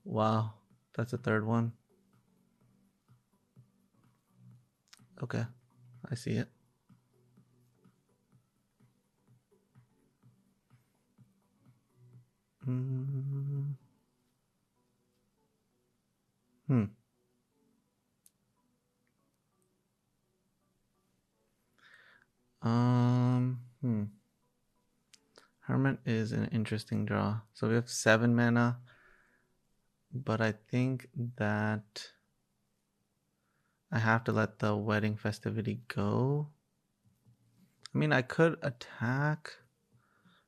Wow, that's a third one. Okay, I see it. Hermit is an interesting draw. So we have 7 mana, but I think that I have to let the wedding festivity go. I mean, I could attack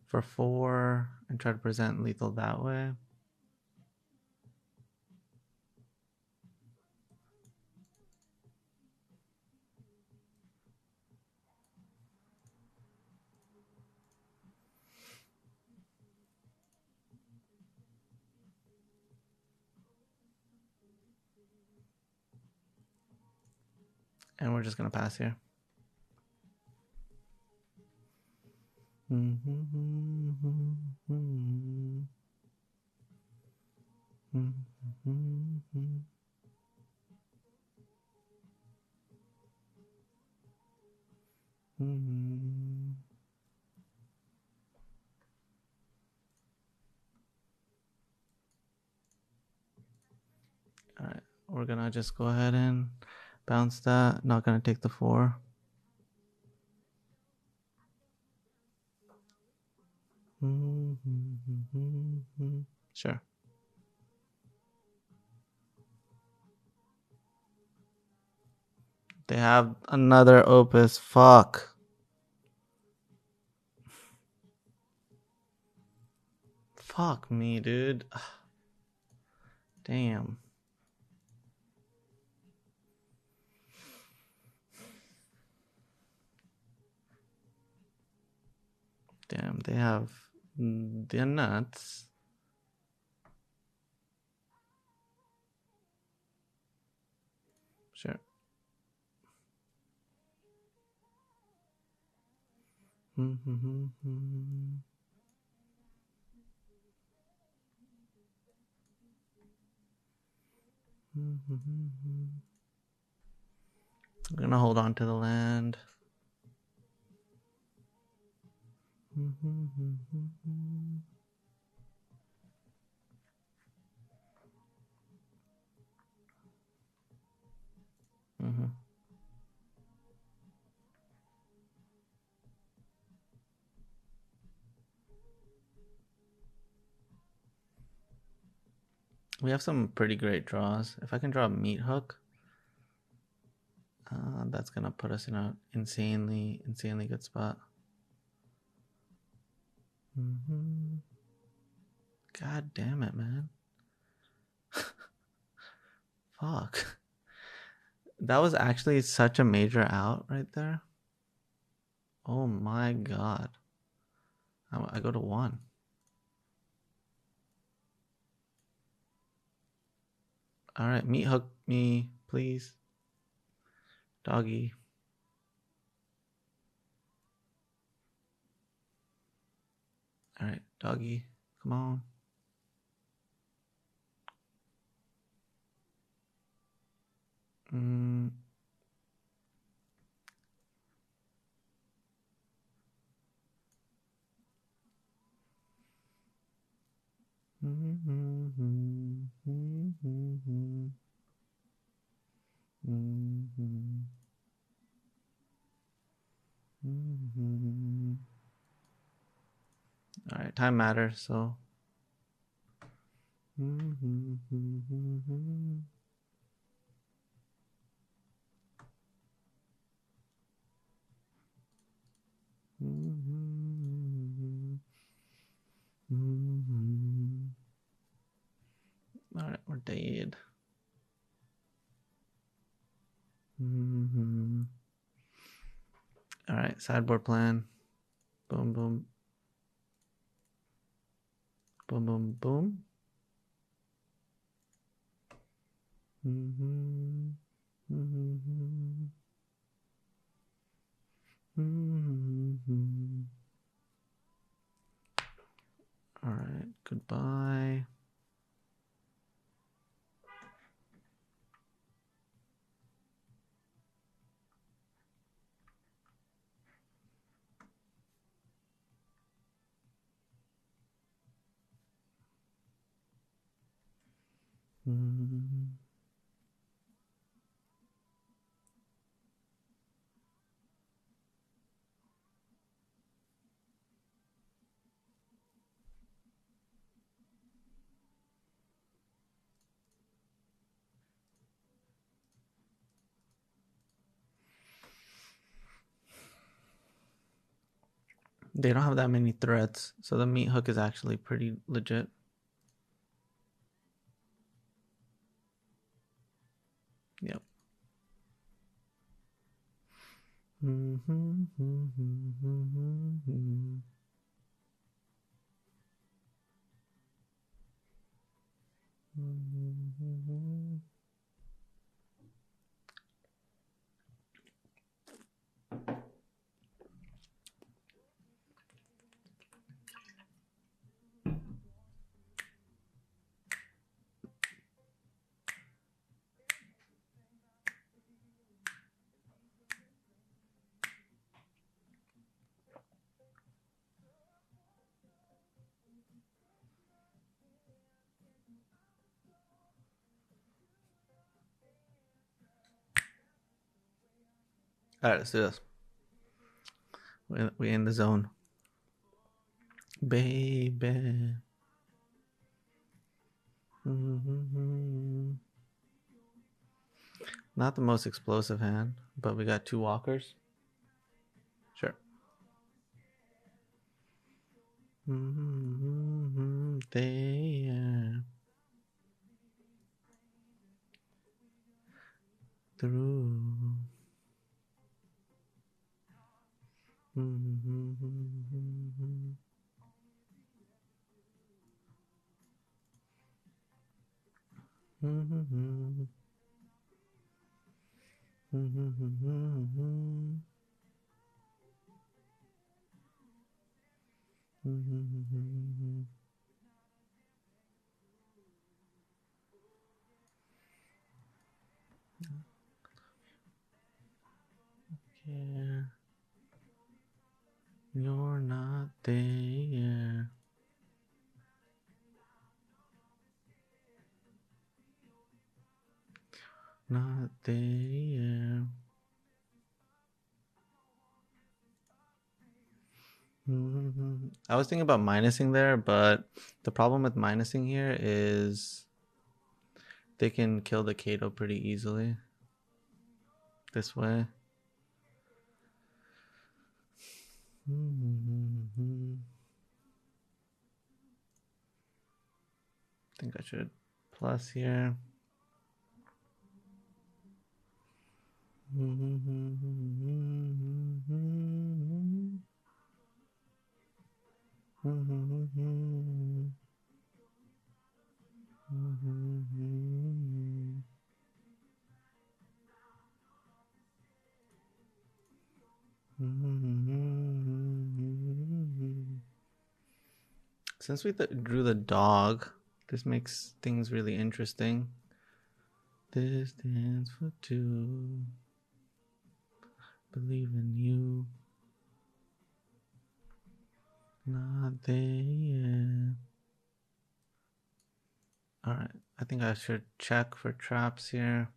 for 4 and try to present lethal that way. And we're just going to pass here. All right, we're going to just go ahead and bounce that. Not going to take the 4. Sure. They have another Opus. Fuck. Fuck me, dude. Damn. Damn, they have the nuts. Sure. I'm gonna hold on to the land. We have some pretty great draws. If I can draw a Meathook, That's gonna put us in an insanely good spot. God damn it, man. Fuck. That was actually such a major out right there. Oh my god. I go to 1. Alright, Meathook me, please. Doggy. Alright, doggy. Come on. Alright, time matters, so. Alright, we're dead. Alright, sideboard plan. Boom, boom. Boom, boom, boom. Alright, goodbye. They don't have that many threats, so the Meathook is actually pretty legit. Yep. All right, let's do this. We in the zone, baby. Not the most explosive hand, but we got 2 walkers. Sure. There. Through. Yeah. You're not there. Not there. I was thinking about minusing there, but the problem with minusing here is they can kill the Kaito pretty easily. this way. I think I should plus here. Since we drew the dog, this makes things really interesting. This stands for two. Believe in you. Not there yet. Alright, I think I should check for traps here.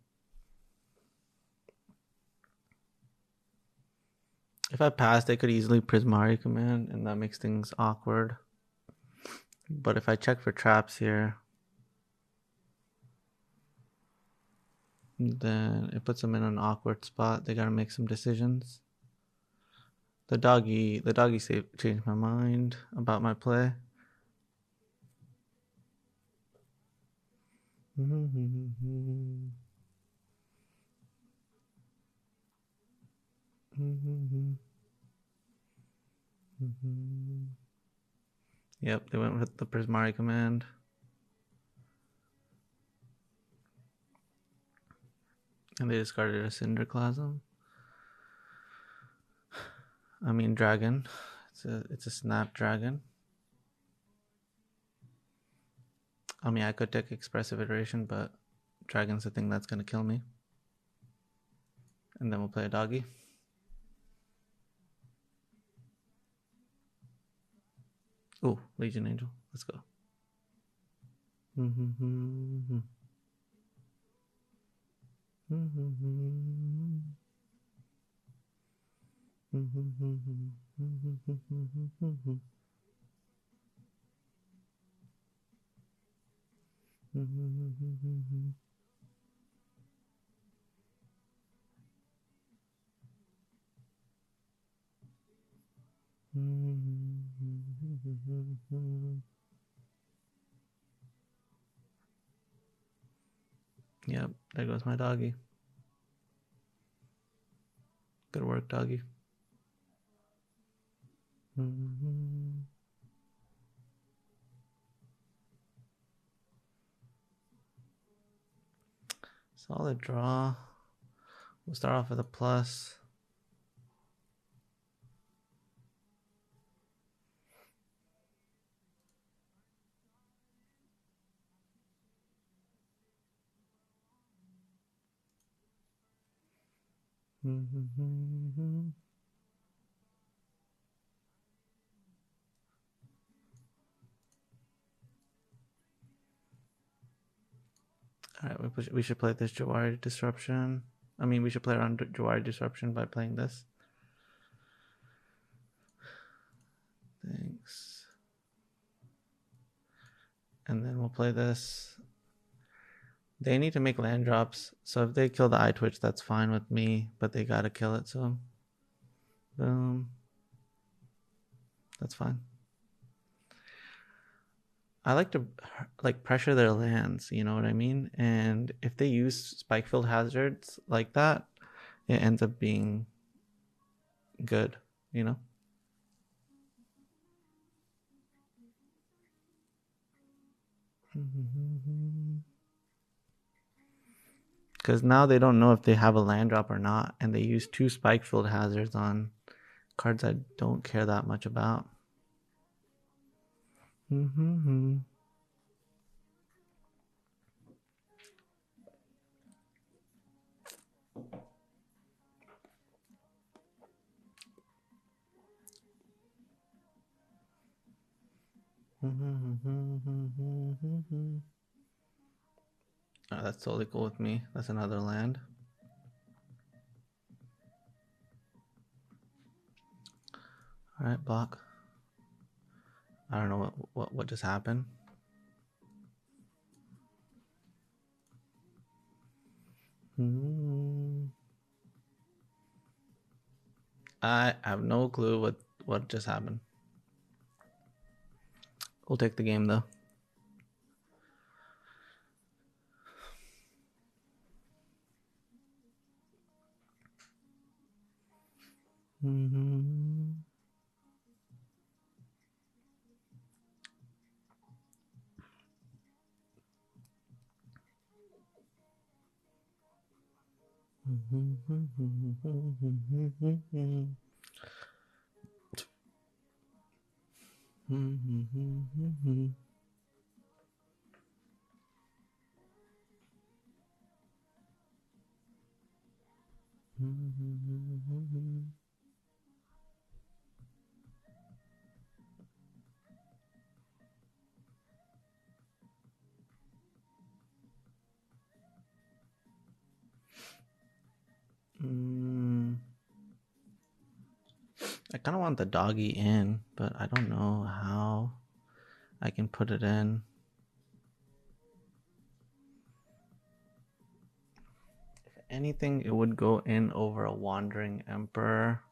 If I pass, they could easily Prismari command, and that makes things awkward. But if I check for traps here, then it puts them in an awkward spot. They gotta make some decisions. The doggy changed my mind about my play. Yep, they went with the Prismari command. And they discarded a Cinderclasm. I mean dragon. It's a snapdragon. I mean I could take expressive iteration, but dragon's the thing that's gonna kill me. And then we'll play a doggy. Oh, Legion Angel. Let's go. Yep, there goes my doggy. Good work, doggy. Solid draw. We'll start off with a plus. Alright, we should play this Jawari Disruption. I mean, we should play around Jawari Disruption by playing this. Thanks. And then we'll play this. They need to make land drops, so if they kill the Eyetwitch, that's fine with me, but they gotta kill it, so boom. That's fine. I like to pressure their lands, you know what I mean? And if they use Spikefield Hazards like that, it ends up being good, you know? Because now they don't know if they have a land drop or not, and they use 2 Spikefield Hazards on cards I don't care that much about. Oh, that's totally cool with me. That's another land. All right, block. I don't know what just happened. I have no clue what just happened. We'll take the game though. Mm-hmm. I kind of want the doggy in, but I don't know how I can put it in. If anything, it would go in over a Wandering Emperor.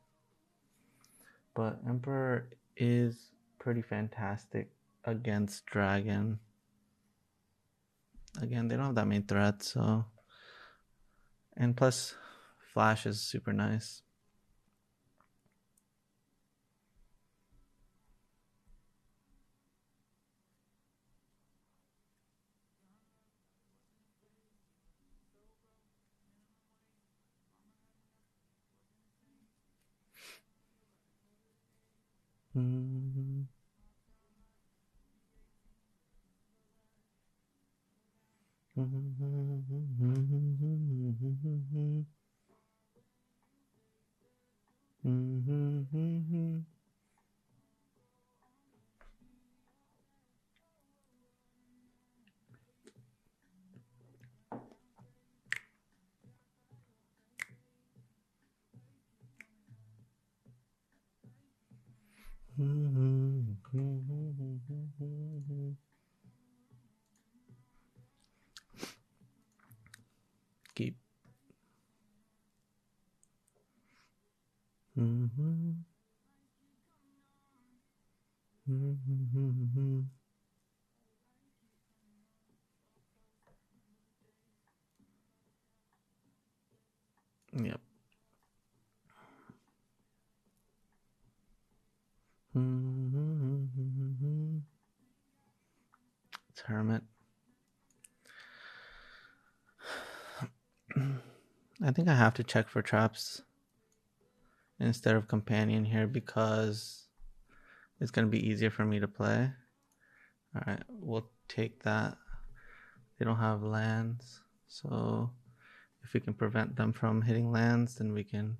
But Emperor is pretty fantastic against Dragon. Again, they don't have that many threats, so... And plus, Flash is super nice. Mm-hmm. Keep. Yep. It's Hermit. I think I have to check for traps instead of companion here because it's going to be easier for me to play. Alright, we'll take that. They don't have lands, so if we can prevent them from hitting lands, then we can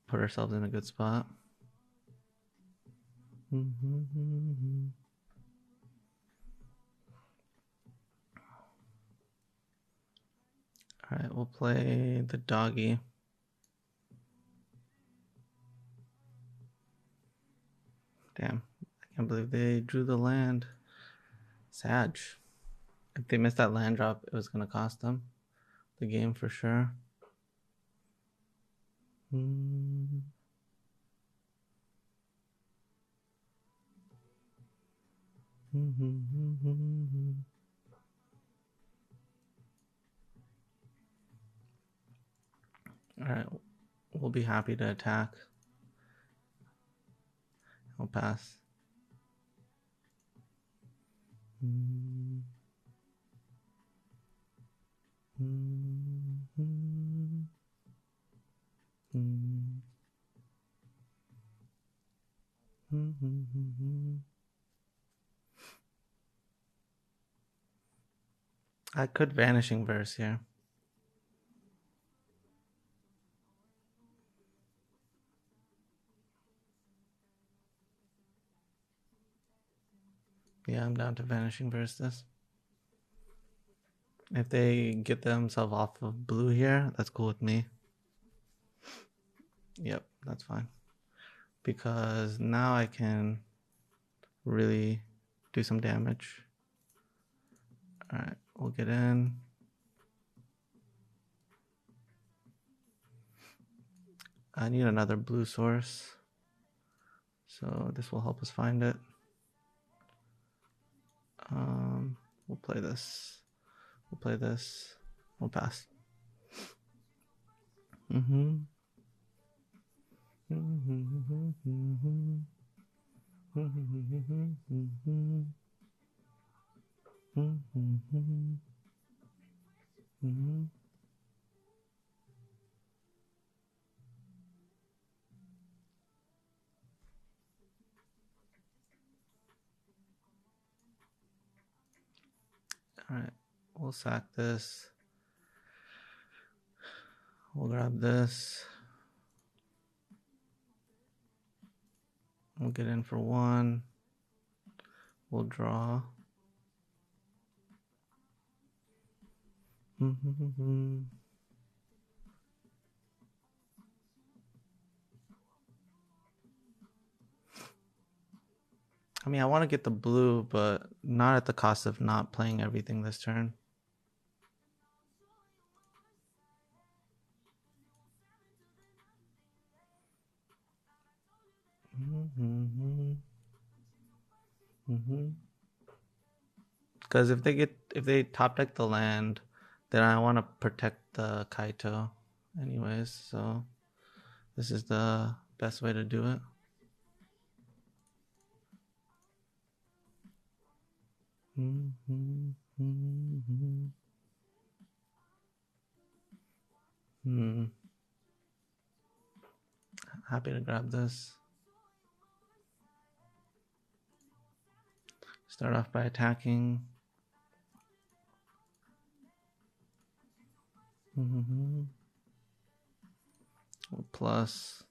put ourselves in a good spot. Alright, we'll play the doggy. Damn, I can't believe they drew the land. Sag. If they missed that land drop, it was going to cost them the game for sure. Alright, we'll be happy to attack. I'll pass. I could Vanishing Verse here. Yeah, I'm down to Vanishing Verse this. If they get themselves off of blue here, that's cool with me. Yep, that's fine. Because now I can really do some damage. Alright, we'll get in. I need another blue source. So this will help us find it. We'll play this. We'll play this. We'll pass. All right, we'll sack this. We'll grab this. We'll get in for one. We'll draw. I mean, I want to get the blue, but not at the cost of not playing everything this turn. Because if they top deck the land, then I want to protect the Kaito anyways, so this is the best way to do it. Happy to grab this. Start off by attacking. Plus.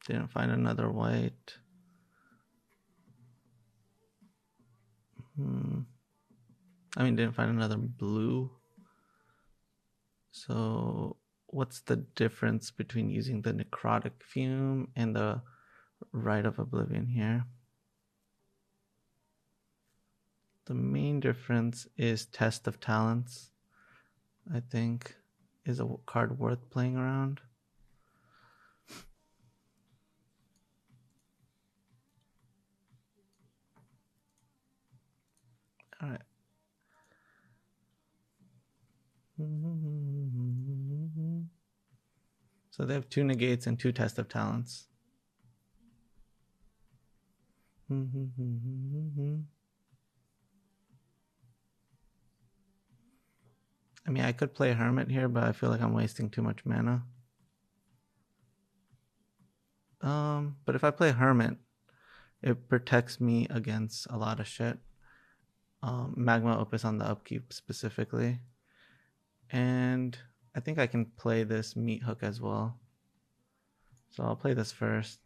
Didn't find another white. I mean, didn't find another blue. So what's the difference between using the Necrotic Fume and the Rite of Oblivion here? The main difference is Test of Talents, I think, is a card worth playing around. All right. So they have 2 negates and 2 Test of Talents. I mean, I could play Hermit here, but I feel like I'm wasting too much mana. But if I play Hermit, it protects me against a lot of shit. Magma Opus on the upkeep specifically. And I think I can play this Meathook as well. So I'll play this first.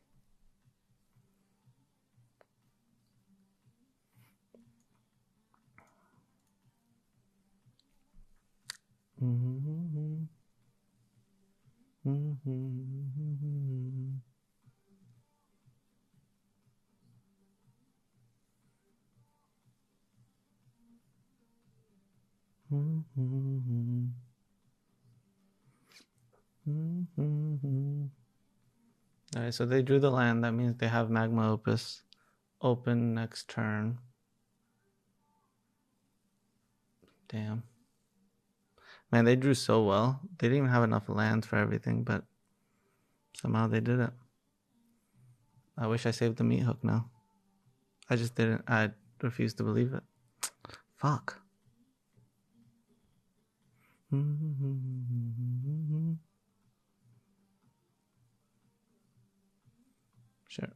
Alright, so they drew the land. That means they have Magma Opus open next turn. Damn. Man, they drew so well. They didn't even have enough lands for everything, but somehow they did it. I wish I saved the Meathook now. I just didn't. I refuse to believe it. Fuck. Sure.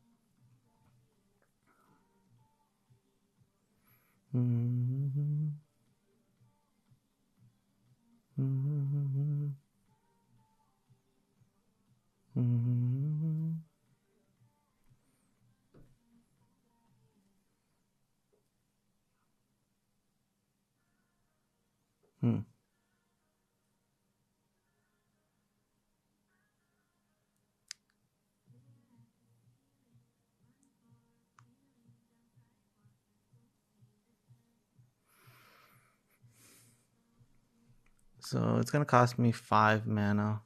So it's gonna cost me 5 mana.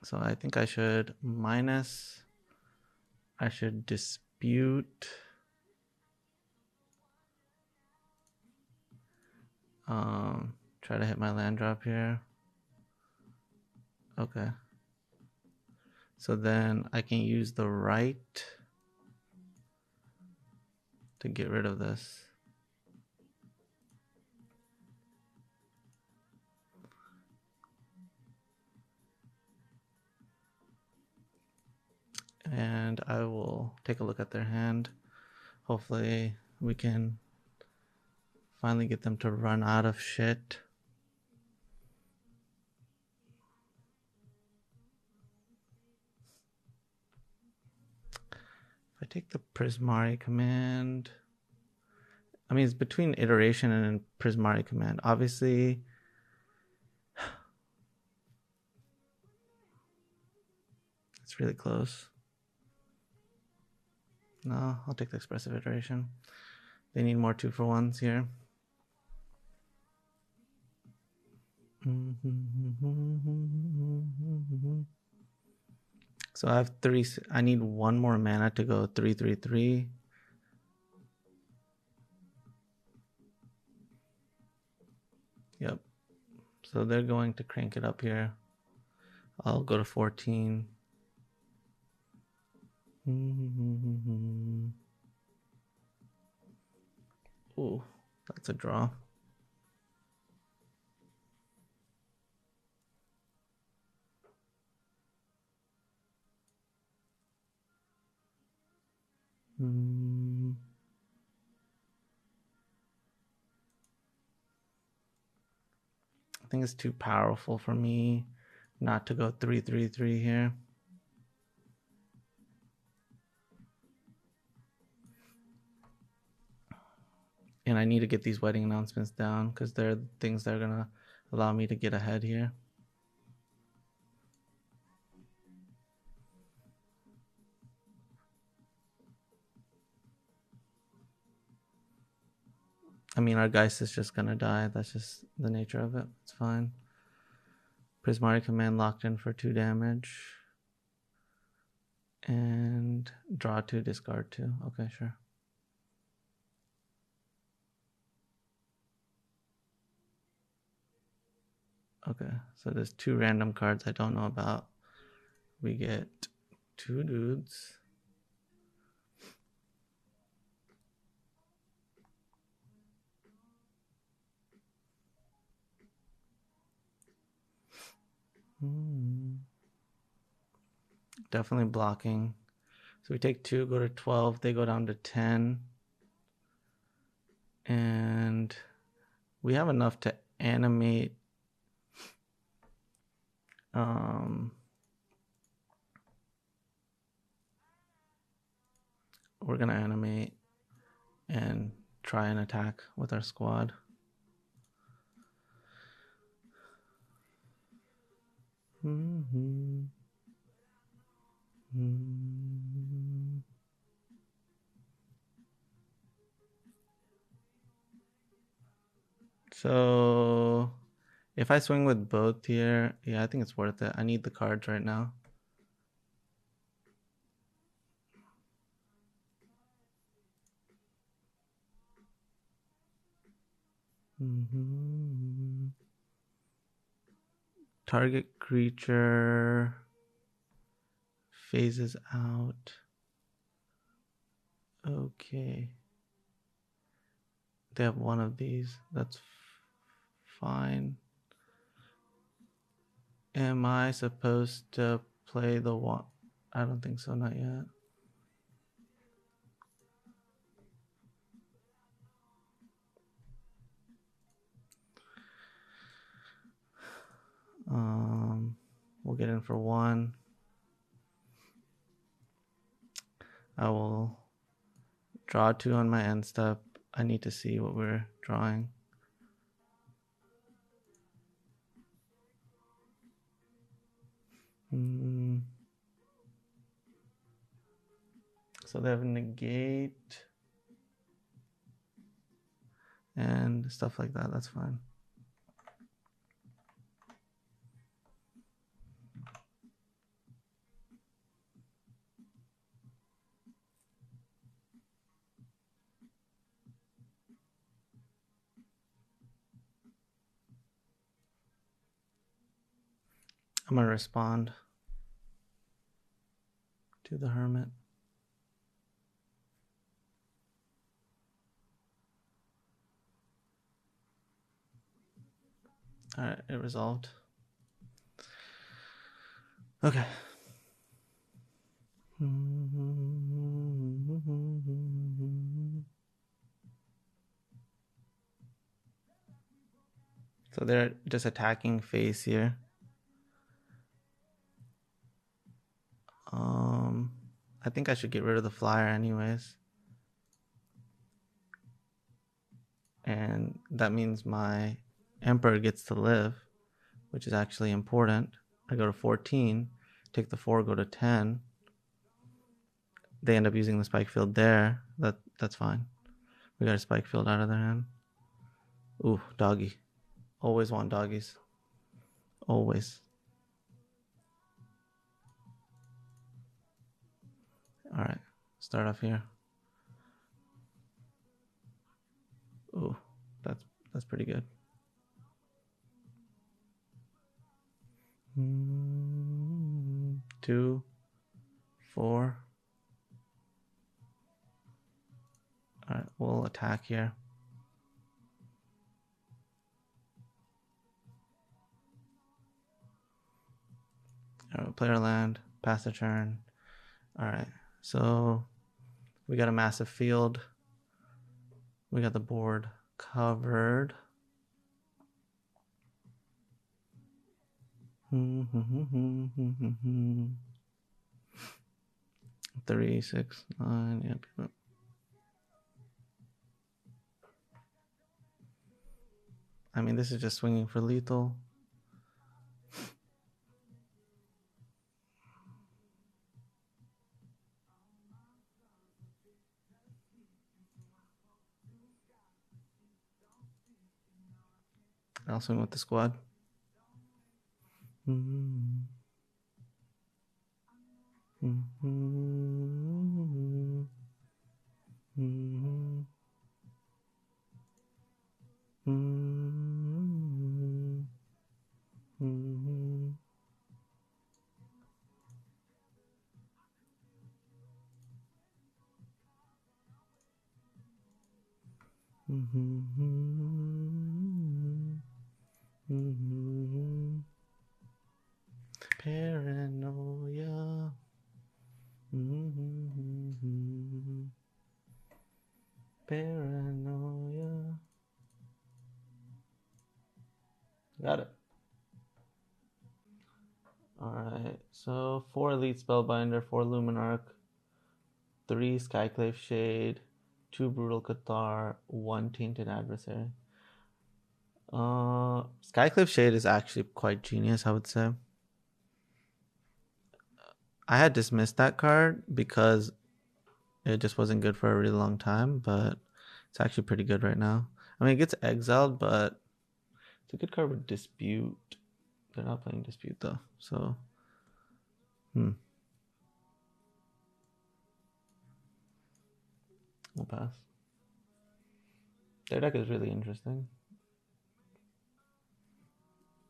So I think I should minus. I should dispute. Try to hit my land drop here. Okay. So then I can use the right to get rid of this. And I will take a look at their hand. Hopefully we can finally get them to run out of shit. If I take the Prismari command, I mean, it's between iteration and Prismari command. Obviously, it's really close. No, I'll take the expressive iteration. They need more 2-for-1s here. So I have 3. I need 1 more mana to go 3/3/3. Yep. So they're going to crank it up here. I'll go to 14. Ooh, that's a draw. I think it's too powerful for me not to go 3/3/3 here. And I need to get these wedding announcements down because they're the things that are going to allow me to get ahead here. I mean, our Geist is just going to die. That's just the nature of it. It's fine. Prismari command locked in for 2 damage. And draw 2, discard 2. Okay, sure. Okay, so there's 2 random cards I don't know about. We get 2 dudes. Definitely blocking. So we take 2, go to 12. They go down to 10. And we have enough to animate. We're going to animate and try and attack with our squad. So if I swing with both here, yeah, I think it's worth it. I need the cards right now. Target creature phases out. Okay. They have 1 of these. That's fine. Am I supposed to play the one? I don't think so, not yet. We'll get in for 1. I will draw 2 on my end step. I need to see what we're drawing. So they have negate and stuff like that. That's fine. I'm going to respond to the Hermit. All right, it resolved. Okay. So they're just attacking face here. I think I should get rid of the flyer anyways. And that means my Emperor gets to live, which is actually important. I go to 14, take the 4, go to 10. They end up using the spike field there. That's fine. We got a spike field out of their hand. Ooh, doggy. Always want doggies. Always. All right, start off here. Ooh, that's pretty good. 2, 4. All right, we'll attack here. All right, we'll play our land, pass the turn. All right, so we got a massive field. We got the board covered. 3, 6, 9. Yep. I mean, this is just swinging for lethal. I'll swing with the squad. Paranoia. Paranoia. Got it. Alright, so 4 Elite Spellbinder, 4 Luminarch, 3 Skyclave Shade, 2 Brutal Cathar, 1 Tainted Adversary. Skyclave Shade is actually quite genius, I would say. I had dismissed that card because it just wasn't good for a really long time, but it's actually pretty good right now. I mean, it gets exiled, but it's a good card with Dispute. They're not playing Dispute though, so we'll pass. Their deck is really interesting.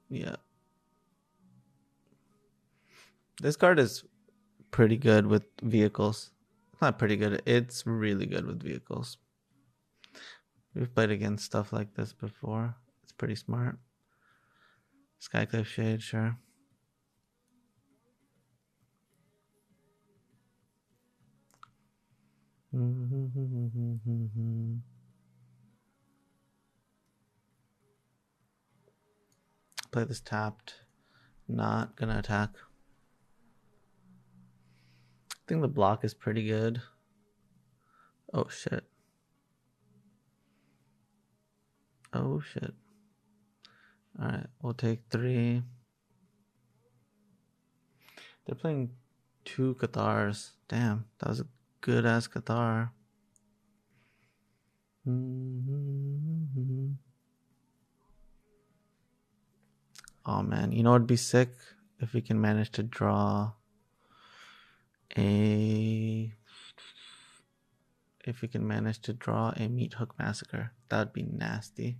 Yeah. This card is pretty good with vehicles. It's not pretty good, it's really good with vehicles. We've played against stuff like this before. It's pretty smart. Skyclave Shade, sure. Play this tapped. Not gonna attack. I think the block is pretty good. Oh shit. Oh shit. Alright, we'll take 3. They're playing 2 Cathars. Damn, that was a good ass Cathar. Oh man, you know what'd be sick? If we can manage to draw a... If we can manage to draw a Meathook Massacre, that would be nasty.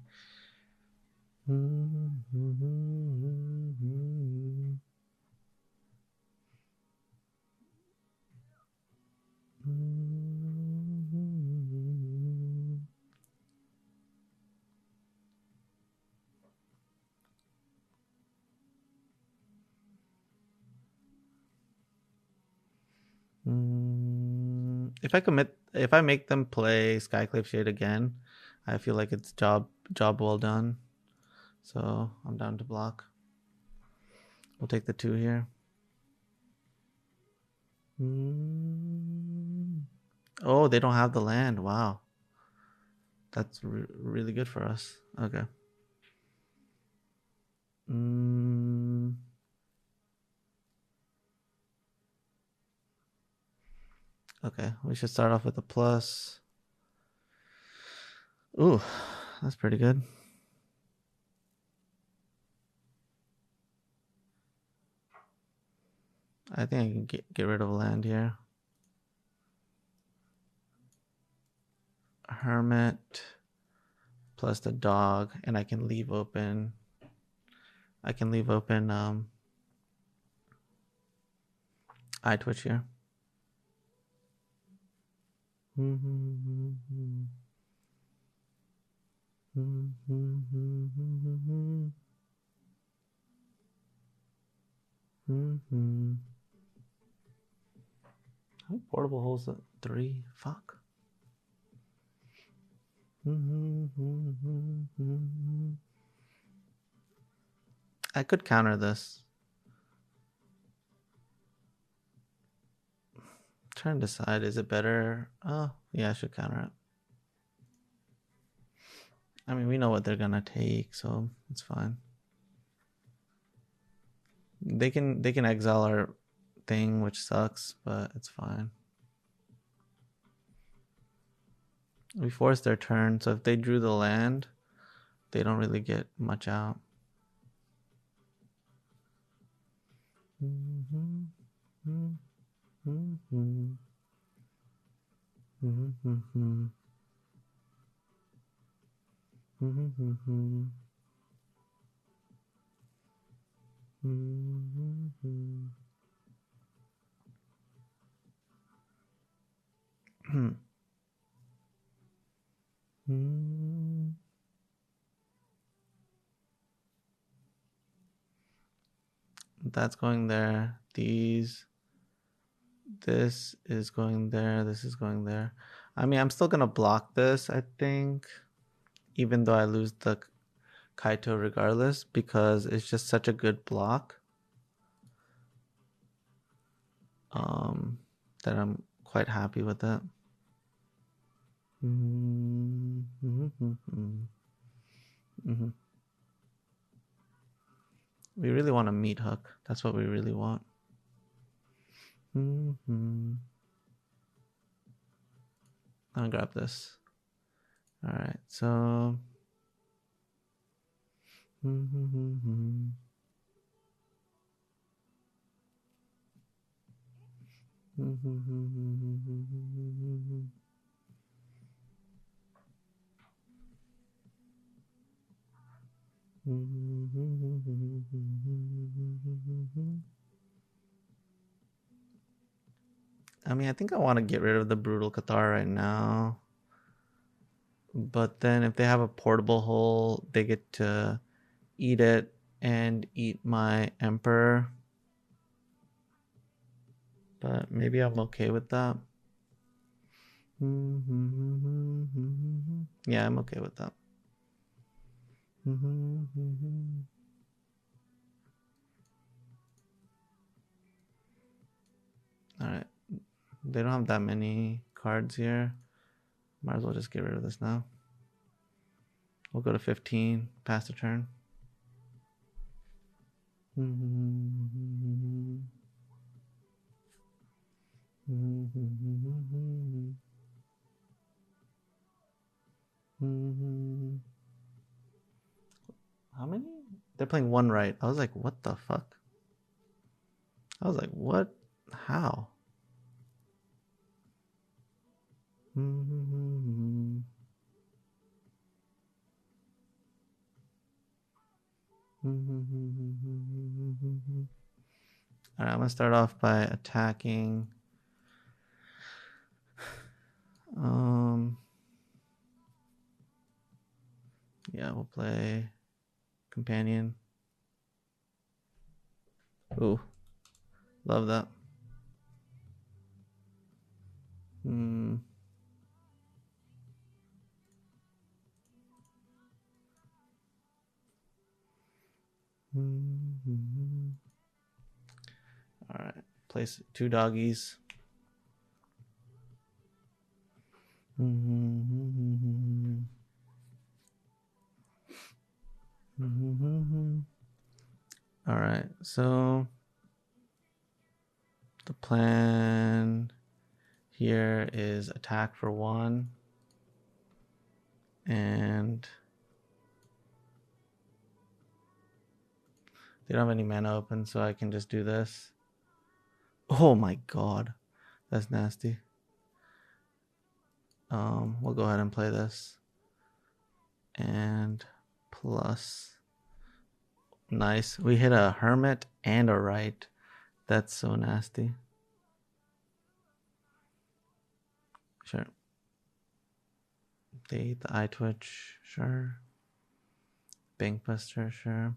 If I make them play Skyclave Shade again, I feel like it's job well done. So I'm down to block. We'll take the 2 here. Oh, they don't have the land. Wow. That's really good for us. Okay. Okay, we should start off with a plus. Ooh, that's pretty good. I think I can get rid of land here. Hermit plus the dog, and I can leave open. Eyetwitch here. How portable holes at 3? Fuck. I could counter this. Trying to decide, is it better? Oh, yeah, I should counter it. I mean, we know what they're gonna take, so it's fine. They can exile our thing, which sucks, but it's fine. We forced their turn, so if they drew the land, they don't really get much out. That's going there. This is going there. This is going there. I mean, I'm still gonna block this, I think, even though I lose the Kaito regardless, because it's just such a good block that I'm quite happy with it. We really want a Meathook. That's what we really want. I'm gonna grab this. All right, so I mean, I think I want to get rid of the Brutal Cathar right now. But then if they have a portable hole, they get to eat it and eat my Emperor. But maybe I'm okay with that. Yeah, I'm okay with that. Alright. They don't have that many cards here. Might as well just get rid of this now. We'll go to 15, pass the turn. How many? They're playing one right. I was like, what the fuck? I was like, what? How? Alright, I'm gonna start off by attacking. Yeah, we'll play companion. Ooh, love that. All right, place 2 doggies. All right, so the plan here is attack for 1 and they don't have any mana open, so I can just do this. Oh my god, that's nasty. We'll go ahead and play this. And plus, nice. We hit a Hermit and a Rite. That's so nasty. Sure. They eat the Eyetwitch, sure. Bankbuster, sure.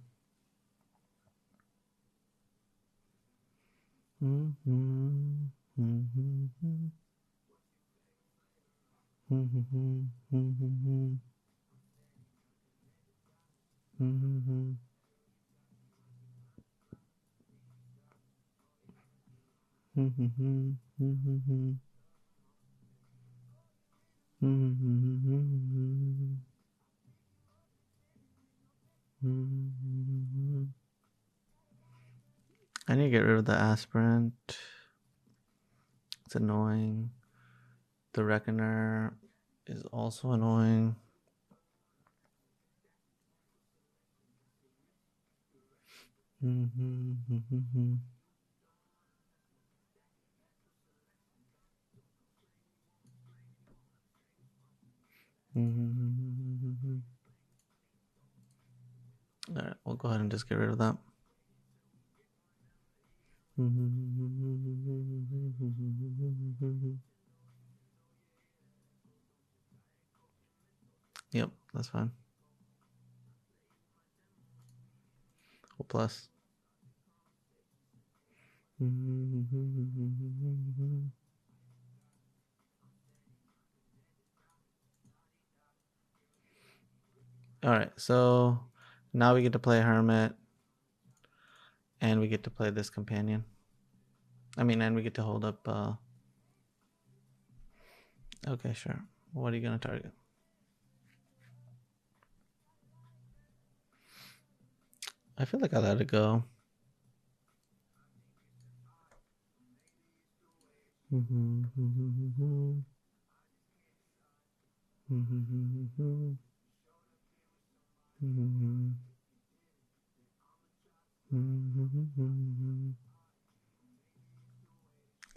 I need to get rid of the aspirant. It's annoying. The Reckoner is also annoying. All right, we'll go ahead and just get rid of that. Yep, that's fine. We'll plus. All right, so now we get to play Hermit, and we get to play this companion. And we get to hold up. Okay, sure. What are you gonna target? I feel like I let it go.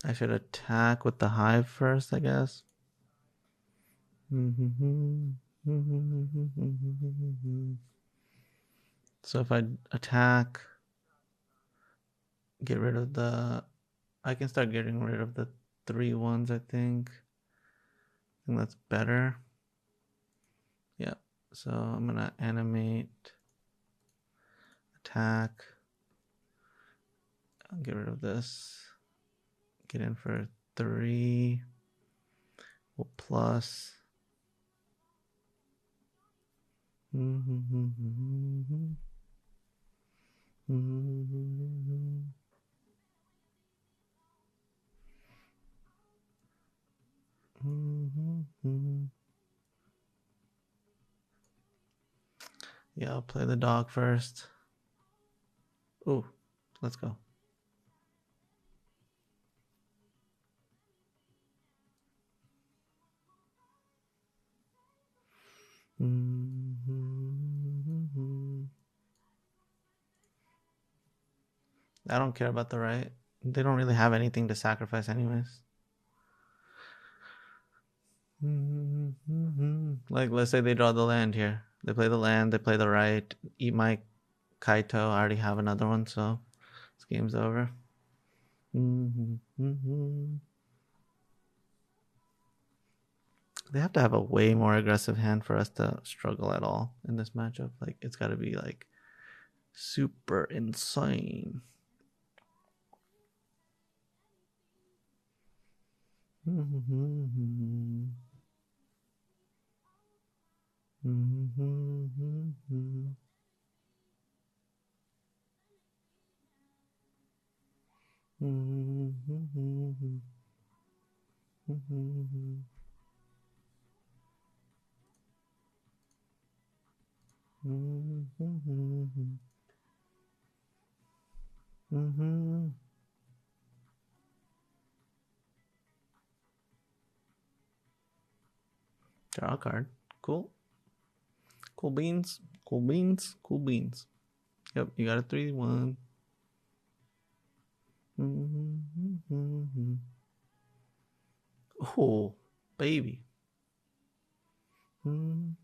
I should attack with the Hive first, I guess. So if I attack, get rid of the... I can start getting rid of the 3 ones, I think. I think that's better. Yeah. So I'm going to animate, attack. I'll get rid of this. Get in for 3. We'll plus. Yeah, I'll play the dog first. Ooh, let's go. I don't care about the right. They don't really have anything to sacrifice anyways. Like, let's say they draw the land here. They play the land, they play the right, eat my Kaito. I already have another one, so this game's over. They have to have a way more aggressive hand for us to struggle at all in this matchup. Like, it's got to be like super insane. Draw a card. Cool. Cool beans. Cool beans. Cool beans. Yep, you got a 3-1. Oh, baby. All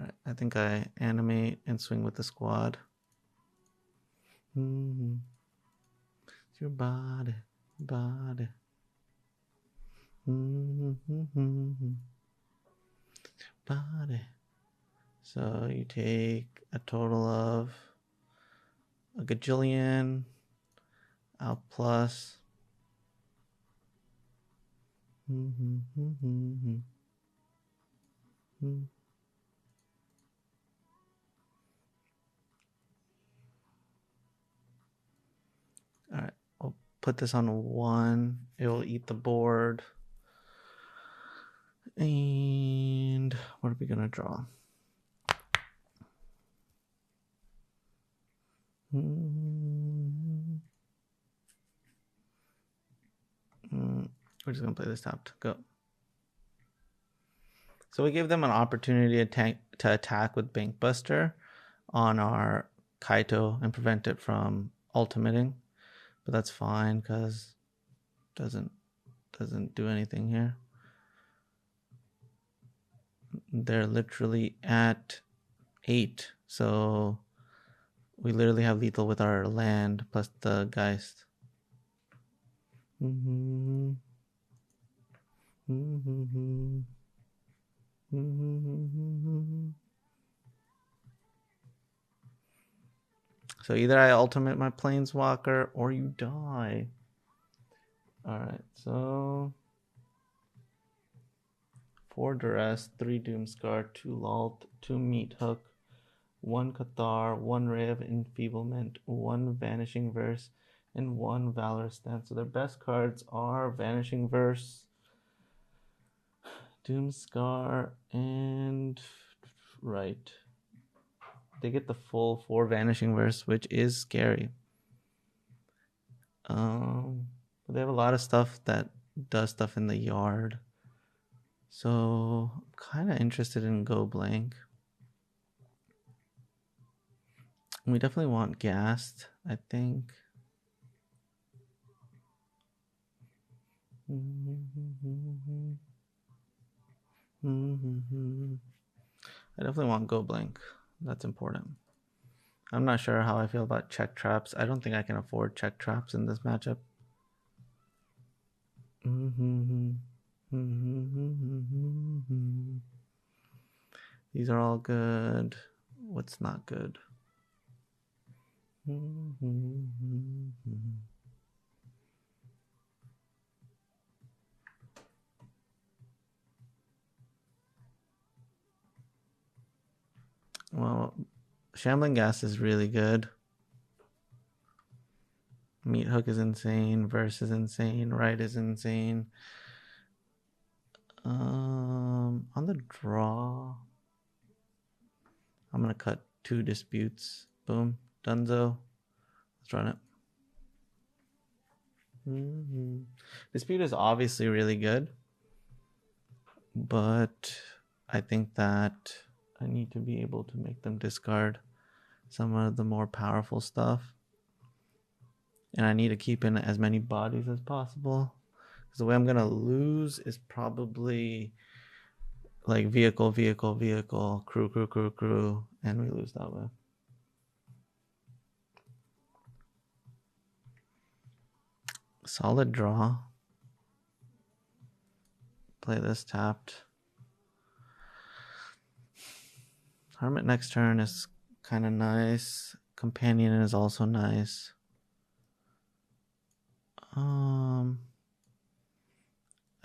right, I think I animate and swing with the squad. It's your body. Body. So you take a total of a gajillion out plus. All right, I'll put this on 1. It will eat the board. And what are we gonna draw? We're just gonna play this tapped. Go. So we gave them an opportunity to attack with Bankbuster on our Kaito and prevent it from ultimating, but that's fine because doesn't do anything here. They're literally at 8, so we literally have lethal with our land plus the Geist. So either I ultimate my Planeswalker or you die. Alright, so 4 Duress, 3 Doomscar, 2 Lalt, 2 Meathook, 1 Cathar, 1 Ray of Enfeeblement, 1 Vanishing Verse, and 1 Valor Stance. So their best cards are Vanishing Verse, Doomscar, and right. They get the full 4 Vanishing Verse, which is scary. But they have a lot of stuff that does stuff in the yard. So I'm kind of interested in Go Blank. We definitely want Ghast, I think. I definitely want Go Blank. That's important. I'm not sure how I feel about check traps. I don't think I can afford check traps in this matchup. These are all good. What's not good? Well, Shambling Ghast is really good. Meathook is insane. Verse is insane. Rite is insane. On the draw, I'm gonna cut 2 disputes. Boom, Dunzo. Let's run it. Dispute is obviously really good, but I think that I need to be able to make them discard some of the more powerful stuff. And I need to keep in as many bodies as possible. Because the way I'm going to lose is probably like vehicle, crew. And we lose that way. Solid draw. Play this tapped. Hermit next turn is kind of nice. Companion is also nice. I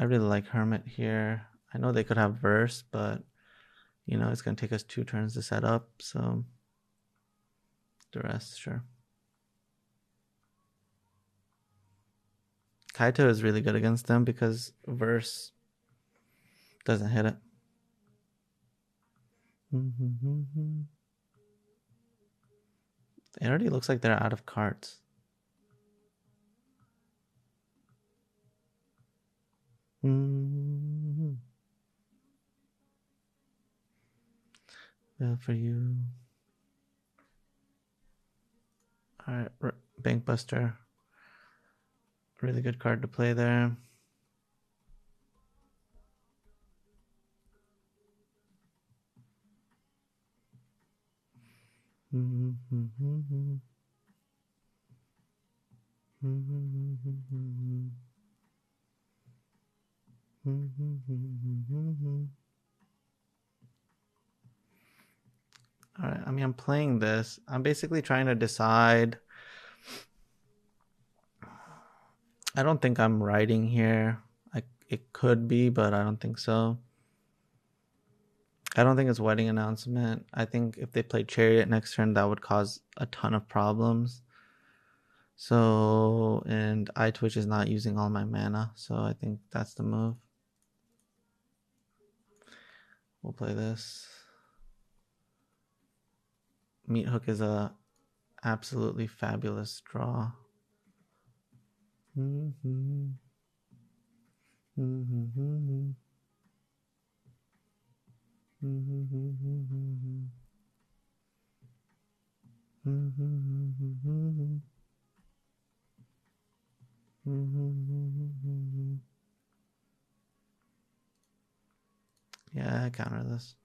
really like Hermit here. I know they could have Verse, but you know, it's going to take us 2 turns to set up, so the rest, sure. Kaito is really good against them because Verse doesn't hit it. It already looks like they're out of cards. Well, for you. Alright, Bankbuster. Really good card to play there. Alright, I mean, I'm playing this. I'm basically trying to decide. I don't think I'm writing here. It could be, but I don't think so. I don't think it's wedding announcement. I think if they play Chariot next turn, that would cause a ton of problems. So, and Eyetwitch is not using all my mana, so I think that's the move. We'll play this. Meathook is a absolutely fabulous draw. Yeah, I counter this.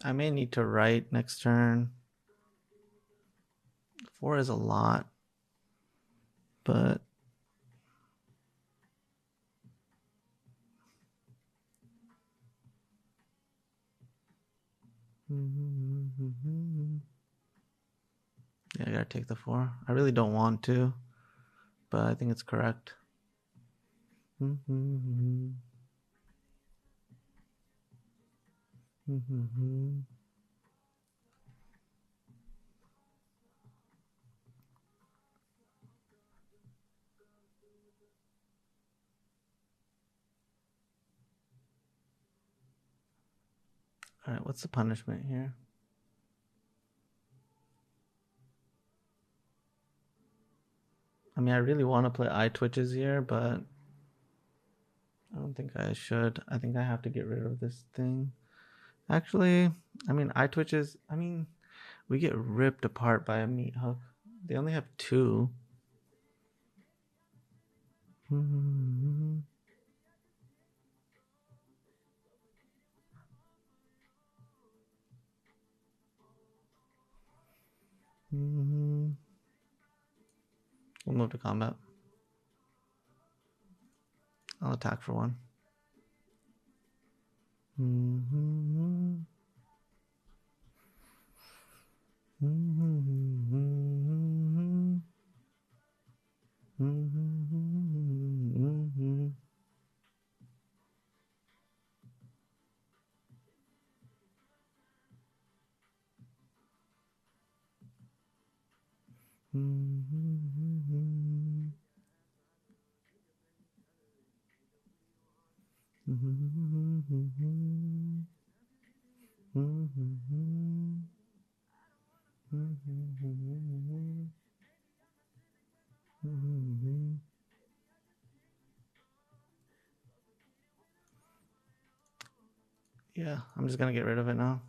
I may need to write next turn. 4 is a lot, but yeah, I gotta take the 4. I really don't want to, but I think it's correct. All right, what's the punishment here? I mean, I really want to play Eyetwitches here, but I don't think I should. I think I have to get rid of this thing. Actually, I mean, Eyetwitches, I mean, we get ripped apart by a Meathook. They only have 2. We'll move to combat. I'll attack for 1. Yeah, I'm just gonna get rid of it now.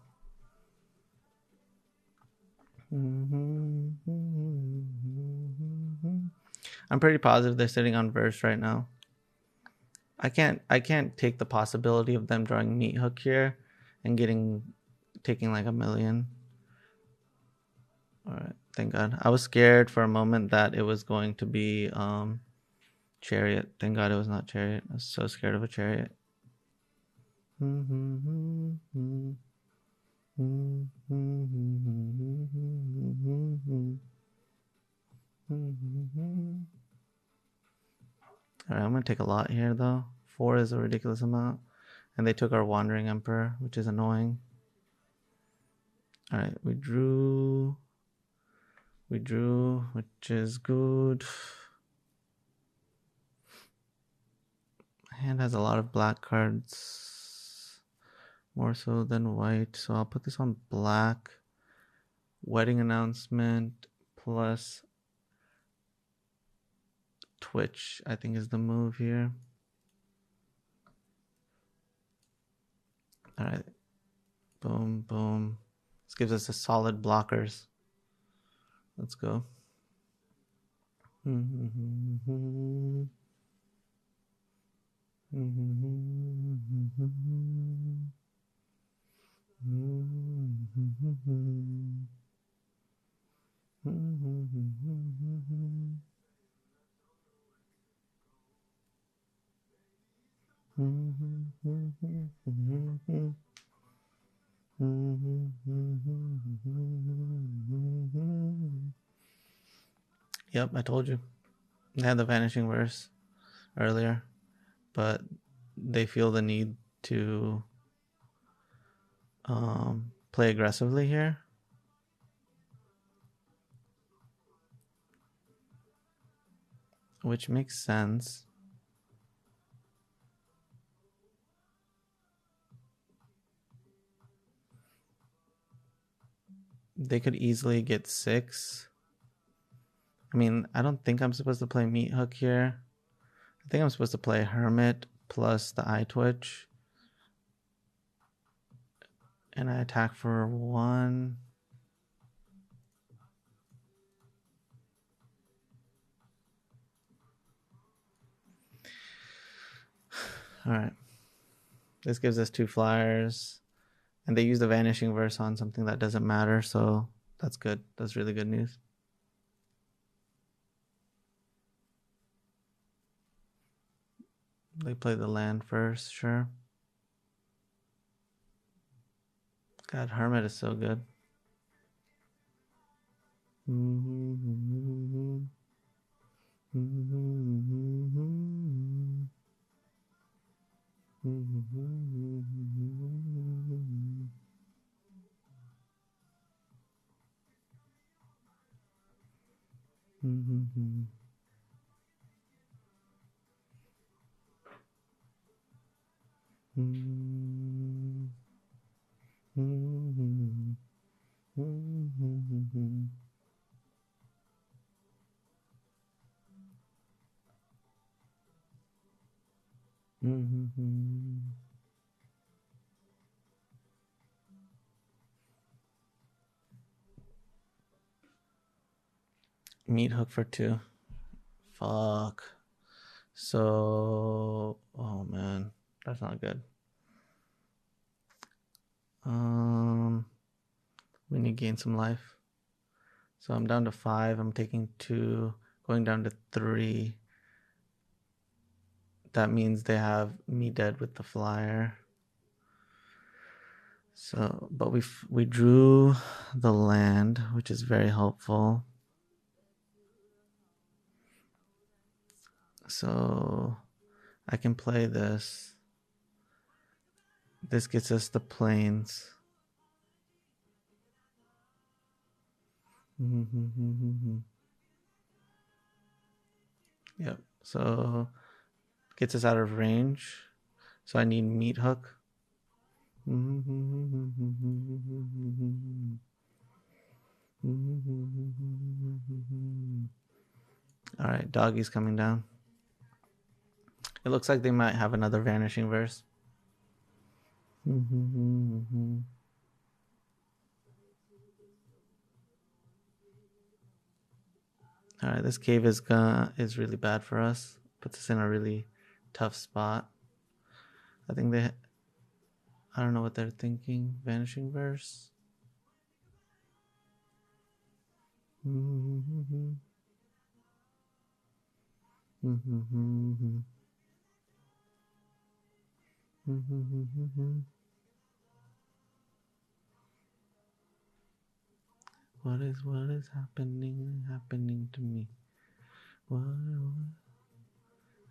I'm pretty positive they're sitting on verse right now. I can't take the possibility of them drawing Meathook here and taking like 1,000,000. All right, thank God. I was scared for a moment that it was going to be Chariot. Thank God it was not Chariot. I was so scared of a Chariot. Alright, I'm gonna take a lot here though. 4 is a ridiculous amount. And they took our Wandering Emperor, which is annoying. Alright, we drew, which is good. My hand has a lot of black cards, more so than white, so I'll put this on black. Wedding Announcement plus Twitch, I think, is the move here. All right, boom, boom. This gives us a solid blockers. Let's go. Yep, I told you. They had the Vanishing Verse earlier, but they feel the need to play aggressively here. Which makes sense. They could easily get 6. I mean, I don't think I'm supposed to play Meathook here. I think I'm supposed to play Hermit plus the Eyetwitch. And I attack for 1. Alright. This gives us 2 flyers. And they use the Vanishing Verse on something that doesn't matter, so that's good. That's really good news. They play the land first, sure. God, Hermit is so good. Meathook for 2. Fuck. So, oh man, that's not good. We need to gain some life. So I'm down to 5. I'm taking 2, going down to 3. That means they have me dead with the flyer. So, but we drew the land, which is very helpful. So I can play this. This gets us the plains. Yep. So gets us out of range. So I need Meathook. All right, doggy's coming down. It looks like they might have another Vanishing Verse. All right, this cave is really bad for us. Puts us in a really tough spot. I think I don't know what they're thinking. Vanishing Verse. What is happening to me? What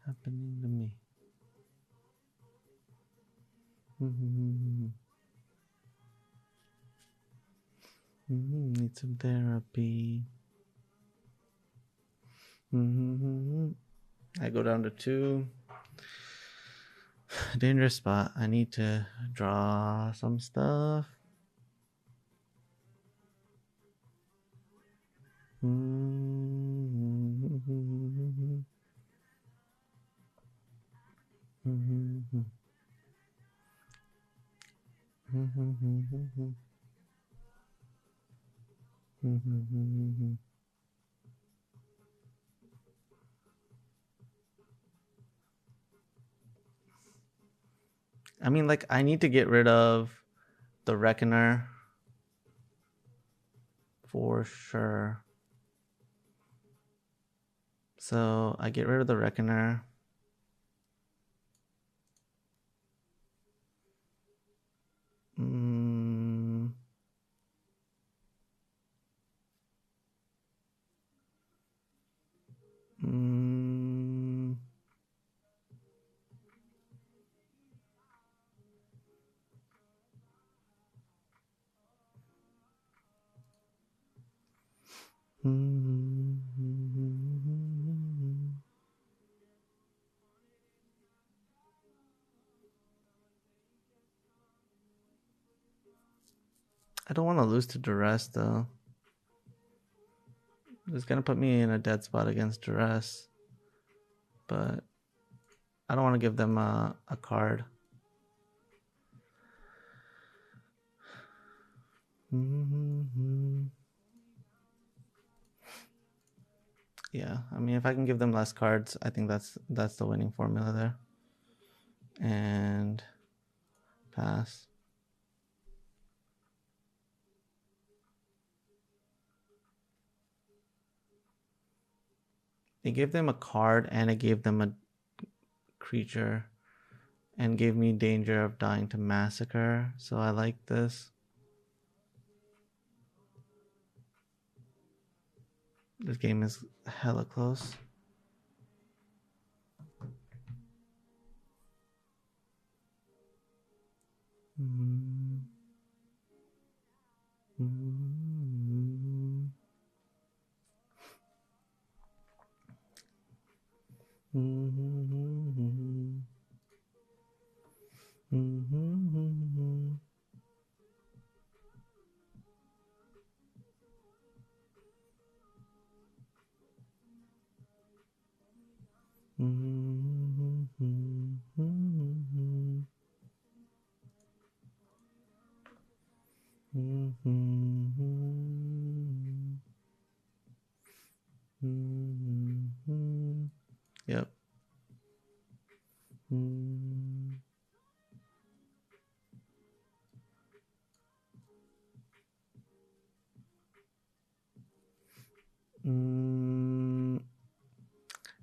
happening to me? Need some therapy. I go down to 2. Dangerous spot. I need to draw some stuff. I mean, like, I need to get rid of the Reckoner for sure. So I get rid of the Reckoner. I don't want to lose to Duress, though. It's going to put me in a dead spot against Duress. But I don't want to give them a card. Yeah, I mean, if I can give them less cards, I think that's the winning formula there. And pass. It gave them a card and it gave them a creature and gave me danger of dying to Massacre. So I like this. This game is hella close. Yep.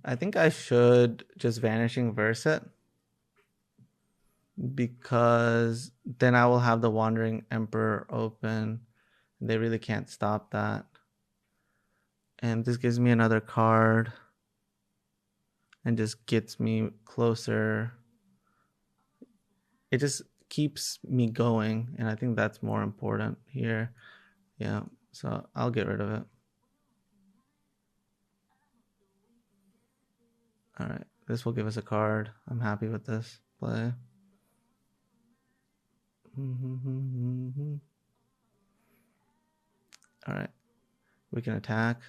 I think I should just Vanishing Verse it, because then I will have the Wandering Emperor open. They really can't stop that. And this gives me another card and just gets me closer. It just keeps me going, and I think that's more important here. Yeah, so I'll get rid of it. All right, this will give us a card. I'm happy with this play. All right, we can attack.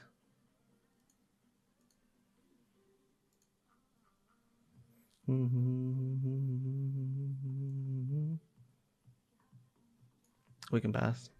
We can pass.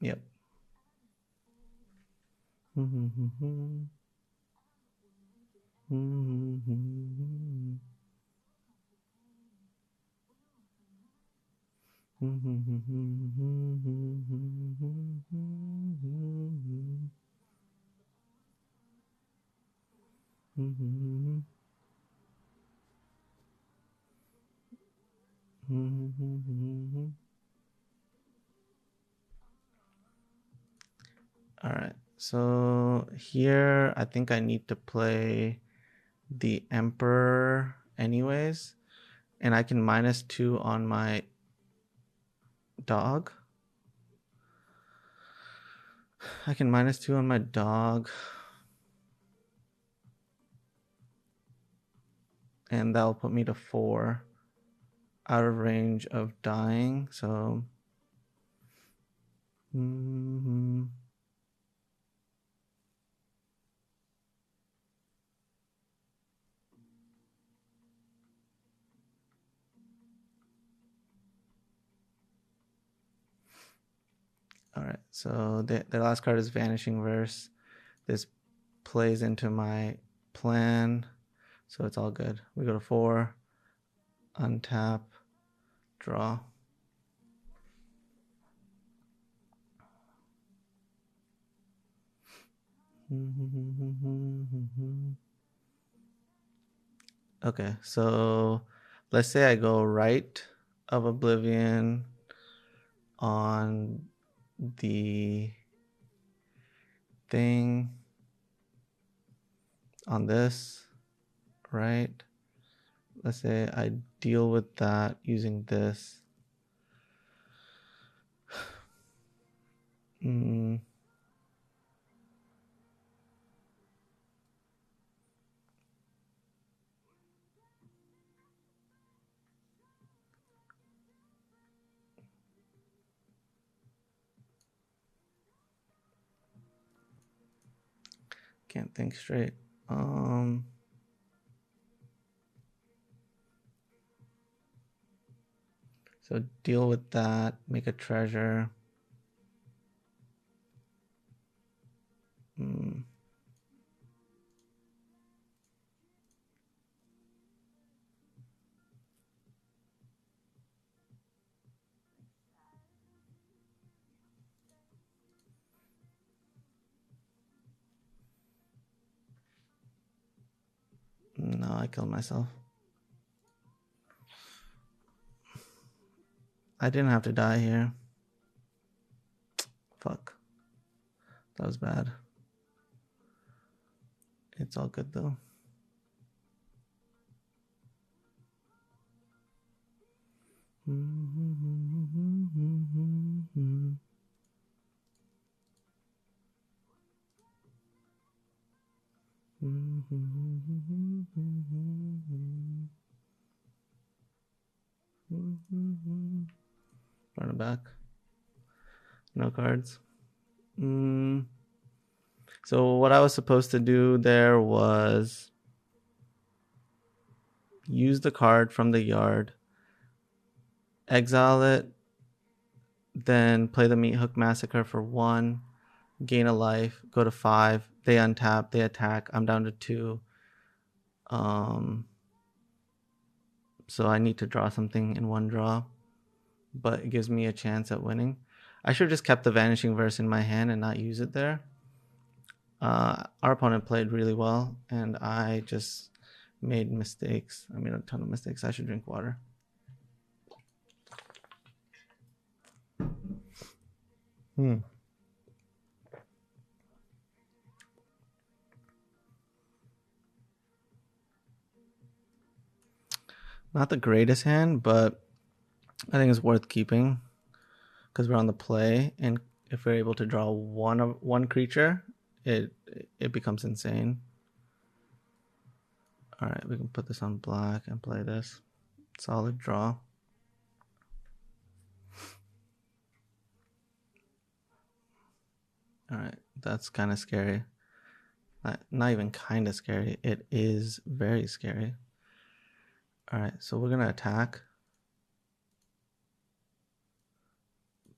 Yep. All right, so here I think I need to play the Emperor anyways, and I can -2 on my dog. I can -2 on my dog, and that'll put me to 4 out of range of dying. So all right, so the last card is Vanishing Verse. This plays into my plan, so it's all good. We go to 4, untap, draw. Okay, so let's say I go Rite of Oblivion on the thing on this, right? Let's say I deal with that using this. Can't think straight. So deal with that, make a treasure. No, I killed myself. I didn't have to die here. Fuck. That was bad. It's all good though. Run it back. No cards. So what I was supposed to do there was use the card from the yard, exile it, then play the Meathook Massacre for 1, gain a life, go to 5, they untap, they attack, I'm down to 2. So I need to draw something in 1 draw, but it gives me a chance at winning. I should have just kept the Vanishing Verse in my hand and not use it there. Our opponent played really well, and I just made mistakes. I made a ton of mistakes. I should drink water. Hmm. Not the greatest hand, but I think it's worth keeping because we're on the play, and if we're able to draw one creature, it becomes insane. All right, we can put this on black and play this. Solid draw. All right, that's kind of scary. Not even kind of scary. It is very scary. All right, so we're gonna attack.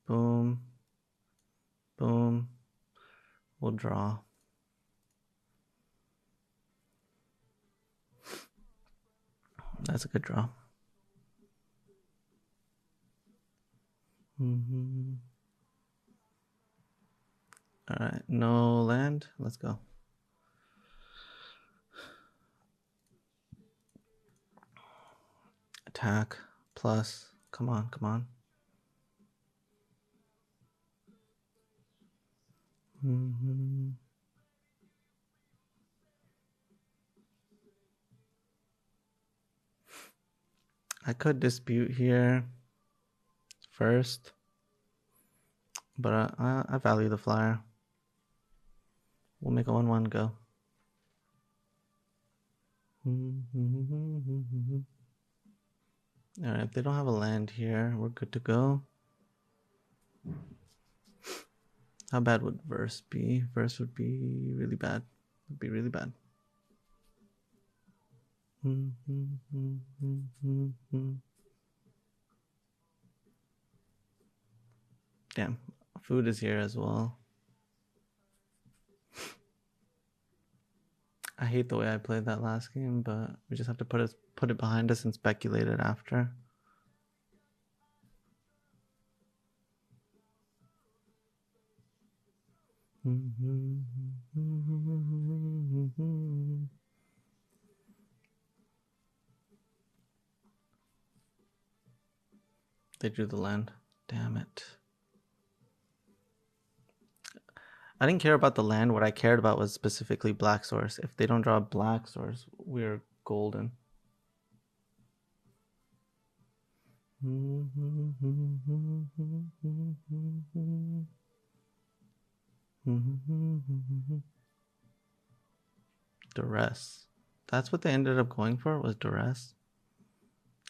Boom. Boom. We'll draw. That's a good draw. Mm-hmm. All right, no land. Let's go. Attack plus. Come on, come on. Mm-hmm. I could dispute here first, but I value the flyer. We'll make a 1/1 go. All right, if they don't have a land here, we're good to go. How bad would Verse be? Verse would be really bad. Would be really bad. Damn, food is here as well. I hate the way I played that last game, but we just have to put it behind us and speculate it after. They drew the land. Damn it. I didn't care about the land. What I cared about was specifically black source. If they don't draw a black source, we're golden. Duress. That's what they ended up going for, was duress.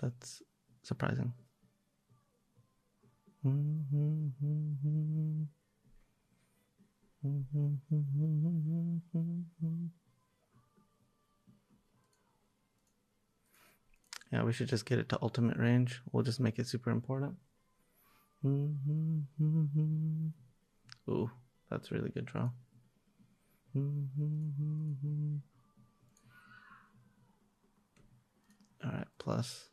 That's surprising. Yeah, we should just get it to ultimate range. We'll just make it super important. Ooh, that's a really good draw. All right, plus.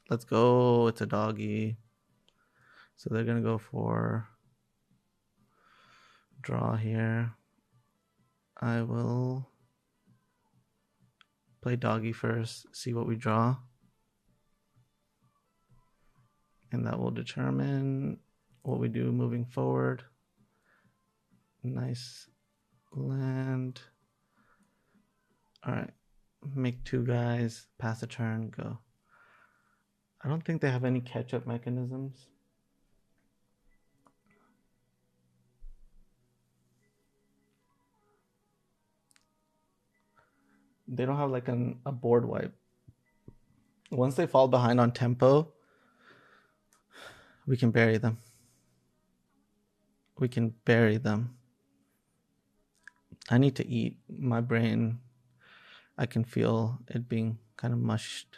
Let's go. It's a doggy. So they're going to go for draw here. I will play doggy first, see what we draw. And that will determine what we do moving forward. Nice land. All right. Make 2 guys, pass a turn, go. I don't think they have any catch-up mechanisms. They don't have like a board wipe. Once they fall behind on tempo, we can bury them. We can bury them. I need to eat. My brain, I can feel it being kind of mushed.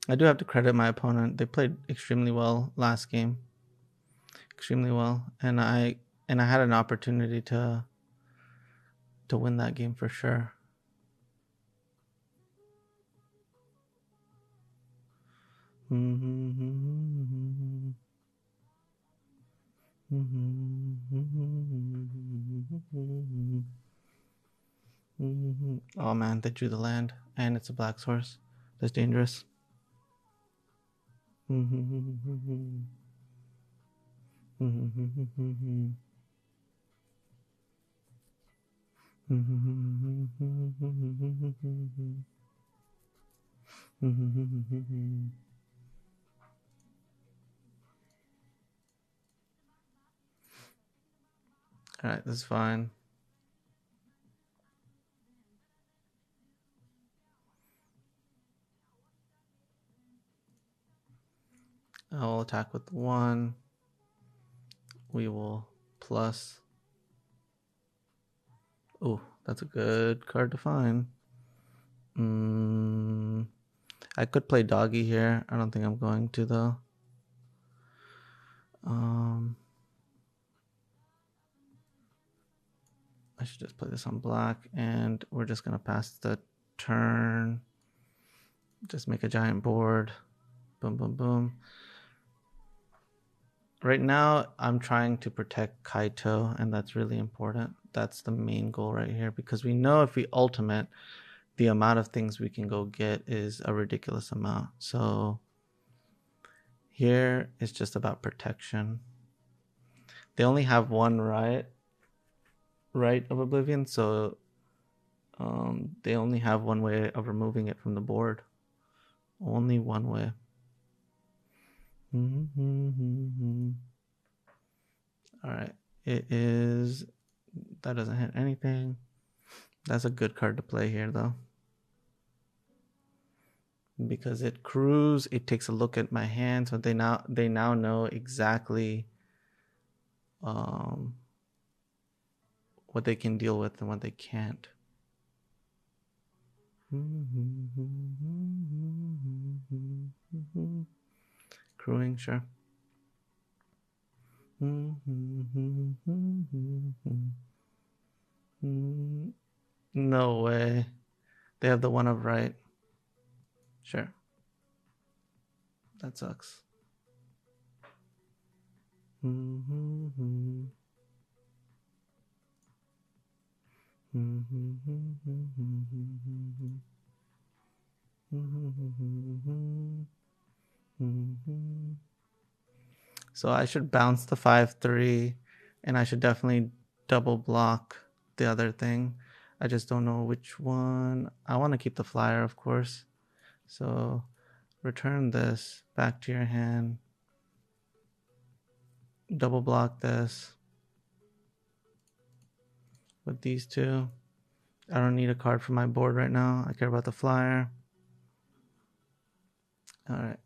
I do have to credit my opponent. They played extremely well last game. Extremely well. And I had an opportunity to win that game for sure. Oh man, they drew the land, and it's a black source. That's dangerous. Alright, that's fine. I'll attack with 1. We will plus. Oh, that's a good card to find. I could play doggy here. I don't think I'm going to though. I should just play this on black, and we're just gonna pass the turn. Just make a giant board. Boom, boom, boom. Right now, I'm trying to protect Kaito, and that's really important. That's the main goal right here, because we know if we ultimate, the amount of things we can go get is a ridiculous amount. So here it's just about protection. They only have one Rite of Oblivion, so they only have one way of removing it from the board. Only one way. Alright, it is... That doesn't hit anything. That's a good card to play here, though. Because it crews, it takes a look at my hand, so they now know exactly what they can deal with and what they can't. Crewing, sure. No way. They have the one of right. Sure. That sucks. So I should bounce the 5/3, and I should definitely double block the other thing. I just don't know which one. I want to keep the flyer, of course. So return this back to your hand. Double block this with these two. I don't need a card for my board right now. I care about the flyer. All right.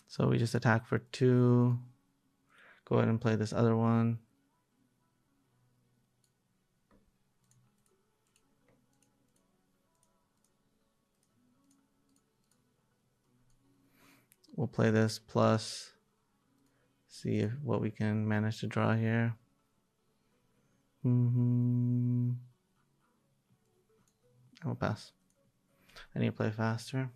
So we just attack for 2. Go ahead and play this other one. We'll play this plus. See if what we can manage to draw here. I will pass. I need to play faster.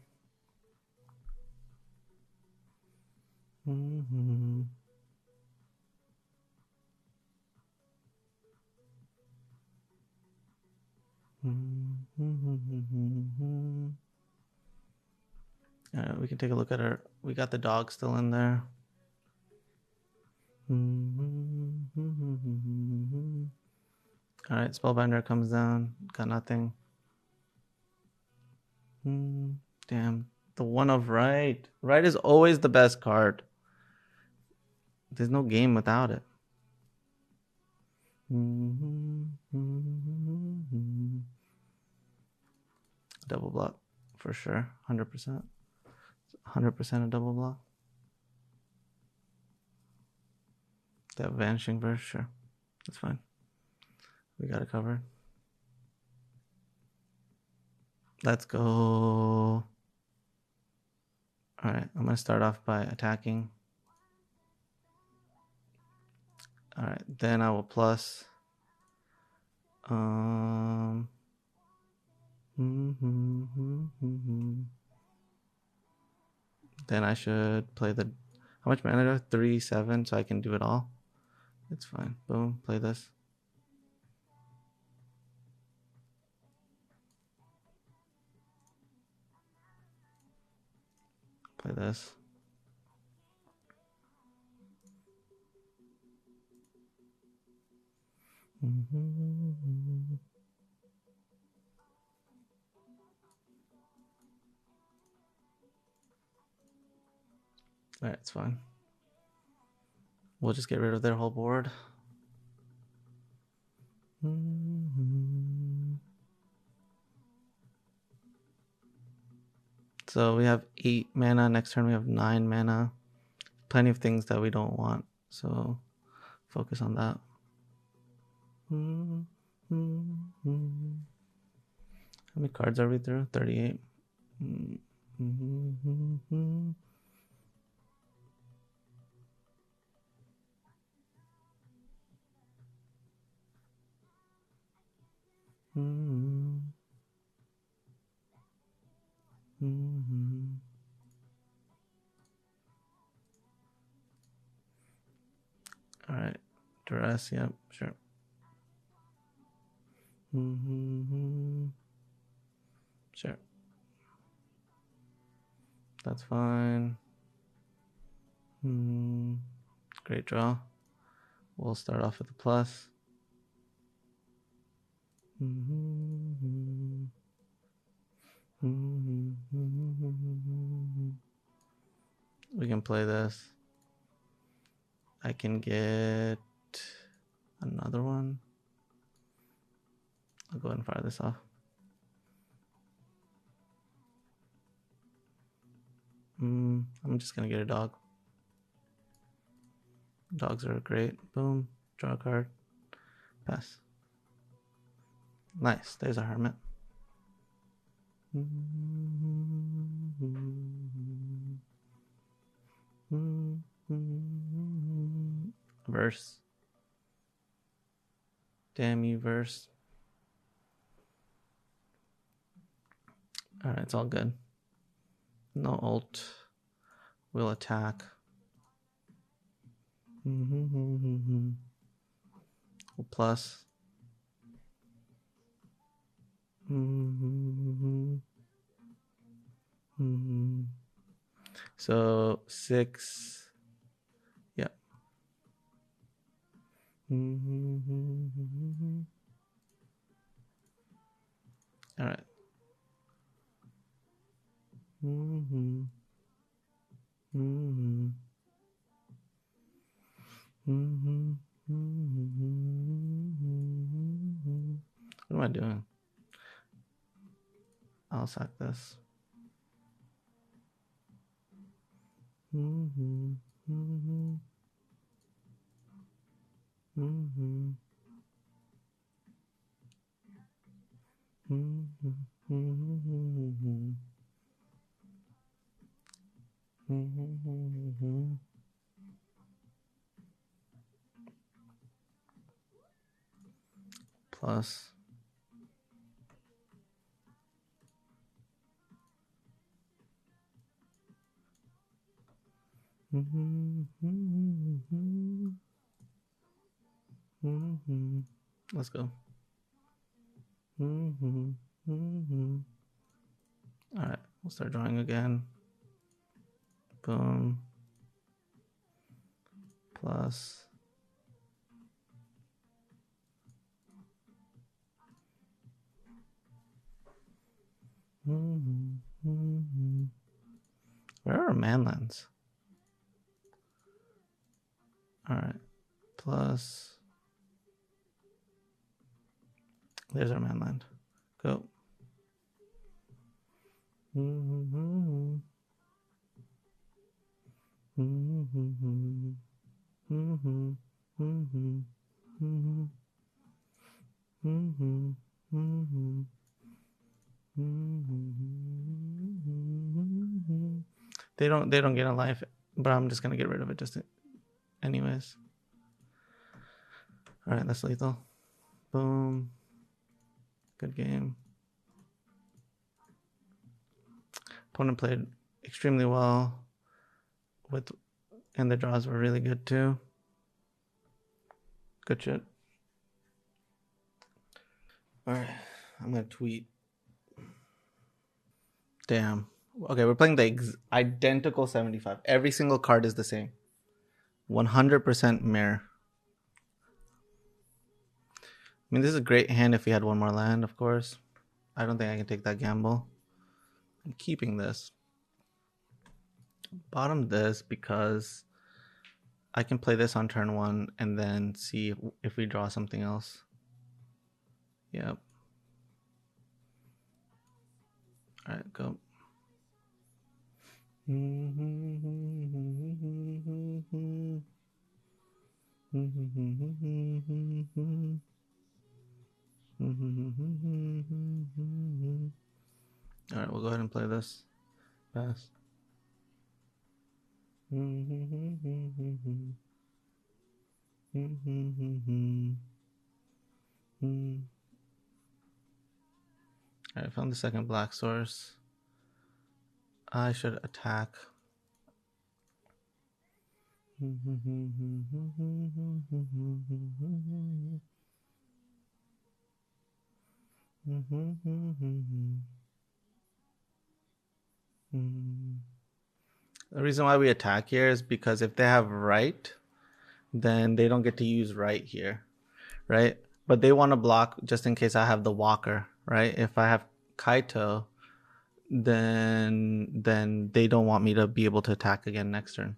We can take a look at our... We got the dog still in there. Alright, Spellbinder comes down. Got nothing. Damn. The one of Right. Right is always the best card. There's no game without it. Double block for sure. 100%. 100% a double block. That Vanishing Verse, sure. That's fine. We got it covered. Let's go. Alright, I'm going to start off by attacking. Alright, then I will plus. Then I should play the... I'm How much mana do I have? 3, 7, so I can do it all. It's fine. Boom. Play this. Play this. Alright, it's fine. We'll just get rid of their whole board. So we have 8 mana. Next turn we have 9 mana. Plenty of things that we don't want. So focus on that. How many cards are we through? 38. All right, duress. Yep, sure. Sure. That's fine. Great draw. We'll start off with a plus. We can play this. I can get another one. I'll go ahead and fire this off. I'm just gonna get a dog. Dogs are great. Boom. Draw a card. Pass. Nice. There's a hermit. Verse. Damn you, verse. Alright, it's all good. No ult. We'll attack. We'll plus. So 6. Yeah. All right. What am I doing? I'll sack this. Plus. Let's go. All right, we'll start drawing again. Boom. Plus. Where are our manlands? All right, plus. There's our manland. Go. They don't get a life, but I'm just gonna get rid of it just anyways. All right, that's lethal. Boom. Good game. Opponent played extremely well with And the draws were really good too. Good shit. Alright, I'm gonna tweet. Damn. Okay, we're playing the identical 75. Every single card is the same. 100% Mire. I mean, this is a great hand if we had one more land, of course. I don't think I can take that gamble. I'm keeping this. Bottom this because I can play this on turn 1 and then see if we draw something else. Yep. Alright, go. Alright, we'll go ahead and play this. Pass. Alright, found the second black source. I should attack. The reason why we attack here is because if they have right, then they don't get to use right here, right? But they want to block just in case I have the walker, right? If I have Kaito, then they don't want me to be able to attack again next turn.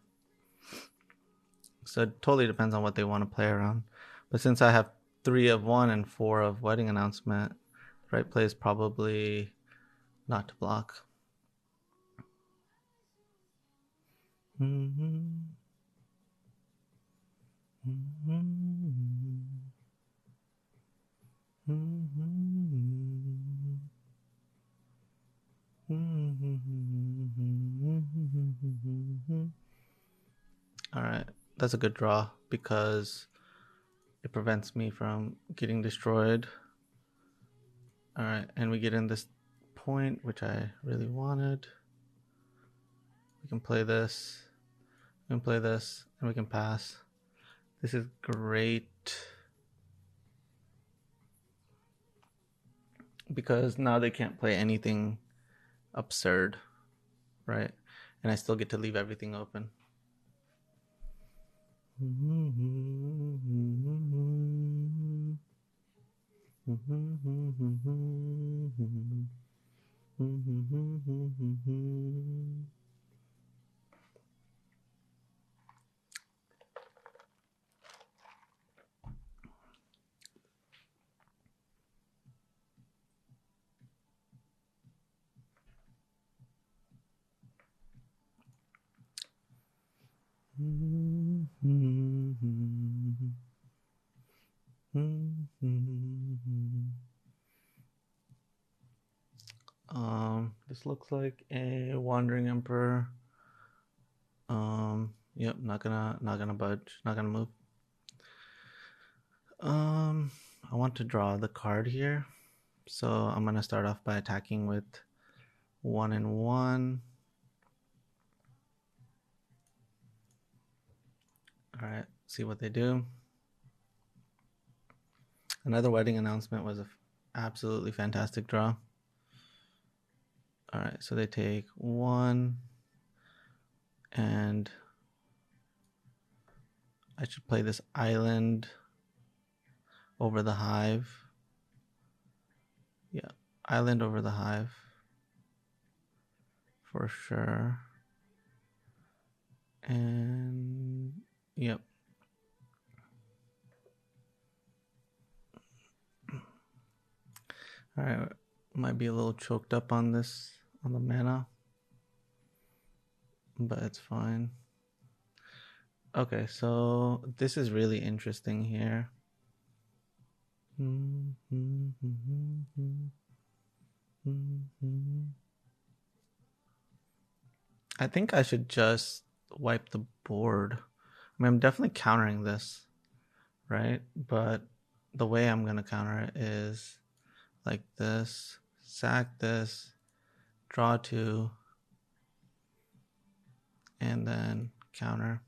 So it totally depends on what they want to play around. But since I have 3 of 1 and 4 of Wedding Announcement, right play is probably not to block. Alright, that's a good draw because it prevents me from getting destroyed. Alright, and we get in this point, which I really wanted. We can play this. We can play this, and we can pass. This is great. Because now they can't play anything absurd, right? And I still get to leave everything open. This looks like a Wandering Emperor. Yep, not gonna budge, not gonna move. I want to draw the card here, so I'm gonna start off by attacking with 1 and 1. Alright, see what they do. Another Wedding Announcement was a absolutely fantastic draw. Alright, so they take 1, and I should play this island over the Hive. Yeah, island over the Hive. For sure. And yep. Alright, might be a little choked up on this, on the mana, but it's fine. Okay, so this is really interesting here. I think I should just wipe the board. I mean, I'm definitely countering this, right? But the way I'm going to counter it is like this, sack this, draw 2, and then counter.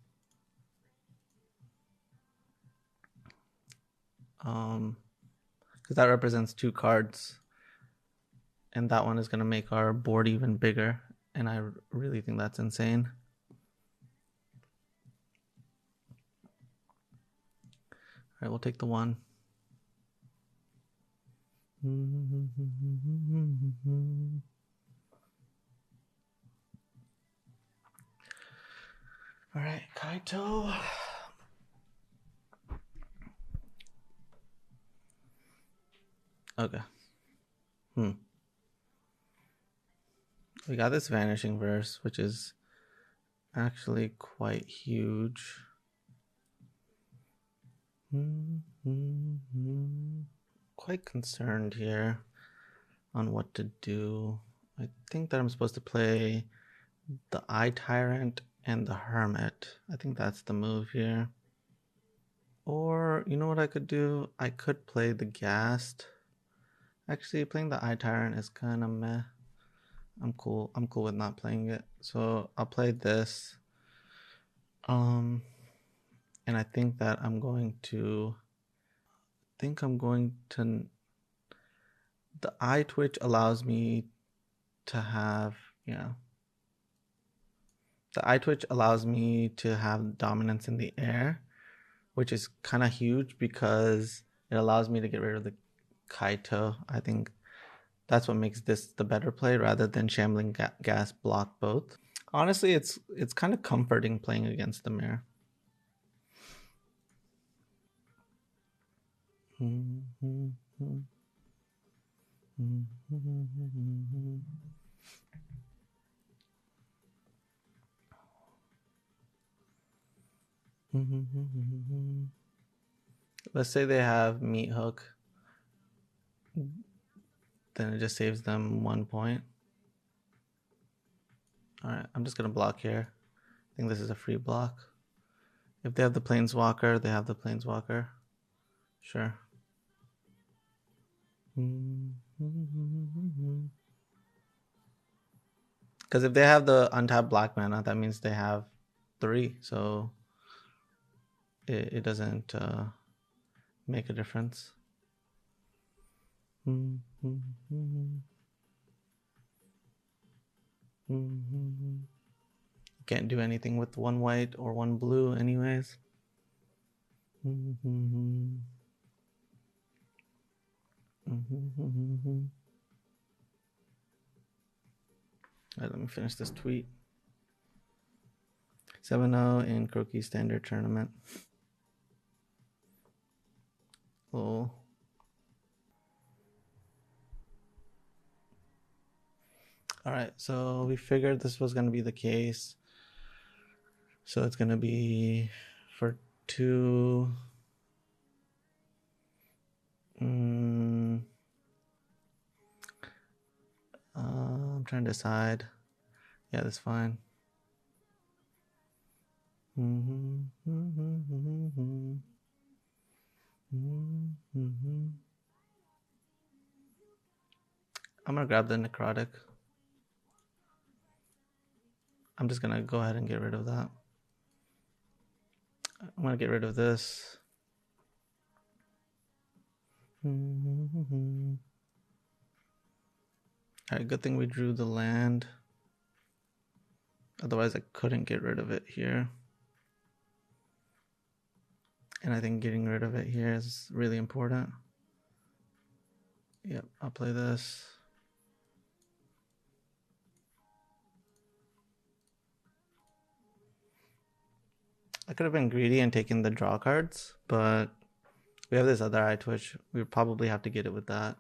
because that represents 2 cards, and that one is going to make our board even bigger, and I really think that's insane. All right, we'll take the 1. All right, Kaito. Okay. We got this Vanishing Verse, which is actually quite huge. Quite concerned here on what to do. I think that I'm supposed to play the Eye Tyrant and the Hermit. I think that's the move here. Or, you know what I could do? I could play the Ghast. Actually, playing the Eye Tyrant is kind of meh. I'm cool with not playing it. So I'll play this. And I think that I'm going to... the Eyetwitch allows me to have... the Eyetwitch allows me to have dominance in the air, which is kind of huge because it allows me to get rid of the Kaito. I think that's what makes this the better play rather than Shambling Ghast block both. Honestly, it's kind of comforting playing against the Mire. Let's say they have Meathook, then it just saves them 1 point. Alright, I'm just gonna block here. I think this is a free block. If they have the Planeswalker, they have the Planeswalker. Sure. Because if they have the untapped black mana, that means they have 3, so it doesn't make a difference. Can't do anything with 1 white or 1 blue anyways. Alright, let me finish this tweet. 7-0 in Crokeyz Standard Tournament. Oh. Alright, so we figured this was going to be the case. So it's going to be for 2. I'm trying to decide. Yeah, that's fine. I'm gonna grab the Necrotic. I'm just gonna go ahead and get rid of that. I'm gonna get rid of this. Alright, good thing we drew the land. Otherwise I couldn't get rid of it here. And I think getting rid of it here is really important. Yep, I'll play this. I could have been greedy and taken the draw cards, but we have this other Eyetwitch. We probably have to get it with that.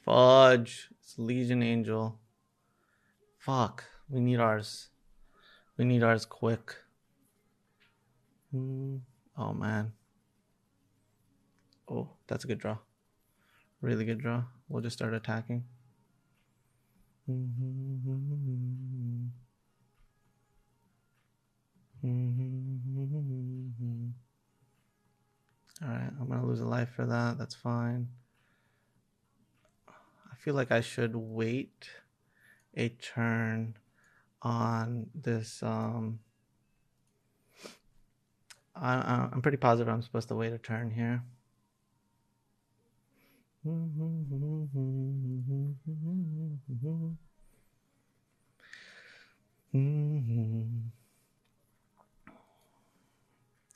Fudge. It's Legion Angel. Fuck. We need ours. We need ours quick. Oh man. Oh, that's a good draw. Really good draw. We'll just start attacking. Alright, I'm gonna lose a life for that. That's fine. I feel like I should wait a turn on this. I'm pretty positive I'm supposed to wait a turn here.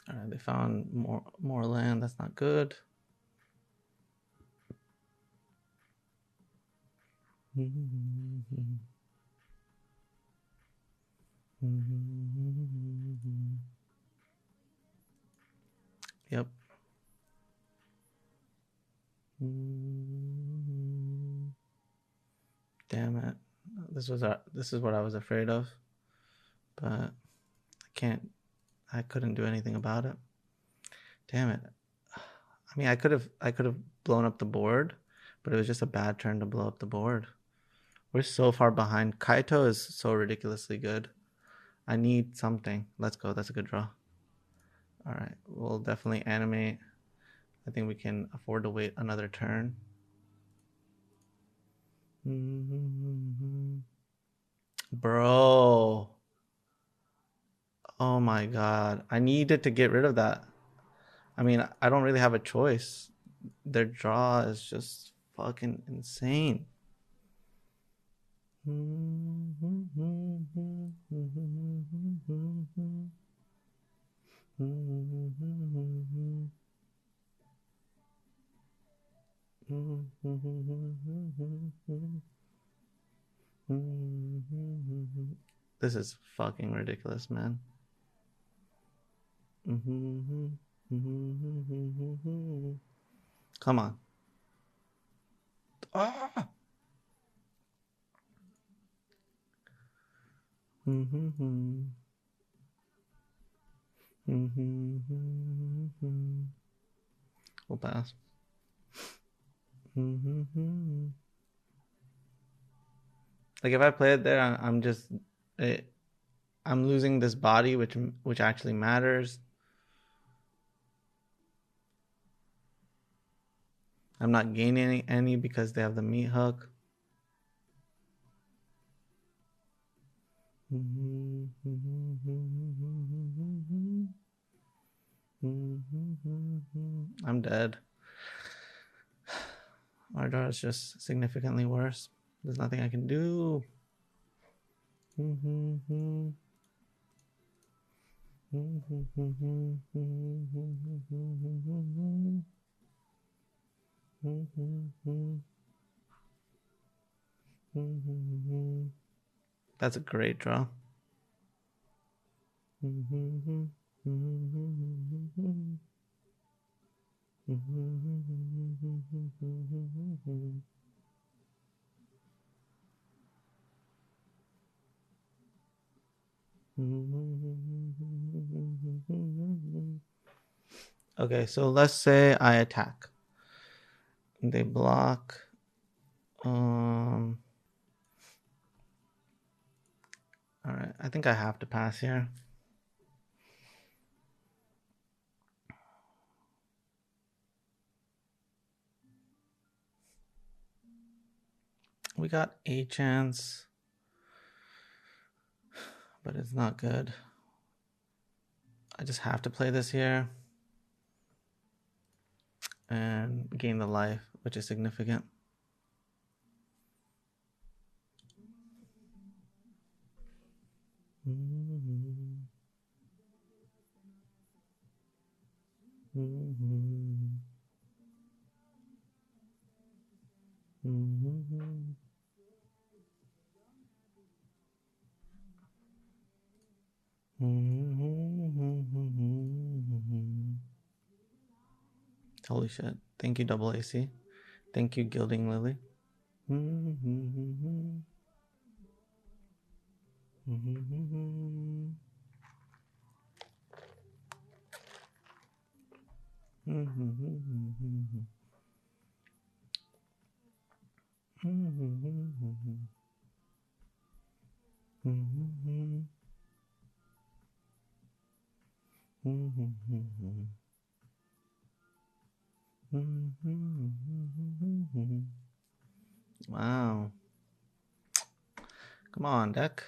Alright, they found more land. That's not good. Yep. Damn it. This is what I was afraid of. But I couldn't do anything about it. Damn it. I mean, I could have blown up the board, but it was just a bad turn to blow up the board. We're so far behind. Kaito is so ridiculously good. I need something. Let's go. That's a good draw. All right. We'll definitely animate. I think we can afford to wait another turn. Bro. Oh my god. I needed to get rid of that. I mean, I don't really have a choice. Their draw is just fucking insane. This is fucking ridiculous, man. Come on. Ah! We'll pass. Like if I play it there, I'm just I'm losing this body, which actually matters. I'm not gaining any because they have the Meathook. I'm dead. Our draw is just significantly worse. There's nothing I can do. That's a great draw. Okay, so let's say I attack. They block. All right, I think I have to pass here. We got a chance, but it's not good. I just have to play this here and gain the life, which is significant. Holy shit. Thank you, Double AC. Thank you, Gilding Lily. Wow. Come on, deck.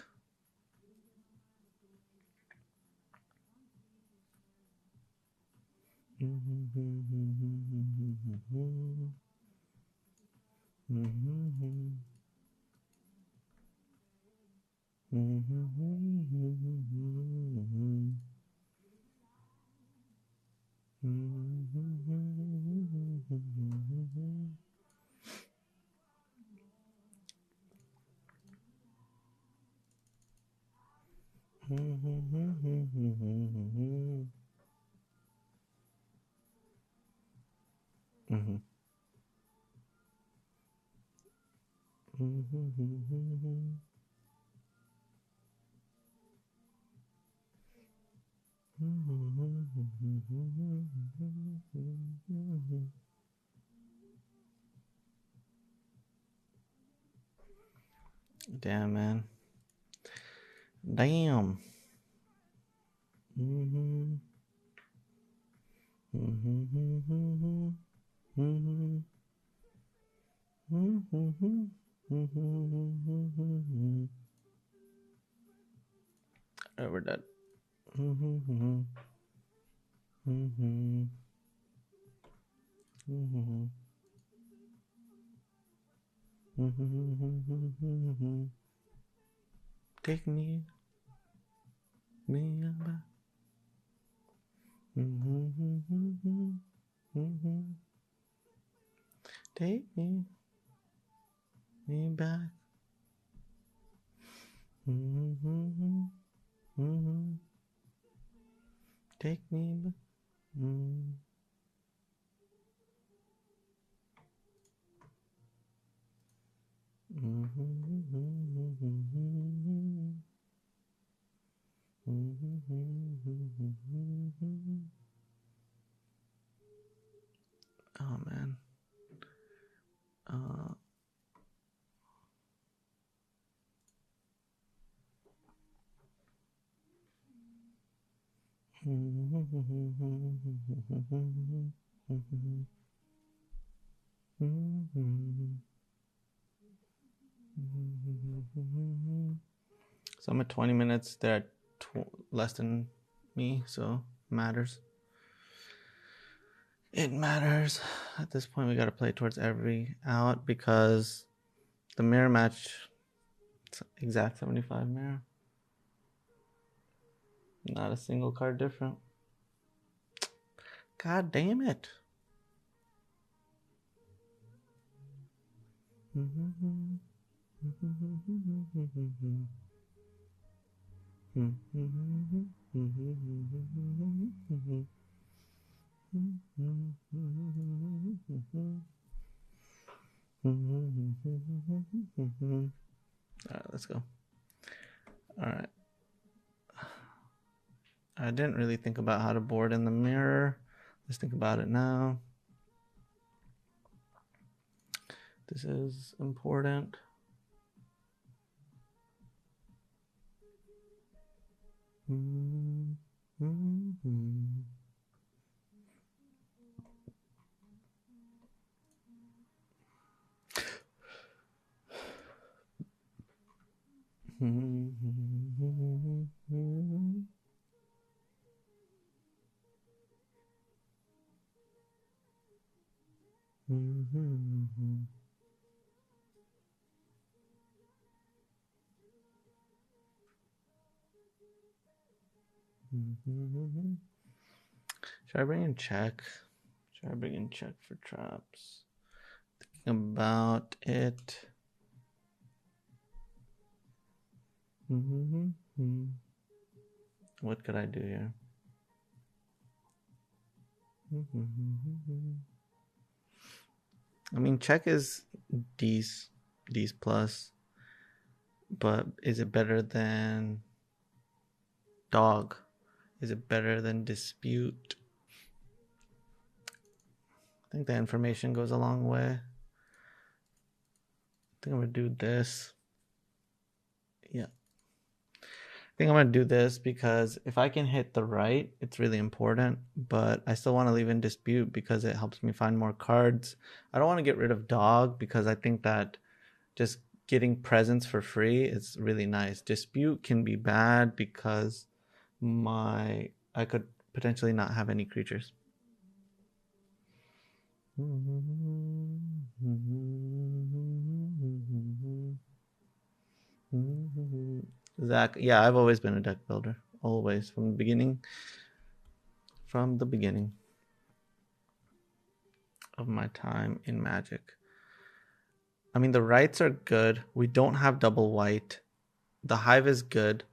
Damn, man. Damn. Alright, we're dead. Take me back. Take me back. Take me back. Oh man. So I'm at 20 minutes. They're at less than me, so matters. It matters. At this point, we got to play towards every out because the mirror match, it's exact 75 mirror. Not a single card different. God damn it. Alright, let's go. Alright. I didn't really think about how to board in the mirror. Let's think about it now. This is important. Should I bring in check? Should I bring in check for traps? Thinking about it. What could I do here? I mean, check is D's plus, but is it better than dog? Is it better than dispute? I think the information goes a long way. I think I'm gonna do this. Yeah. think I'm gonna do this because if I can hit the right, it's really important. But I still want to leave in dispute because it helps me find more cards. I don't want to get rid of dog because I think that just getting presents for free is really nice. Dispute can be bad because I could potentially not have any creatures. Zach, yeah, I've always been a deck builder. Always. From the beginning. From the beginning of my time in Magic. I mean, the rights are good. We don't have double white. The Hive is good.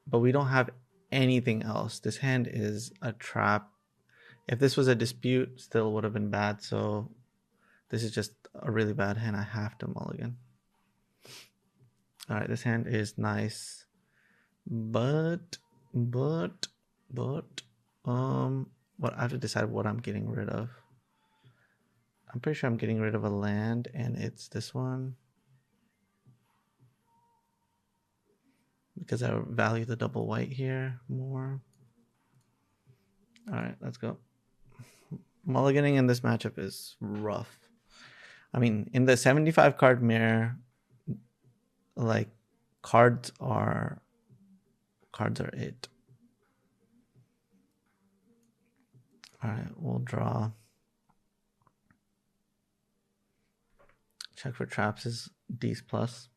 But we don't have anything else. This hand is a trap. If this was a dispute, still would have been bad. So this is just a really bad hand. I have to mulligan. All right, this hand is nice. But what I have to decide what I'm getting rid of. I'm pretty sure I'm getting rid of a land, and it's this one. Because I value the double white here more. All right, let's go. Mulliganing in this matchup is rough. I mean, in the 75 card mirror, like cards are it. All right, we'll draw. Check for traps is D's plus.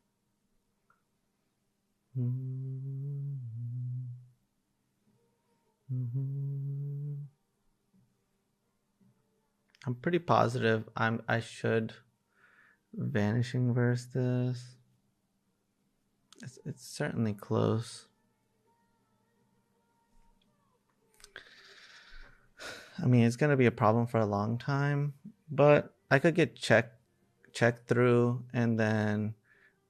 I'm pretty positive I should Vanishing Verse this. It's certainly close. I mean, it's gonna be a problem for a long time, but I could get checked through, and then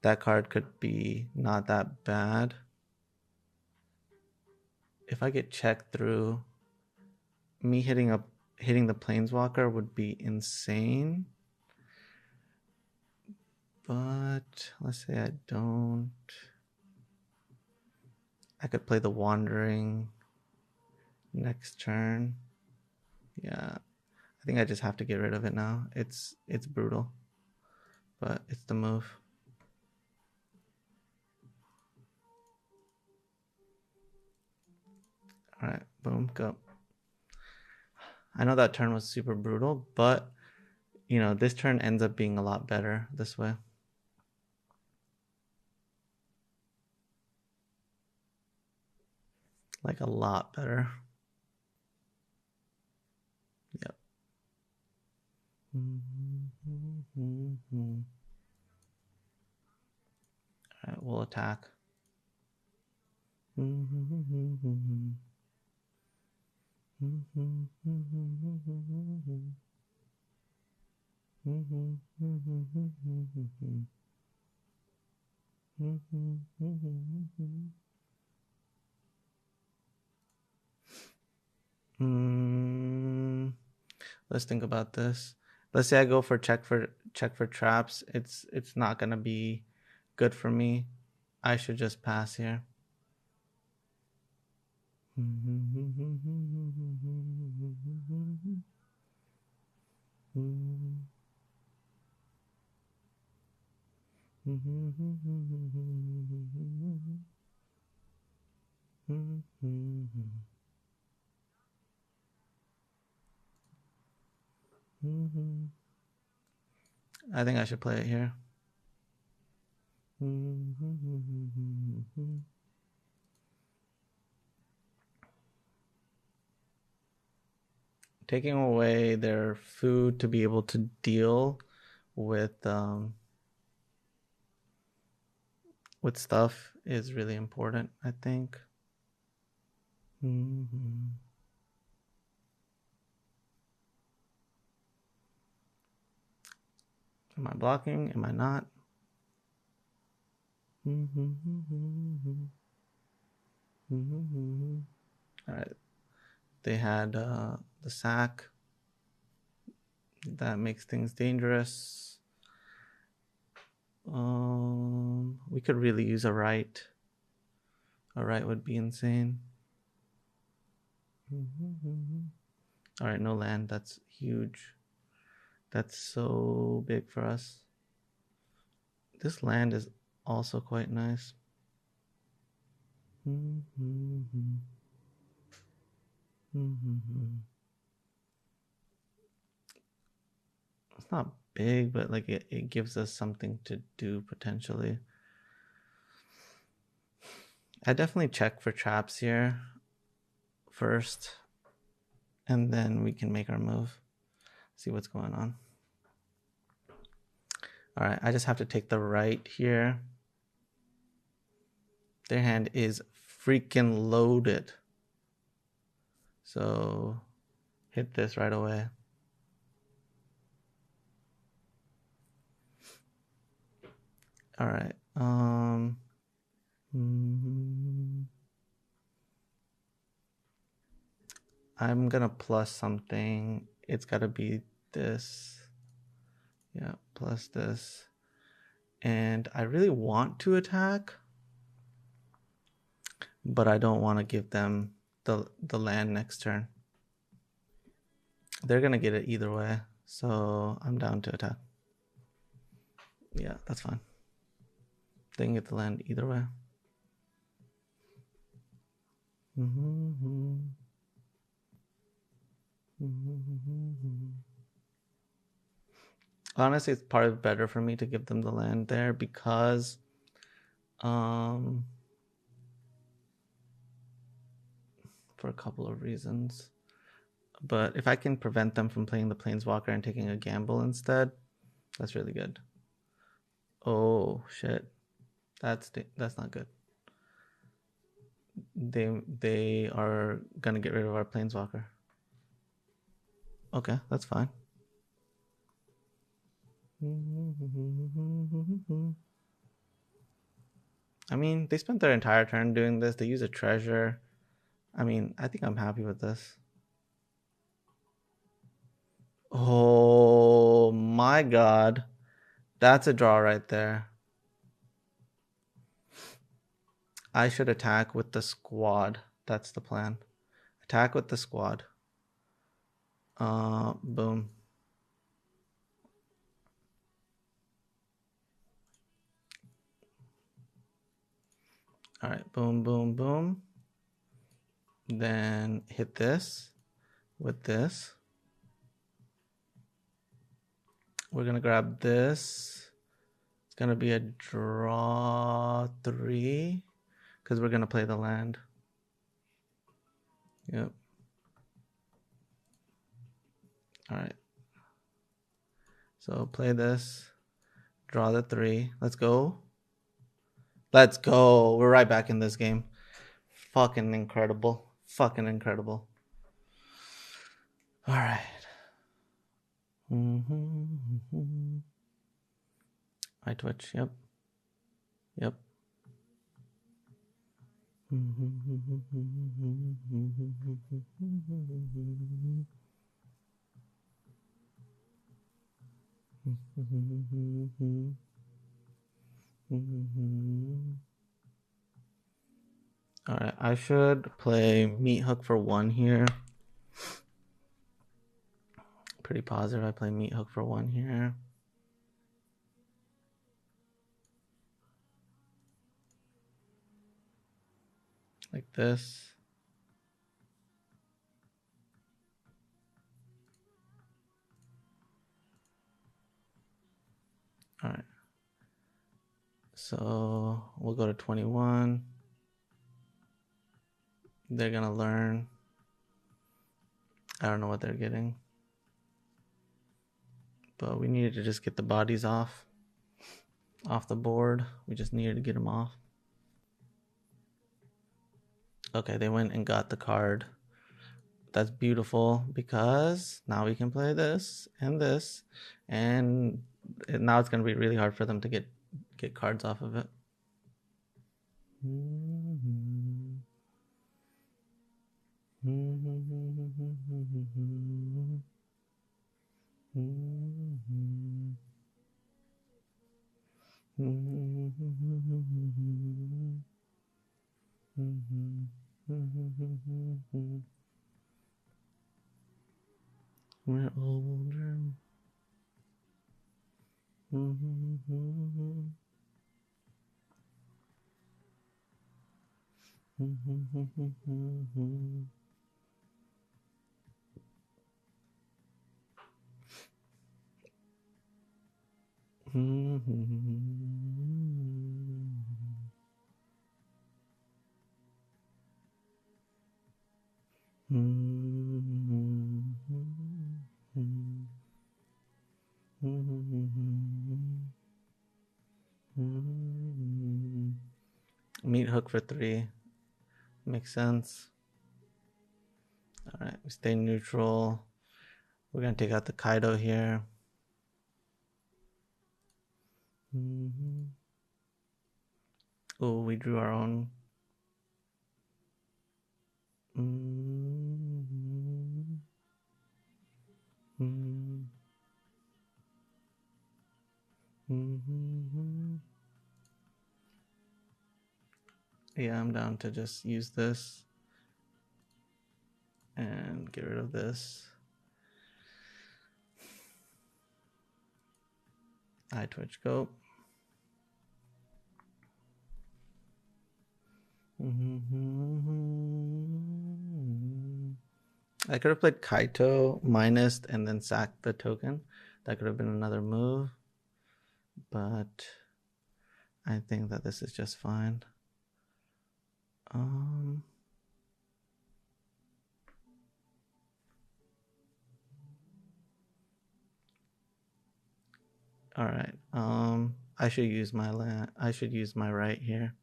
that card could be not that bad. If I get checked through, me hitting the Planeswalker would be insane. But let's say I don't. I could play the Wandering next turn. Yeah, I think I just have to get rid of it now. It's brutal, but it's the move. All right, boom, go. I know that turn was super brutal, but you know, this turn ends up being a lot better this way. Like a lot better. Yep. All right, we'll attack. Let's think about this. Let's say I go for check for traps. It's not gonna be good for me. I should just pass here. I think I should play it here. Taking away their food to be able to deal with stuff is really important, I think. Am I blocking? Am I not? All right. They had the sack. That makes things dangerous. We could really use a right. A right would be insane. All right, no land. That's huge. That's so big for us. This land is also quite nice. It's not big, but like it gives us something to do potentially. I definitely check for traps here first, and then we can make our move. See what's going on. All right, I just have to take the right here. Their hand is freaking loaded. So hit this right away. All right. I'm gonna plus something. It's gotta be this. Yeah, plus this. And I really want to attack, but I don't want to give them the land next turn. They're gonna get it either way, so I'm down to attack. Yeah, that's fine. They can get the land either way. Honestly, it's probably better for me to give them the land there because for a couple of reasons. But if I can prevent them from playing the Planeswalker and taking a gamble instead, that's really good. Oh shit, that's not good. They are gonna get rid of our Planeswalker. Okay, that's fine. I mean, they spent their entire turn doing this. They use a treasure. I mean, I think I'm happy with this. Oh my god. That's a draw right there. I should attack with the squad. That's the plan. Attack with the squad. Boom. All right, boom, boom, boom. Then hit this with this. We're gonna grab this. It's gonna be a draw 3 because we're gonna play the land. Yep. All right. So play this. Draw the 3. Let's go. Let's go. We're right back in this game. Fucking incredible. Fucking incredible. All right. Eyetwitch. Yep. Yep. All right, I should play Meathook for 1 here. Pretty positive I play Meathook for 1 here. Like this. All right. So we'll go to 21. They're gonna learn. I don't know what they're getting. But we needed to just get the bodies off the board. We just needed to get them off. Okay, they went and got the card. That's beautiful because now we can play this, and now it's gonna be really hard for them to get cards off of it. All We're older. Meathook for 3. Makes sense. Alright, we stay neutral. We're gonna take out the Kaito here. Oh, we drew our own. Yeah, I'm down to just use this and get rid of this. Eyetwitch, go. I could have played Kaito minus and then sacked the token. That could have been another move. But I think that this is just fine. All right. I should use my land. I should use my right here.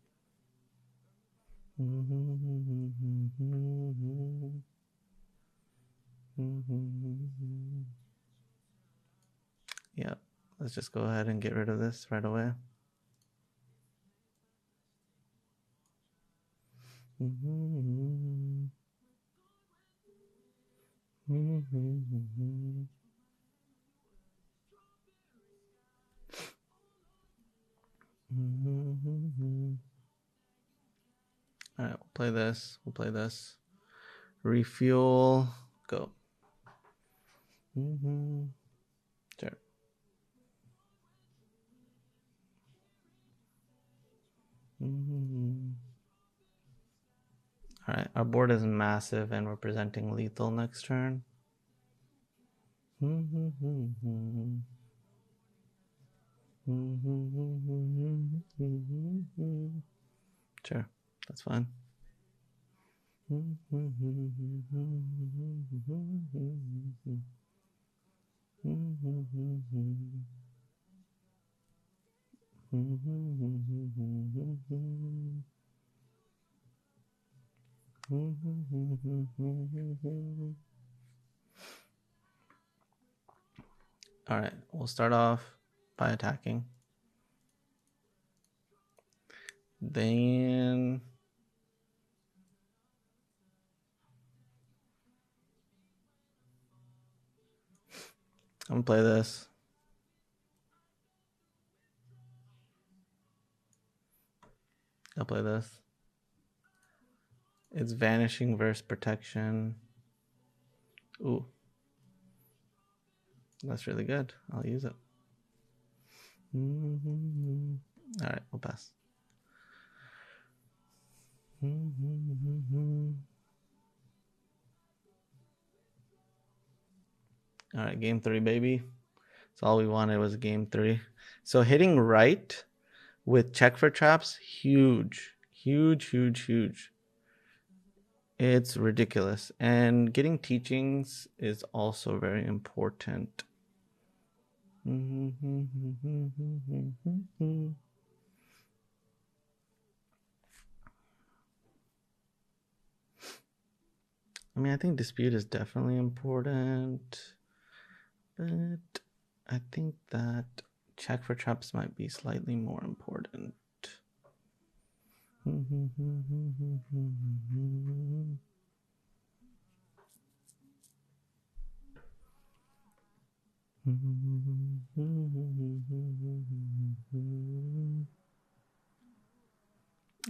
Yep. Let's just go ahead and get rid of this right away. All right, we'll play this. We'll play this. Refuel. Go. Sure. All right, our board is massive and we're presenting lethal next turn. Sure, that's fine. All right, we'll start off by attacking. Then I'm gonna play this. I'll play this. It's Vanishing Verse protection. Ooh. That's really good. I'll use it. All right, we'll pass. All right, game 3, baby. That's all we wanted was game 3. So hitting right with check for traps, huge. It's ridiculous. And getting teachings is also very important. I mean, I think dispute is definitely important, but I think that check for traps might be slightly more important.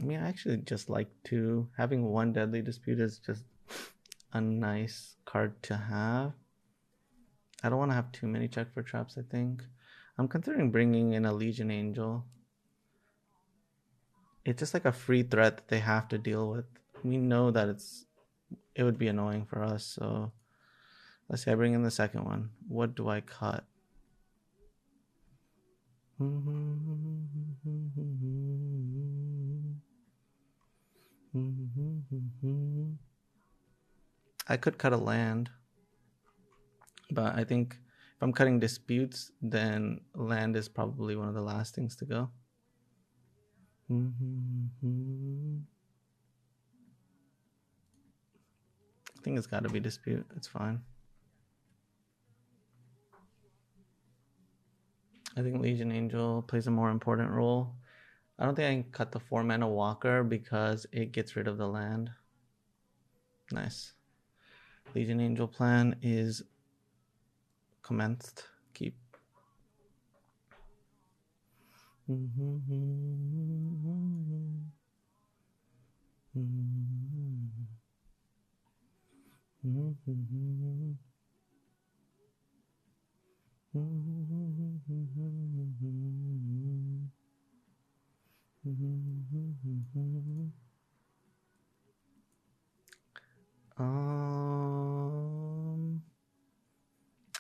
I mean, I actually just like two. Having one Deadly Dispute is just a nice card to have. I don't want to have too many check for traps, I think. I'm considering bringing in a Legion Angel. It's just like a free threat that they have to deal with. We know that it would be annoying for us, so let's say I bring in the second one. What do I cut? I could cut a land, but I think if I'm cutting disputes, then land is probably one of the last things to go. I think it's got to be dispute. It's fine. I think Legion Angel plays a more important role. I don't think I can cut the 4-mana Walker because it gets rid of the land. Nice. Legion Angel plan is commenced. Keep.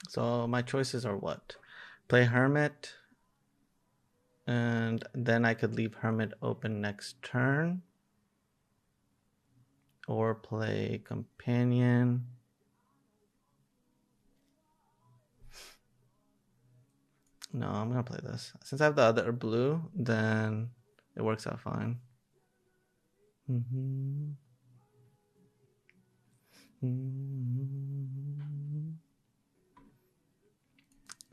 So my choices are what? Play Hermit, and then I could leave Hermit open next turn, or play Companion. No, I'm gonna play this. Since I have the other blue, then it works out fine.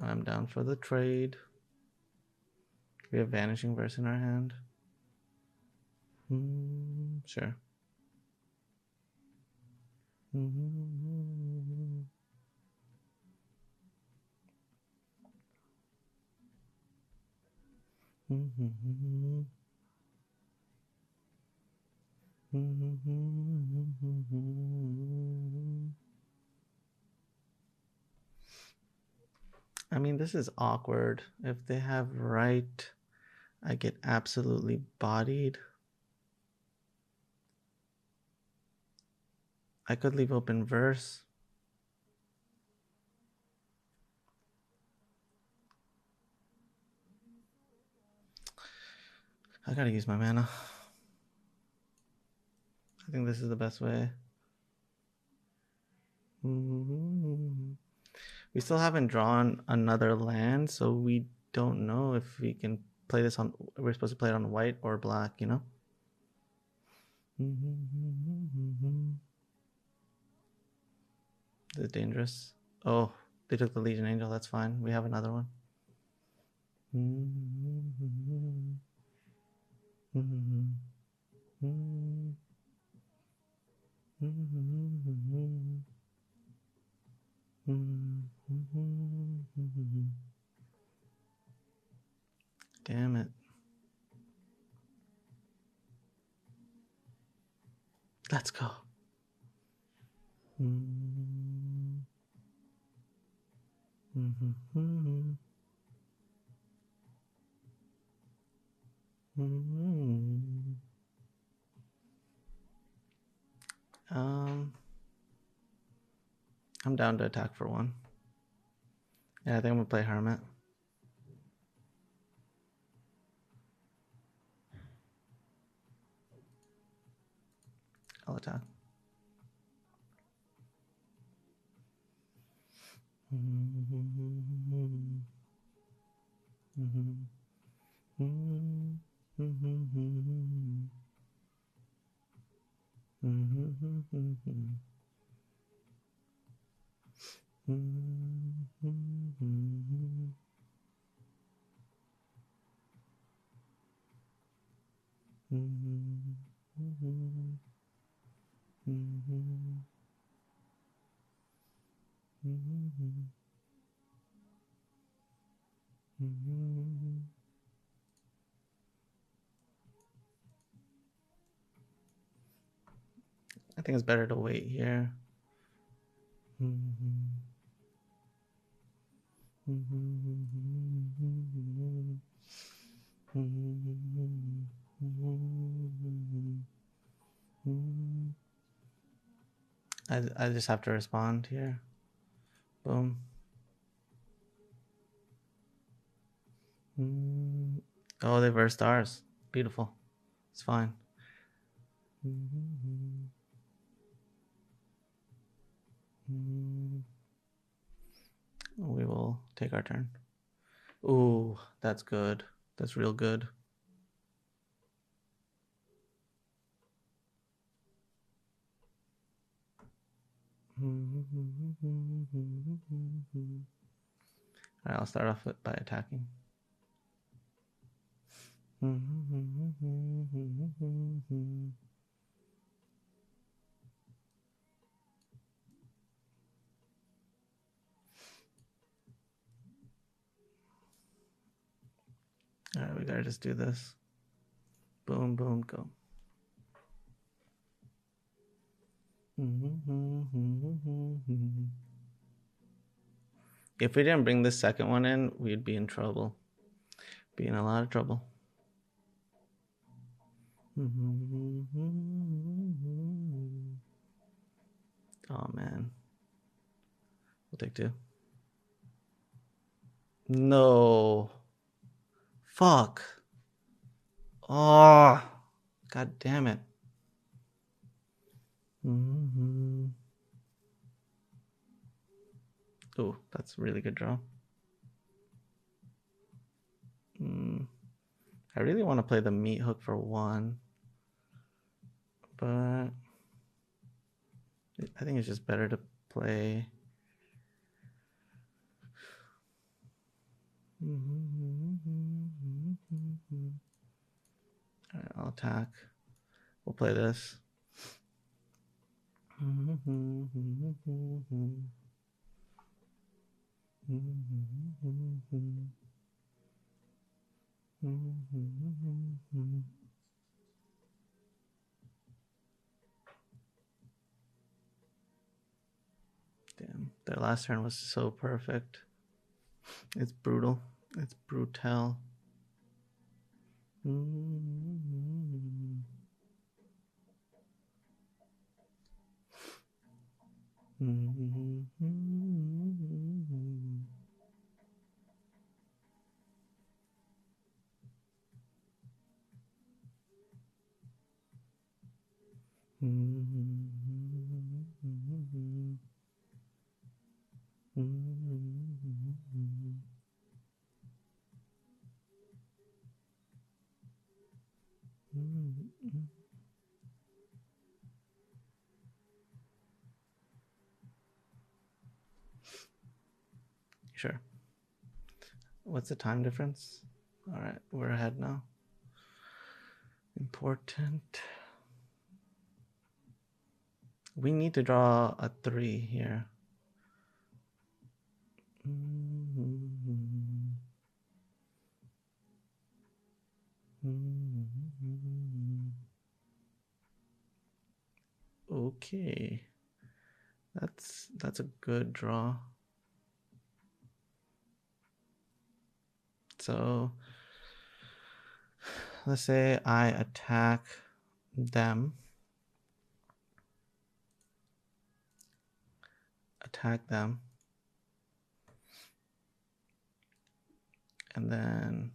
I'm down for the trade. We have Vanishing Verse in our hand. Sure. I mean, this is awkward. If they have right, I get absolutely bodied. I could leave open verse. I gotta use my mana. I think this is the best way. We still haven't drawn another land, so we don't know if we can play this on. We're supposed to play it on white or black, you know? This is dangerous. Oh, they took the Legion Angel. That's fine. We have another one. Damn it. Let's go. I'm down to attack for one. Yeah, I think I'm gonna play Hermit. I'll attack. think it's better to wait here. I just have to respond here. Boom. Oh, they versed ours. Beautiful. It's fine. We will take our turn. Ooh, that's good. That's real good. Alright, I'll start off by attacking. Alright, we gotta just do this. Boom, boom, go. If we didn't bring this second one in, we'd be in trouble. Be in a lot of trouble. Oh man. We'll take 2. No. Fuck. Oh. God damn it. Oh, that's a really good draw. I really want to play the Meathook for 1. But I think it's just better to play. Alright, I'll attack. We'll play this. Damn, their last turn was so perfect. It's brutal. It's brutal. Sure. What's the time difference? All right, we're ahead now. Important. We need to draw a 3 here. Okay. That's a good draw. So let's say I attack them. And then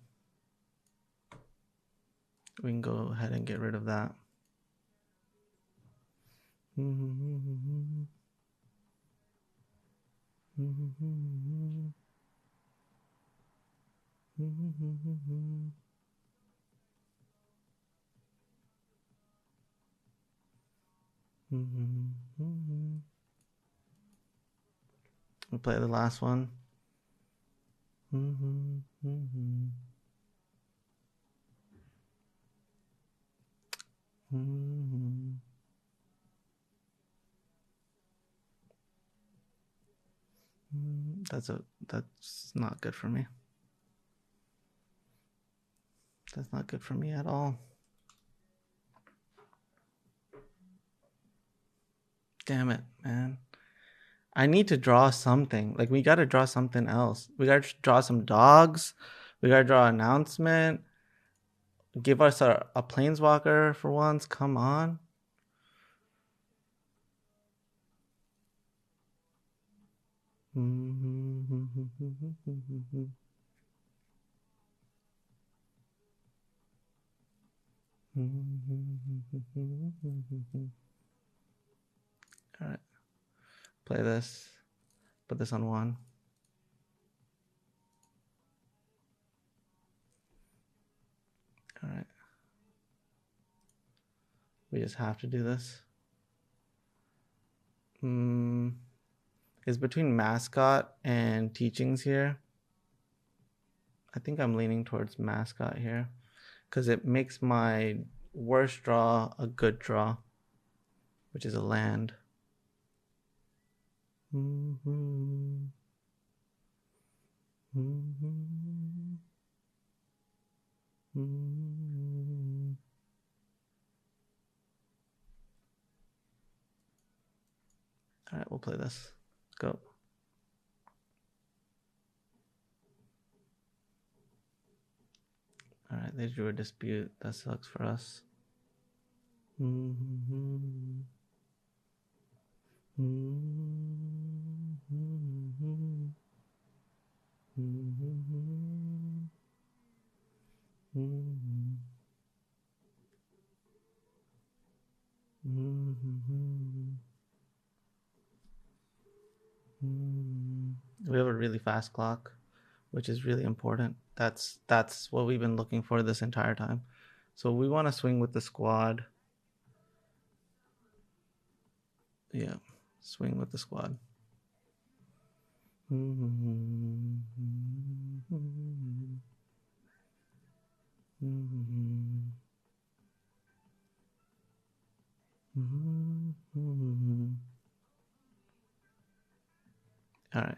we can go ahead and get rid of that. We'll play the last one. That's not good for me. That's not good for me at all. Damn it, man. I need to draw something. Like, we gotta draw something else. We gotta draw some dogs. We gotta draw an announcement. Give us a planeswalker for once. Come on. All right. Play this. Put this on one. All right. We just have to do this. It's between Mascot and Teachings here. I think I'm leaning towards Mascot here because it makes my worst draw a good draw, which is a land. All right, we'll play this. Let's go. All right, they drew a dispute. That sucks for us. We have a really fast clock, which is really important. That's what we've been looking for this entire time. So we want to swing with the squad. Yeah, swing with the squad. All right.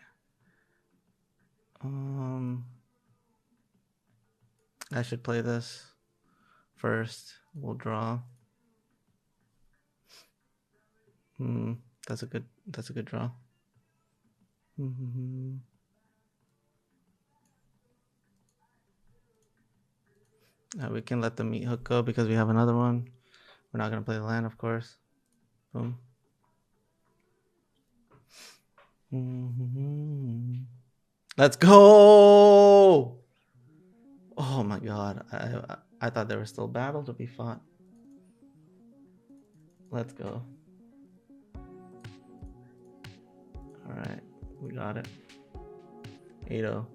I should play this first. We'll draw. That's a good draw. We can let the Meathook go because we have another one. We're not gonna play the land, of course. Boom. Let's go! Oh my god. I thought there was still battle to be fought. Let's go. Alright, we got it. 8-0.